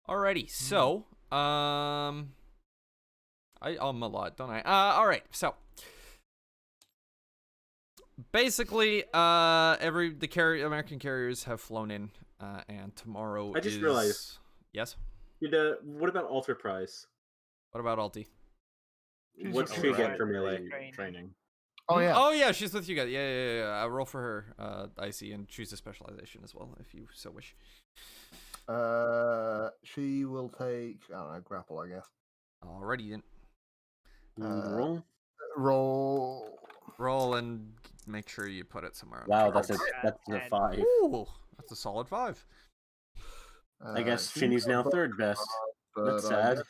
Alrighty, so I'm a lot, don't I? Alright, so basically, American carriers have flown in, and tomorrow I just is... realized. Yes? What about Alter Prize? What about Alti? What's just she alright. get for melee? Training. Oh yeah. Oh yeah, she's with you guys. Yeah. I roll for her, Icy, and choose a specialization as well, if you so wish. She will take, I don't know, grapple, I guess. Alrighty then. Roll. Roll. And make sure you put it somewhere. on Wow, the that's a card. 5. Ooh, that's a solid 5. I guess she's Shinny's now above third best. but That's I sad. guess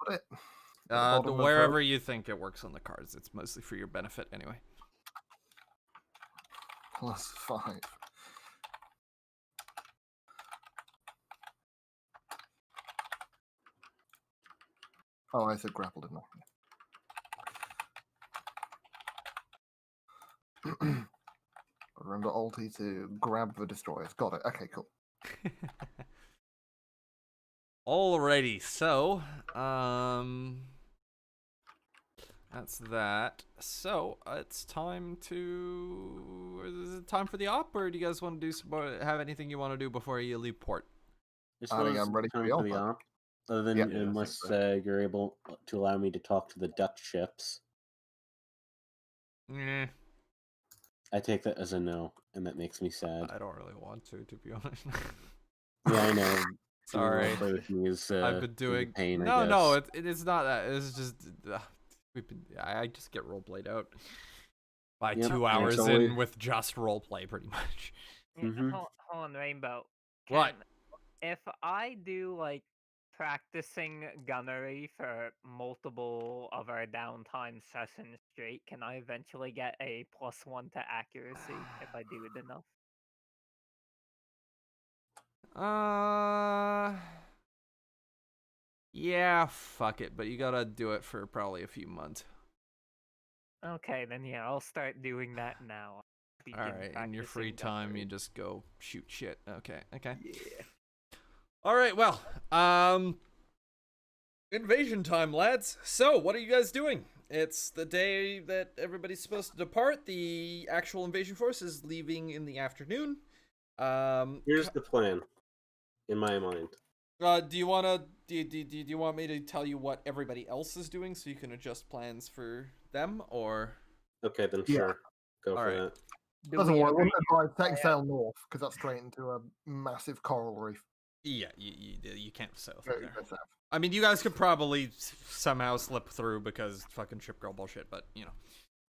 put it. Bottom of Wherever you think it works on the cards, it's mostly for your benefit anyway. +5. Oh, I said grapple, didn't I? Remember ulti to grab the destroyers. Got it. Okay, cool. Alrighty, so that's that. So it's time to. Is it time for the op, or do you guys want to do some more? Have anything you want to do before you leave port? I I think suppose I'm ready time for the op. Other than Yeah. Yeah, I think unless so. you're able to allow me to talk to the Dutch ships. Eh, I take that as a no, and that makes me sad. I don't really want to be honest. Yeah, I know. Sorry. Play with me is, I've been is a doing. pain, I No, guess. it's not that. It's just I just get roleplayed out by Yep, 2 and hours it's in only- with just roleplay, pretty much. Yeah, Mhm. hold on, Rainbow. What? If I do like practicing gunnery for multiple of our downtime sessions, straight, can I eventually get a +1 to accuracy if I do it enough? Yeah, fuck it, but you gotta do it for probably a few months. Okay, then yeah, I'll start doing that now. Alright, in your free time, you just go shoot shit. Okay. Yeah. Alright, well, invasion time, lads. So, what are you guys doing? It's the day that everybody's supposed to depart. The actual invasion force is leaving in the afternoon. Here's the plan, in my mind. Do you want me to tell you what everybody else is doing so you can adjust plans for them, or? Okay, then Yeah. sure. Go for Alright. that. Doesn't work. agree? Take sail north because that's straight into a massive coral reef. Yeah, you can't sail Very through there. good stuff. I mean, you guys could probably somehow slip through because fucking ship girl bullshit, but you know.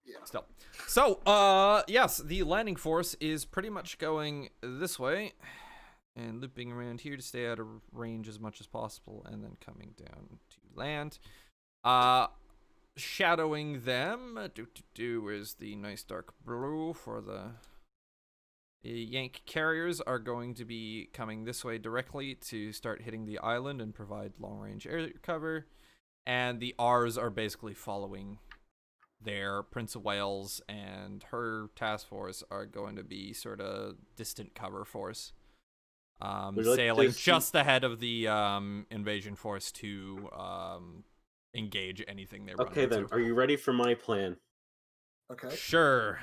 Yeah. Still. So, yes, the landing force is pretty much going this way and looping around here to stay out of range as much as possible, and then coming down to land. Shadowing them is the nice dark blue for the Yank carriers are going to be coming this way directly to start hitting the island and provide long-range air cover, and the R's are basically following there. Prince of Wales and her task force are going to be sort of distant cover force, sailing just ahead of the invasion force to engage anything they run Okay, then. into. Are you ready for my plan? Okay. Sure.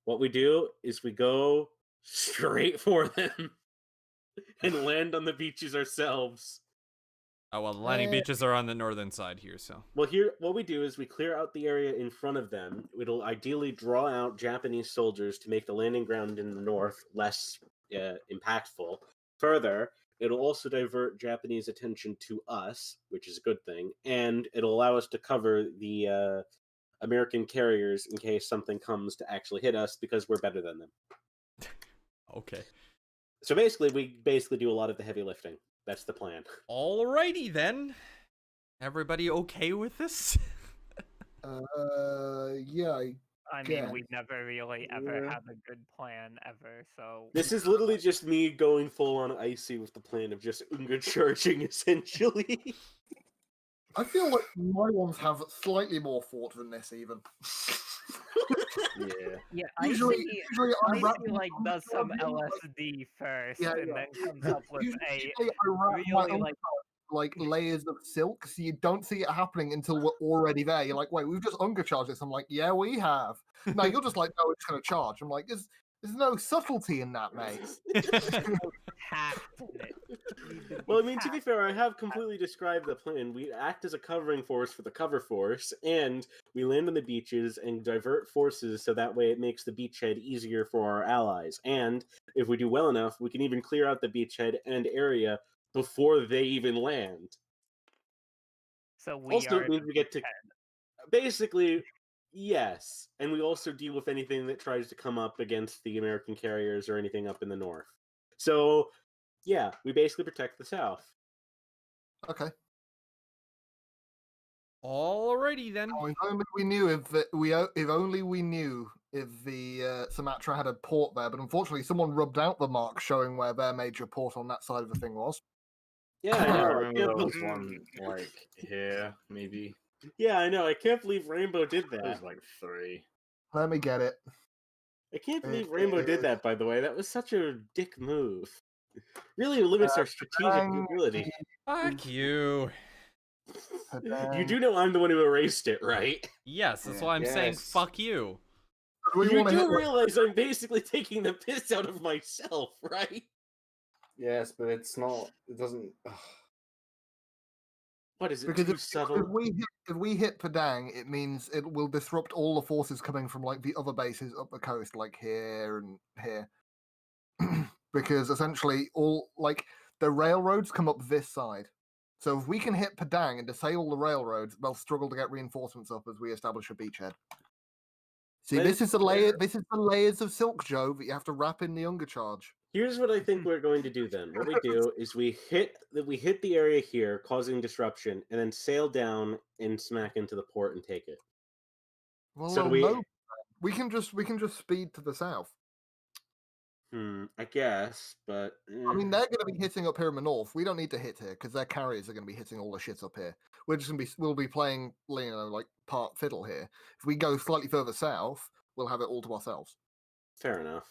What we do is we go straight for them and land on the beaches ourselves. Oh, well, the landing beaches are on the northern side here, so. Well, here, what we do is we clear out the area in front of them. It'll ideally draw out Japanese soldiers to make the landing ground in the north less impactful. Further, it'll also divert Japanese attention to us, which is a good thing, and it'll allow us to cover the American carriers in case something comes to actually hit us because we're better than them. Okay. So we do a lot of the heavy lifting. That's the plan. Alrighty then. Everybody okay with this? Yeah. I mean, we've never really ever had a good plan ever, so... This is literally just me going full on icy with the plan of just Unga charging, essentially. I feel like my ones have slightly more thought than this, even. Yeah. Yeah, Usually I wrap Icy like does some LSD first, Yeah, and yeah. then comes up with Usually a I wrap my really own like layers of silk, so you don't see it happening until we're already there. You're like, wait, we've just undercharged this. I'm like, yeah, we have. No, you're just like, no, it's going to charge. I'm like, there's no subtlety in that, mate. tact in it. Well, I mean, to be fair, I have completely described the plan. We act as a covering force for the cover force, and we land on the beaches and divert forces so that way it makes the beachhead easier for our allies. And if we do well enough, we can even clear out the beachhead and area before they even land. So we Also, are it means we get to... Basically, yes. And we also deal with anything that tries to come up against the American carriers or anything up in the north. So, yeah, we basically protect the south. Okay. Alrighty then. If only we knew if the Sumatra had a port there, but unfortunately someone rubbed out the mark showing where their major port on that side of the thing was. Yeah, I I know. remember there was one like here, maybe. Yeah, I know. I can't believe Rainbow did There's that. like 3. Let me get it. I can't believe Rainbow did that, by the way. That was such a dick move. Really limits our strategic ability. Fuck you. You do know I'm the one who erased it, right? Yes, that's why I'm saying Yes. fuck you. You do realize I'm basically taking the piss out of myself, right? Yes, but it's not. It doesn't. What is it? Because Too subtle? if we hit Padang, it means it will disrupt all the forces coming from like the other bases up the coast, like here and here. Because essentially all like the railroads come up this side. So if we can hit Padang and disable the railroads, they'll struggle to get reinforcements up as we establish a beachhead. See, That this is is the layer. This is the layers of silk, Joe, that you have to wrap in the undercharge. Here's what I think we're going to do then. What we do is we hit the area here, causing disruption, and then sail down and smack into the port and take it. Well, So do they'll we? know. We can just speed to the south. I guess, but I mean, they're going to be hitting up here in the north. We don't need to hit here because their carriers are going to be hitting all the shit up here. We'll be playing, like part fiddle here. If we go slightly further south, we'll have it all to ourselves. fair enough.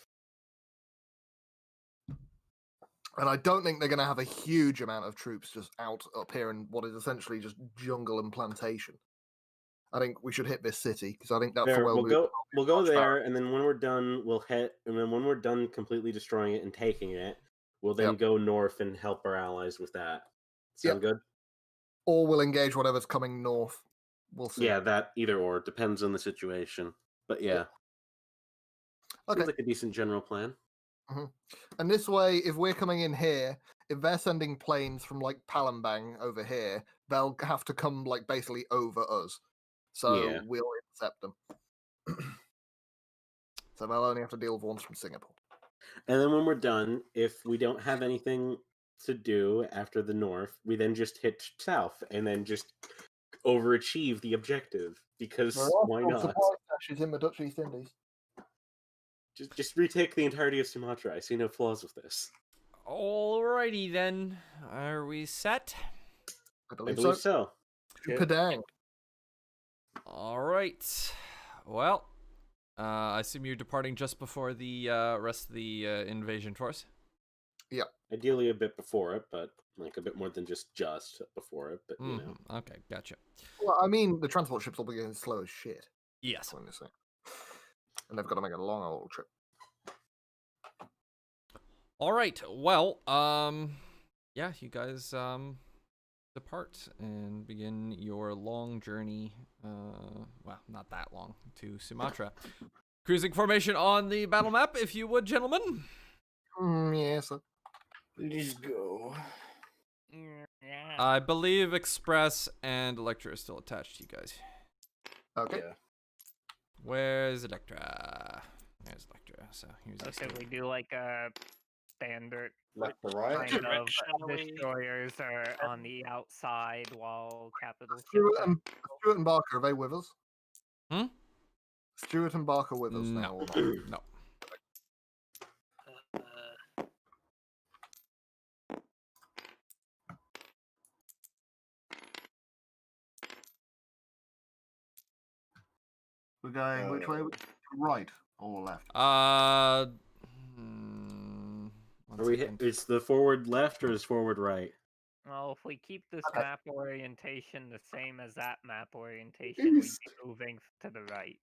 And I don't think they're going to have a huge amount of troops just out up here in what is essentially just jungle and plantation. I think we should hit this city because I think that's the Fair. way We'll go March there, and then when we're done, we'll hit. And then when we're done completely destroying it and taking it, we'll then Yep. go north and help our allies with that. Sound good? Or we'll engage whatever's coming north. We'll see. Yeah, that either or depends on the situation. But yeah, Okay. seems like a decent general plan. And this way, if we're coming in here, if they're sending planes from like Palembang over here, they'll have to come like basically over us. So Yeah. we'll intercept them. So they'll only have to deal with ones from Singapore. And then when we're done, if we don't have anything to do after the north, we then just hit south and then just overachieve the objective because why not? Supply stashes in the Dutch East Indies. Just retake the entirety of Sumatra. I see no flaws with this. Alrighty then. Are we set? I I believe, believe so. so. To Padang. Alright. Well, I assume you're departing just before the rest of the invasion force? Ideally a bit before it, but like a bit more than just before it, but you know. Okay, gotcha. Well, I mean, the transport ships will be getting slow as shit. Yes. And they've got to make a long old trip. Alright, well, yeah, you guys depart and begin your long journey, well, not that long, to Sumatra. Cruising formation on the battle map, if you would, gentlemen. Yes. Let's go. Yeah. I believe Express and Electra are still attached to you guys. Okay. Yeah. Where's Electra? There's Electra, so here's So this should dude. we do like a standard Left to right. kind of direction are we destroyers are on the outside while capital Stuart ships and Barker, are they with us? Hmm? Stuart and Barker with us No. now or not? No. We're going which way? Right or left? One Are we second. is the forward left or is forward right? Well, if we keep this Okay. map orientation the same as that map orientation, we'd be moving to the right.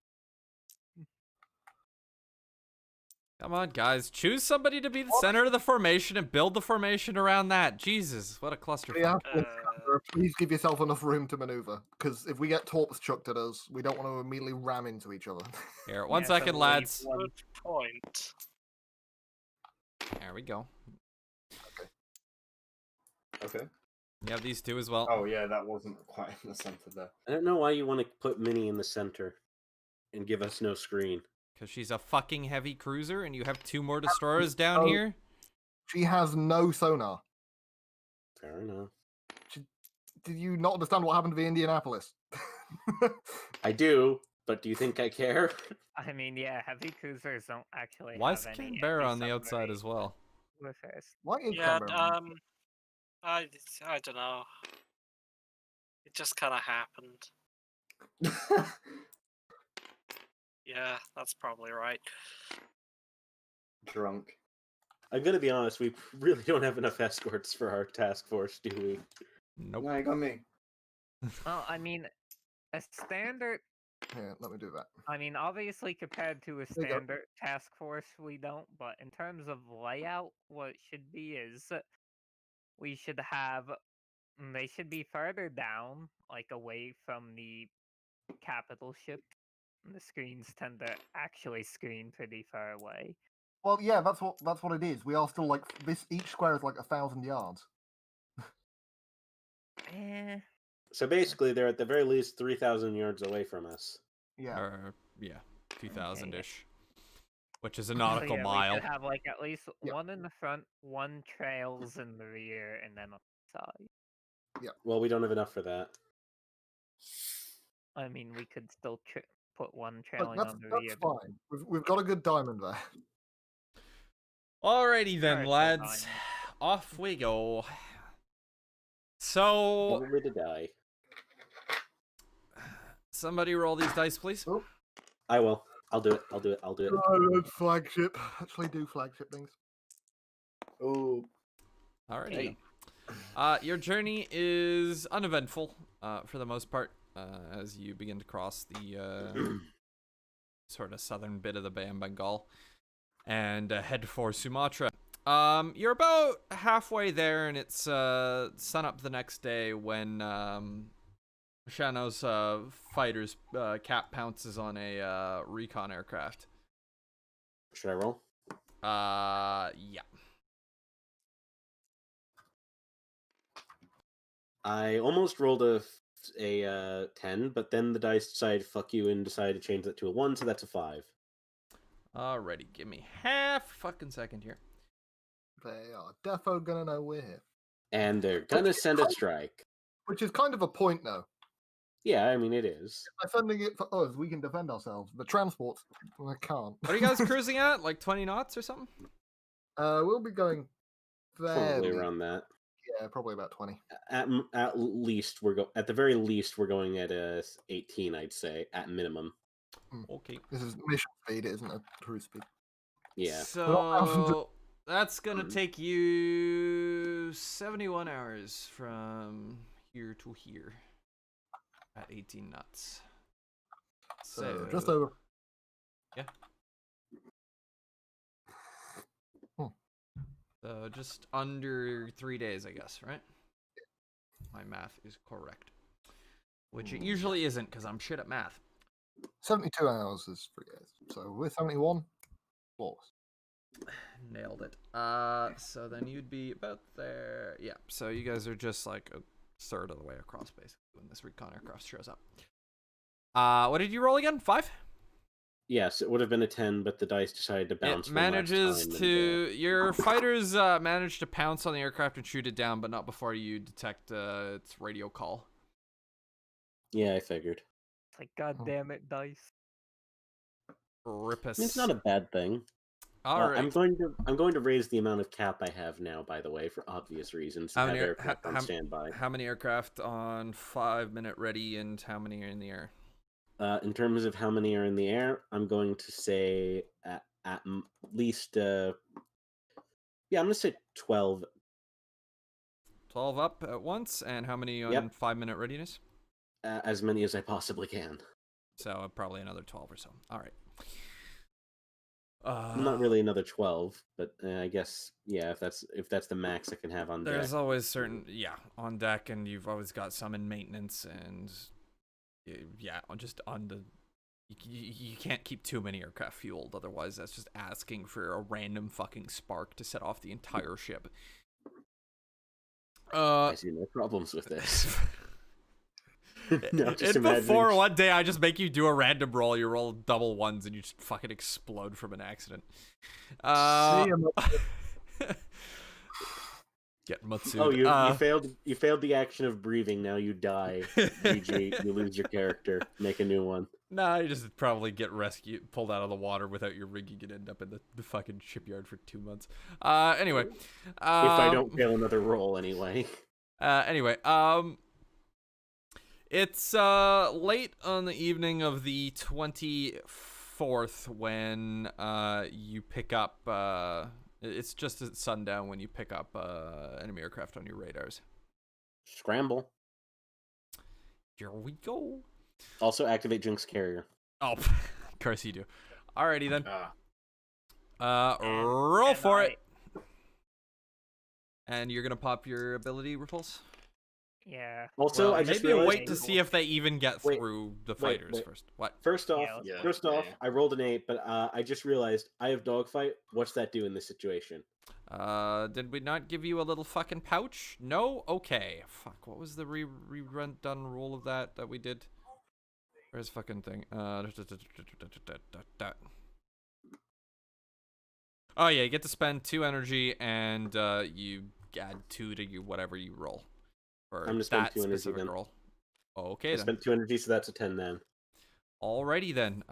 Come on, guys. Choose somebody to be the center of the formation and build the formation around that. Jesus, what a clusterfuck. Yeah, please give yourself enough room to maneuver, because if we get torps chucked at us, we don't want to immediately ram into each other. Here, one Yeah, second, so lads. leave one- Good point. There we go. Okay. You have these two as well. Oh yeah, that wasn't quite in the center there. I don't know why you want to put Minnie in the center and give us no screen. Because she's a fucking heavy cruiser and you have two more destroyers down Oh. here? She has no sonar. Fair enough. Did you not understand what happened to the Indianapolis? I do, but do you think I care? I mean, yeah, heavy cruisers don't actually Why is have any Canberra on the outside as well? warfare. Why is Yeah, Canberra? I don't know. It just kind of happened. Yeah, that's probably right. Drunk. I'm gonna be honest, we really don't have enough escorts for our task force, do we? Nope. No, you got me. Well, I mean, a standard. Here, let me do that. I mean, obviously, compared to a There you go. standard task force, we don't. But in terms of layout, what it should be is we should have. They should be further down, like away from the capital ship. And the screens tend to actually screen pretty far away. Well, yeah, that's what it is. We are still like this. Each square is like 1,000 yards. Eh. So basically, they're at the very least 3,000 yards away from us. Yeah. Or, yeah, 2,000 ish. Which is a So nautical yeah, mile. We should have like at least Yeah. one in the front, one trails in the rear, and then on the side. Well, we don't have enough for that. I mean, we could still put one Look, trailing on the that's other. fine. We've got a good diamond there. Alrighty then, Alright, lads. fine. Off we go. So, Only to die. somebody roll these dice, please. I will. I'll do it. I'll do it. I'll do it. Oh, flagship. Actually, do flagship things. Oh, Alrighty. Your journey is uneventful, for the most part, as you begin to cross the sort of southern bit of the Bay of Bengal and head for Sumatra. You're about halfway there, and it's sunup the next day when Shano's fighter's cap pounces on a recon aircraft. Should I roll? Yeah. I almost rolled a 10, but then the dice decided fuck you and decided to change that to a 1, so that's a 5. Alrighty, give me half fucking second here. They are defo gonna know we're here. And they're gonna send a strike. Which is kind of a point now. Yeah, I mean, it is. By sending it for us, we can defend ourselves. The transports, I can't. What are you guys cruising at? Like 20 knots or something? We'll be going Probably fairly. around that. Yeah, probably about 20. At least at the very least we're going at 18, I'd say, at minimum. Okay. This is mission speed, it isn't a cruise speed. Yeah. So that's gonna take you 71 hours from here to here at 18 knots. So just over. Yeah. So just under 3 days, I guess, right? My math is correct. Which it usually isn't, because I'm shit at math. 72 hours is 3 days. So we're 71. Flawless. Nailed it. So then you'd be about there. Yeah, so you guys are just like a third of the way across, basically, when this recon aircraft shows up. What did you roll again? 5? Yes, it would have been a 10, but the dice decided to bounce. It manages to... Your fighters manage to pounce on the aircraft and shoot it down, but not before you detect its radio call. Yeah, I figured. It's like, god damn it, dice. Rippus. It's not a bad thing. All right. I'm going to raise the amount of cap I have now, by the way, for obvious reasons. How Have many aircraft on standby. How many aircraft on 5-minute ready, and how many are in the air? In terms of how many are in the air, I'm going to say at least, I'm going to say 12. 12 up at once, and how many on Yep. 5-minute readiness? As many as I possibly can. So probably another 12 or so. All right. Not really another 12, but I guess, yeah, if that's the max I can have on deck. There's always certain, on deck, and you've always got some in maintenance, and just on the... You can't keep too many aircraft fueled, otherwise that's just asking for a random fucking spark to set off the entire ship. I see no problems with this. No, just and before imagining- one day I just make you do a random roll, you roll double ones and you just fucking explode from an accident. See ya, Get Matsu'd. Oh, you failed the action of breathing, now you die. GG, you lose your character. Make a new one. Nah, you just probably get pulled out of the water without your rigging and end up in the fucking shipyard for 2 months. Anyway. If I don't fail another roll anyway. It's late on the evening of the 24th when you pick up it's just at sundown when you pick up enemy aircraft on your radars. Scramble. Here we go. Also activate Jinx Carrier. Oh, of course you do. Alrighty then. Roll for it. And you're gonna pop your ability repulse? Yeah. Also, Well, I just maybe realized... wait to see if they even get through the fighters wait. first. What? First off, Yeah. I rolled an 8, but I just realized I have dogfight. What's that do in this situation? Did we not give you a little fucking pouch? No? Okay. Fuck, what was the rerun done rule of that we did? Where's fucking thing? Oh yeah, you get to spend 2 energy and you add 2 to whatever you roll. For I'm gonna spend that 2 energy specific then. roll. Okay I then. spent 2 energy, so that's a 10 then. Alrighty then.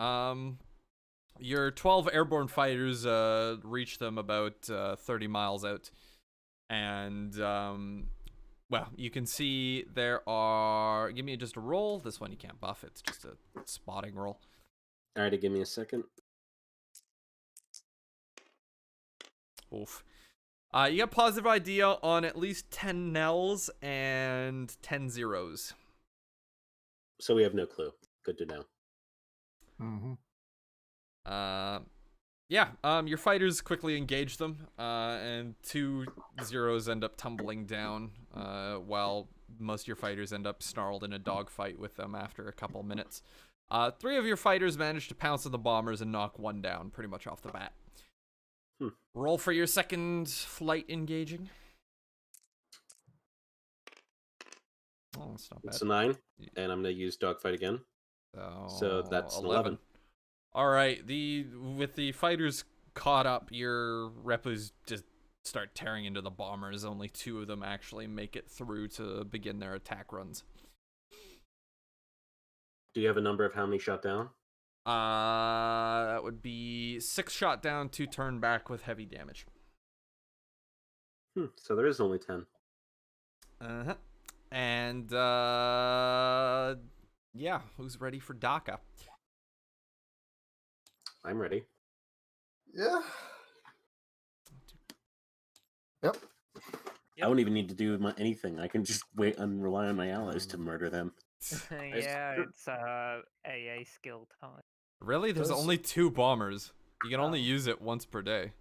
Your 12 airborne fighters reach them about 30 miles out, and well, you can see there are. Give me just a roll. This one you can't buff. It's just a spotting roll. Alrighty, give me a second. Oof. You got positive idea on at least 10 Nels and 10 zeros. So we have no clue. Good to know. Mm-hmm. Yeah, your fighters quickly engage them, and 2 zeros end up tumbling down, while most of your fighters end up snarled in a dogfight with them after a couple minutes. 3 of your fighters manage to pounce on the bombers and knock 1 down pretty much off the bat. Roll for your second flight engaging. Oh, that's not bad. It's a 9, and I'm going to use dogfight again. So that's an 11. All right, with the fighters caught up, your repus just start tearing into the bombers. Only 2 of them actually make it through to begin their attack runs. Do you have a number of how many shot down? That would be 6 shot down, 2 turn back with heavy damage. So there is only 10. Uh-huh. And, yeah, who's ready for DACA? I'm ready. Yeah. Yep. I don't even need to do anything. I can just wait and rely on my allies to murder them. Yeah, it's AA skill time. Really? There's only 2 bombers. You can only use it once per day.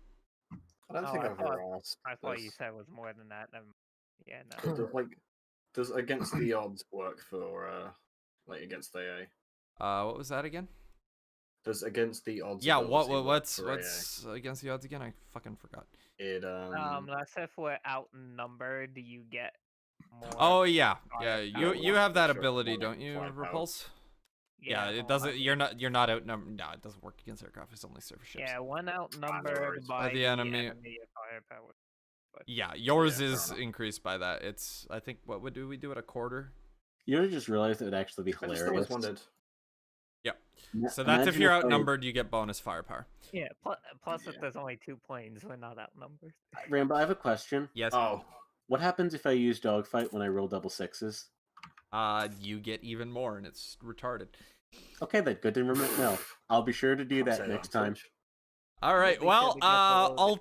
I don't Oh, think I I've thought- ever asked. I thought you this. said it was more than that. Yeah, no. Does against the odds work for against AA? What was that again? Does against the odds? Yeah, ability work what's for AA? against the odds again? I fucking forgot. It Let's say if we're outnumbered, you get more. Oh yeah, Fire you power. have that Sure, ability, more don't you, fire power. Repulse? Yeah, it well, doesn't. You're not outnumbered. No, it doesn't work against aircraft. It's only surface ships. Yeah, one outnumbered worries. by the the enemy. firepower. But Yeah, yours Yeah, fair is enough. increased by that. It's I think what would we do at a quarter? You just realized it would actually be I just always hilarious. wondered. So that's if you're Imagine outnumbered, you get bonus firepower. yeah, plus if Yeah. there's only 2 planes, we're not outnumbered. Rambo, I have a question. Yes. Oh, What happens if I use dogfight when I roll double 6s? You get even more, and it's retarded. Okay, then. Good to remember. No, I'll be sure to do I'll that say next on time. Twitch. All right. Be Well, sure to get the load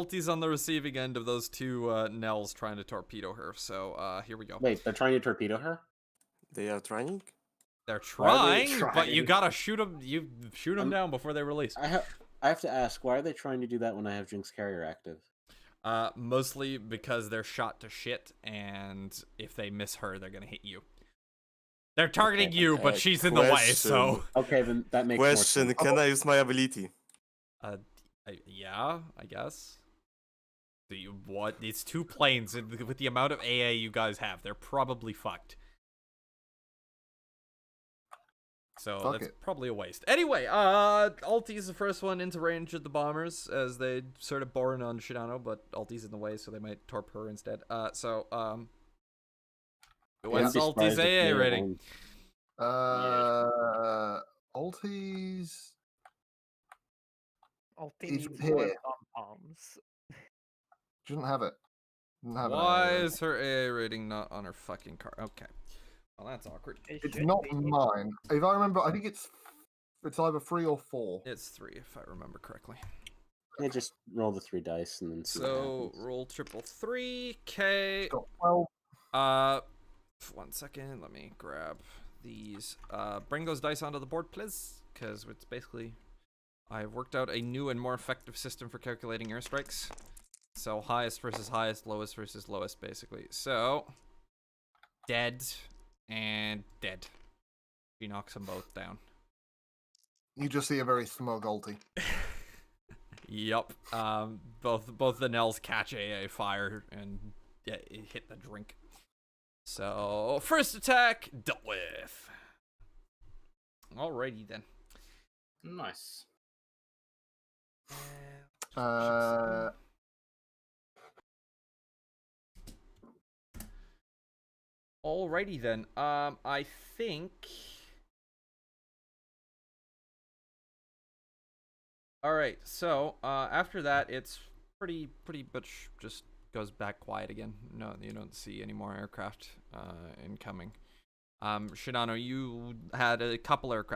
Alti's on the receiving end of those 2 Nels trying to torpedo her. So here we go. Wait, they're trying to torpedo her? They are trying. They're Why are they trying, but you trying? gotta shoot them. You shoot them down before they release. I have to ask, why are they trying to do that when I have Jinx Carrier active? Mostly because they're shot to shit, and if they miss her, they're gonna hit you. They're targeting you, but she's in the way. So Okay, then that makes more Question: sense. Can I use my ability? yeah, I guess. Do you what? It's 2 planes and with the amount of AA you guys have. They're probably fucked. So Fuck that's it. probably a waste. Anyway, Alti's the first one into range of the bombers as they sort of bore in on Shidano, but Alti's in the way, so they might torp her instead. What's I'd be Alti's surprised if they AA rating? Altis. Ulti He's needs more here. pom-poms. Shouldn't have it. Didn't have it. Why is her AA rating not on her fucking car? Okay. Well, that's awkward. It It's should not be. mine. If I remember, I think it's either 3 or 4. It's 3, if I remember correctly. Yeah, just roll the 3 dice and then see what So happens. roll triple 3. Okay. Got 12. 1 second. Let me grab these. Bring those dice onto the board, please, because it's basically I've worked out a new and more effective system for calculating airstrikes. So highest versus highest, lowest versus lowest, basically. So dead and dead. She knocks them both down. You just see a very smug ulti. Yup. Both the Nels catch AA fire and it hit the drink. So first attack dealt with. Alrighty then. nice. Alrighty then. I think All right. So after that, it's pretty much just goes back quiet again. No, you don't see any more aircraft incoming. Shinano, you had a couple aircraft